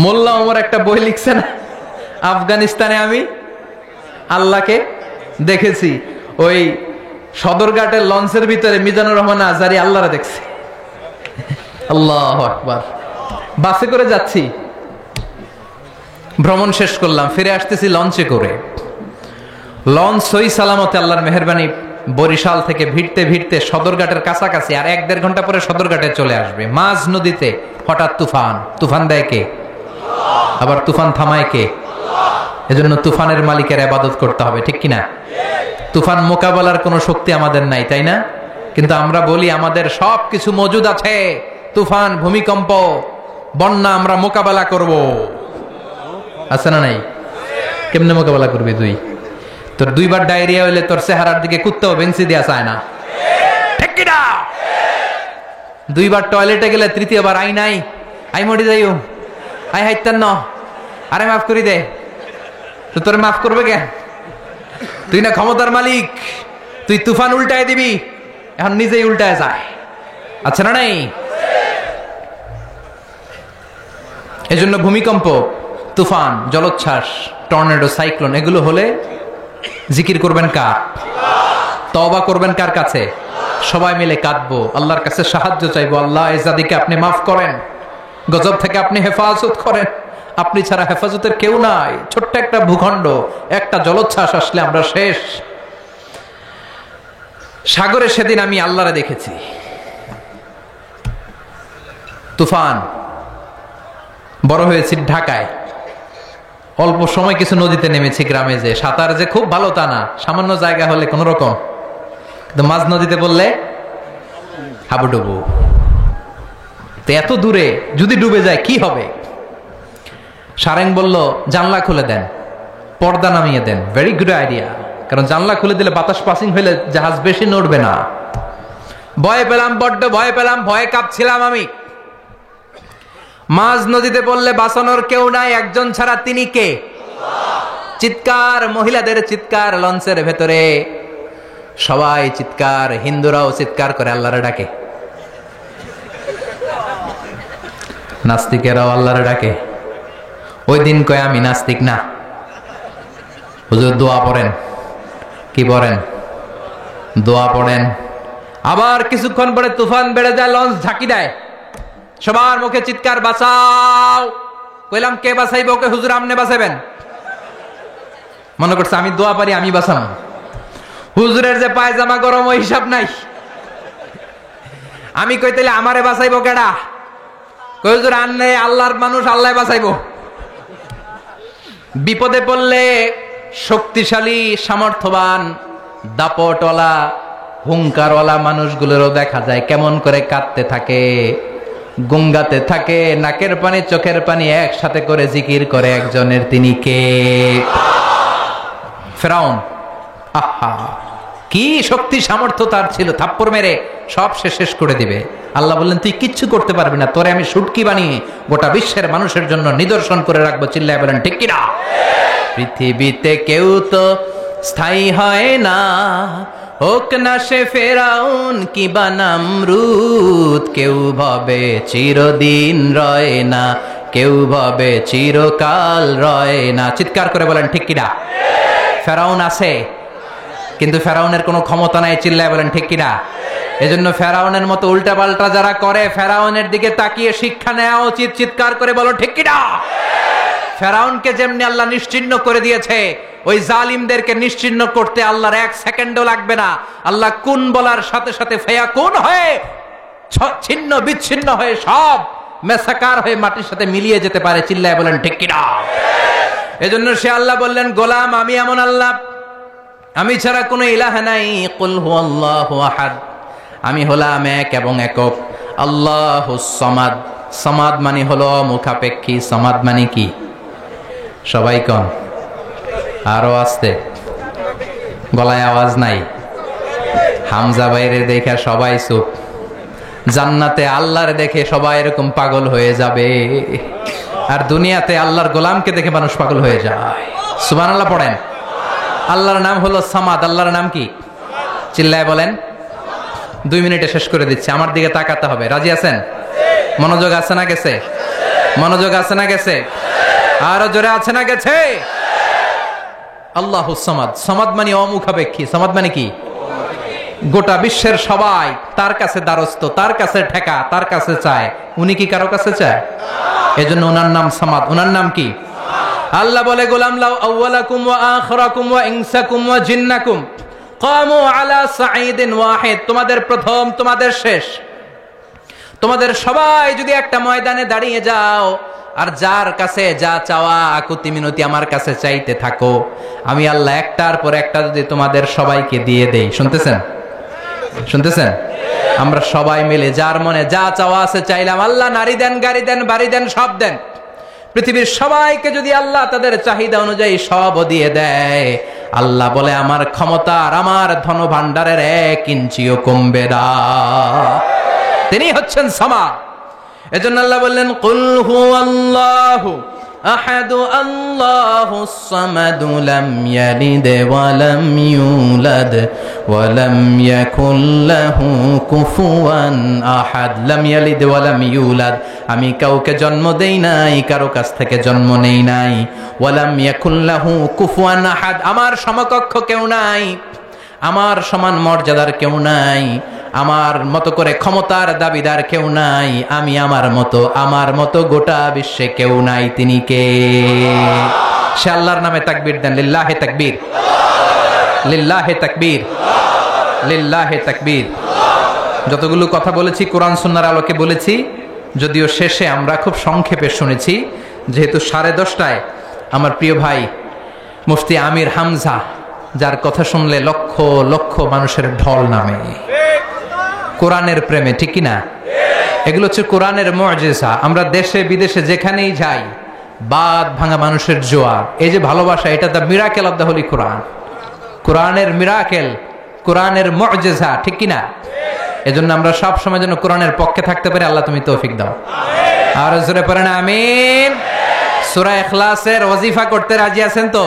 মোল্লা ওমর একটা বই লিখছে না, আফগানিস্তানে আমি আল্লাহকে দেখেছি। ওই সদরঘাটের লঞ্চের ভিতরে মিজানুর রহমান আজহারি আল্লাহরে দেখছে। আল্লাহু আকবার। বাসে করে যাচ্ছি, ভ্রমণ শেষ করলাম, ফিরে আসতেছি লঞ্চে করে। লঞ্চ সই সালামতে আল্লাহর মেহেরবানি বরিশাল থেকে ভিড়তে ভিড়তে সদরঘাটের কাছাকাছি, আর 1-1.5 ঘন্টা পরে সদরঘাটে চলে আসবে। মাঝ নদীতে হঠাৎ তুফান দেয় কে? আবার তুফান থামায় কে? এজন্য তুফানের মালিকের ইবাদত করতে হবে, ঠিক কিনা? তুফান মোকাবেলার কোনো শক্তি আমাদের নাই, তাই না? কিন্তু আমরা বলি আমাদের সবকিছু মজুদ আছে। তুফান, ভূমিকম্প, বন্যা আমরা মোকাবেলা করব, আছে না নাই? কেমনে মোকাবেলা করবি তুই? তোর 2বার ডায়রিয়া হইলে তোর চেহারার দিকে কুত্তাও বেঞ্চি দেয়া চায় না, ঠিক কিনা? 2বার টয়লেটে গেলে 3য়বার আই নাই, আই মরি যাইও, আই হাইতান ন, আরে মাফ করি দে। তো তোর মাফ করবে কে? তুই না ক্ষমতার মালিক, তুই তুফান উল্টায় দিবি, এখন নিজেই উল্টায় যায়, আচ্ছা না নাই? এজন্য ভূমিকম্প, তুফান, জলোচ্ছ্বাস, টর্নেডো, সাইক্লোন এগুলো হলে জিকির করবেন কার? তওবা করবেন কার কাছে? সবাই মিলে কাঁদবো, আল্লাহর কাছে সাহায্য চাইবো। আল্লাহ এই জাতিকে আপনি মাফ করেন, গজব থেকে আপনি হেফাজত করেন, আপনি ছাড়া হেফাজতের কেউ নাই। ছোট্ট একটা ভূখণ্ড, একটা জলোচ্ছ্বাস আসলে আমরা শেষ। সাগরে সেদিন আমি আল্লাহরে দেখেছি, তুফান। বড় হয়েছি ঢাকায়, অল্প সময় কিছু নদীতে নেমেছি গ্রামে, যে সাঁতার যে খুব ভালো তা না, সামান্য জায়গা হলে কোন রকম, কিন্তু মাঝ নদীতে বললে হাবুডুবু। তো এত দূরে যদি ডুবে যায় কি হবে? সারেং বলল জানলা খুলে দেন, পর্দা নামিয়ে দেন। ভেরি গুড আইডিয়া, কারণ জানলা খুলে দিলে বাতাস পাসিং হইলে জাহাজ বেশি নড়বে না। ভয় পেলাম, বড্ড ভয় পেলাম, ভয়ে কাঁপছিলাম আমি। মাঝ নদীতে বললে বাঁচানোর কেউ নাই, একজন ছাড়া, তিনি কে? চিৎকার, মহিলাদের চিৎকার লঞ্চের ভেতরে, সবাই চিৎকার, হিন্দুরাও চিৎকার করে আল্লাহরে ডাকে, নাস্তিকেরাও আল্লাহরে ডাকে। ওই দিন কয় আমি নাস্তিক না, হুজুর দোয়া পড়েন। কি পড়েন? দোয়া পড়েন। আবার কিছুক্ষণ পরে তুফান বেড়ে যায়, লঞ্চ ঝাঁকি দেয়, সবার মুখে চিৎকার, বাঁচাও। কইলাম কে বাঁচাইব? ওকে হুজুর আমনে বাঁচাবেন। মনে করছে আমি দোয়া পারি, আমি বাঁচাম। হুজুরের যে পায়জামা গরম ওই হিসাব নাই। আমি কই তাইলে আমারে বাঁচাইব কেডা? কই হুজুর আনলে আল্লাহর মানুষ, আল্লাহ বাঁচাইব। বিপদে পড়লে শক্তিশালী, সামর্থ্যবান, দাপটওয়ালা, হুঙ্কারওয়ালা মানুষগুলোরও দেখা যায় কেমন করে কাঁদতে থাকে, গুঙ্গাতে থাকে, নাকের পানি চোখের পানি একসাথে করে জিকির করে একজনের, তিনি কে? ফেরাউন। আহা, কি শক্তি সামর্থ্য তার ছিল, থাপ্পড় মেরে সব শেষ করে দিবে। আল্লাহ বললেন তুই কিচ্ছু করতে পারবি না, তোরে আমি শুটকি বানিয়ে গোটা বিশ্বের মানুষের জন্য নিদর্শন করে রাখবো। চিল্লায় বলেন ঠিক কিনা? পৃথিবীতে কেউ তো স্থায়ী হয় না, হোক না সে ফেরাউন কি বা নমরুদ। কেউ ভাবে চিরদিন রয় না, কেউ ভাবে চিরকাল রয় না। চিৎকার করে বলেন ঠিক কিনা? ফেরাউন আছে, কিন্তু ফেরাউনের কোনো ক্ষমতা নাই। চিল্লায় বলেন ঠিক কিনা? এজন্য ফেরাউনের মতো উল্টাপাল্টা যারা করে, ফেরাউনের দিকে তাকিয়ে শিক্ষা নেওয়া উচিত। চিৎকার করে বলো ঠিক কিনা? ফেরাউনকে যেমনি আল্লাহ নিশ্চিহ্ন করে দিয়েছে, ওই জালিমদেরকে নিশ্চিহ্ন করতে আল্লাহর 1 সেকেন্ডও লাগবে না। আল্লাহ কুন বলার সাথে সাথে ফায়াকুন হয়ে ছিন্ন বিচ্ছিন্ন হয়ে সব মেসাকার হয়ে মাটির সাথে মিলিয়ে যেতে পারে। চিল্লায় বলেন ঠিক কিনা? এজন্য সে আল্লাহ বললেন, গোলাম আমি এমন আল্লাহ, আমি ছাড়া কোনো ইলাহ নাই। কুল হুয়াল্লাহু আহাদ, আমি হলাম এক এবং একক। আল্লাহুস সামাদ, সামাদ মানে হলো মুখাপেক্ষী। সামাদ মানে কি? সবাই কন, আরো আসতে, গলায় আওয়াজ নাই। হামজা বাইরে দেখে সবাই চুপ। জান্নাতে আল্লাহরে দেখে সবাই এরকম পাগল হয়ে যাবে, আর দুনিয়াতে আল্লাহর গোলামকে দেখে মানুষ পাগল হয়ে যায়। সুবহানাল্লাহ পড়েন। আল্লাহর নাম হলো সামাদ। আল্লাহর নাম কি? চিল্লায় বলেন। 2 মিনিটে শেষ করে দিচ্ছি, আমার দিকে তাকাতে হবে। রাজি আছেন? মনোযোগ আছে না গেছে? মনোযোগ আছে না গেছে? আরো জোরে আছে না গেছে? আল্লাহুস সামাদ। সামাদ মানে অমুখাপেক্ষী। সামাদ মানে কি? গোটা বিশ্বের সবাই তার কাছে দ্বারস্থ, তার কাছে ঠেকা, তার কাছে চায়। উনি কি কারো কাছে চায়? এজন্য ওনার নাম সামাদ। ওনার নাম কি? আল্লাহ বলে, গোলাম লাউ আউওয়ালাকুম ওয়া আখিরাকুম ওয়া ইনসাকুম ওয়া জিন্নাকুম কামু আলা সাঈদিন ওয়াহিদ, তোমাদের প্রথম তোমাদের শেষ, তোমাদের সবাই যদি একটা ময়দানে দাঁড়িয়ে যাও আর যার কাছে যা চাওয়া আকুতি মিনতি আমার কাছে চাইতে থাকো, আমি আল্লাহ একটার পর একটা যদি তোমাদের সবাইকে দিয়ে দেই। শুনতেছেন? শুনতেছেন? আমরা সবাই মিলে যার মনে যা চাওয়া আছে চাইলাম, আল্লাহ নারী দেন, গাড়ি দেন, বাড়ি দেন, সব দেন। পৃথিবীর সবাইকে যদি আল্লাহ তাদের চাহিদা অনুযায়ী সব দিয়ে দেয়, আল্লাহ বলে আমার ক্ষমতা আর আমার ধন ভাণ্ডারের 1 ইঞ্চিও কমবে না। তিনি হচ্ছেন সামাদ। এজন্য আল্লাহ বললেন কুল হুয়াল্লাহু আহাদু আল্লাহুস সামাদু লাম ইয়ালিদ ওয়া লাম ইউলাদ ওয়া লাম ইয়াকুল লাহু কুফুয়ান আহাদ। লাম ইয়ালিদ ওয়া লাম ইউলাদ, আমি কাউকে জন্ম দেই নাই, কারো কাছ থেকে জন্ম নেই নাই। ওয়া লাম ইয়াকুল লাহু কুফুয়ান আহাদ, আমার সমকক্ষ কেউ নাই, আমার সমান মর্যাদার কেউ নাই, আমার মতো করে ক্ষমতার দাবিদার কেউ নাই, আমি আমার মতো গোটা বিশ্বে কেউ নাই। তিনি কে? সে আল্লাহর নামে তাকবীর দেন, লিল্লাহে তাকবীর, লিল্লাহে তাকবীর, লিল্লাহে তাকবীর। যতগুলো কথা বলেছি কোরআন সুন্নাহর আলোকে বলেছি, যদিও শেষে আমরা খুব সংক্ষেপে শুনেছি, যেহেতু 10:30টায় আমার প্রিয় ভাই মুফতি আমির হামজা, যার কথা শুনলে লক্ষ লক্ষ মানুষের ঢল নামে কোরআনের প্রেমে, ঠিক কিনা? এগুলো হচ্ছে কোরআনের মুআজিজা। আমরা দেশে বিদেশে যেখানেই যাই, বাদ ভাঙা মানুষের জোয়ার, এই যে ভালোবাসা, এটা the miracle of the holy Quran. কোরআনের মিরাকেল, কোরআনের মুআজিজা, ঠিক কিনা? এজন্য আমরা সব সময় যেন কোরআনের পক্ষে থাকতে পারি। আল্লাহ তুমি তৌফিক দাও। আর জোরে পড়েন আমিন। সূরা ইখলাসের ওয়াজিফা করতে রাজি আছেন তো?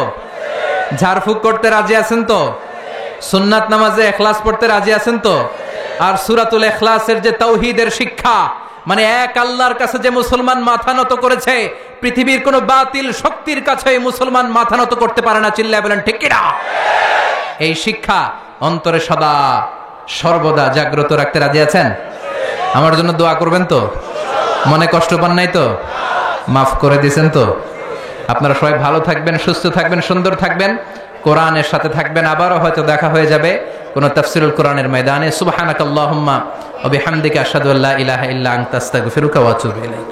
ঝাড়ফুঁক করতে রাজি আছেন তো? সুন্নাত নামাজে ইখলাস পড়তে রাজি আছেন তো? আর সূরাতুল ইখলাসের যে তাওহীদের শিক্ষা, মানে এক আল্লাহর কাছে যে মুসলমান মাথা নত করেছে, পৃথিবীর কোন বাতিল শক্তির কাছে মুসলমান মাথা নত করতে পারে না। চিল্লায় বলেন ঠিক কিনা? এই শিক্ষা অন্তরে সদা সর্বদা জাগ্রত রাখতে রাজি আছেন? আমার জন্য দোয়া করবেন তো? মনে কষ্ট পান নাই তো? মাফ করে দিয়েছেন তো? আপনারা সবাই ভালো থাকবেন, সুস্থ থাকবেন, সুন্দর থাকবেন, কোরআনের সাথে থাকবেন। আবারও হয়তো দেখা হয়ে যাবে কোন তাফসীরুল কোরআনের ময়দানে। সুবহানাকাল্লাহুম্মা ওয়া বিহামদিকা আশহাদু আল্লা ইলাহা ইল্লা আনতা আস্তাগফিরুকা ওয়া আতুবু ইলাইক।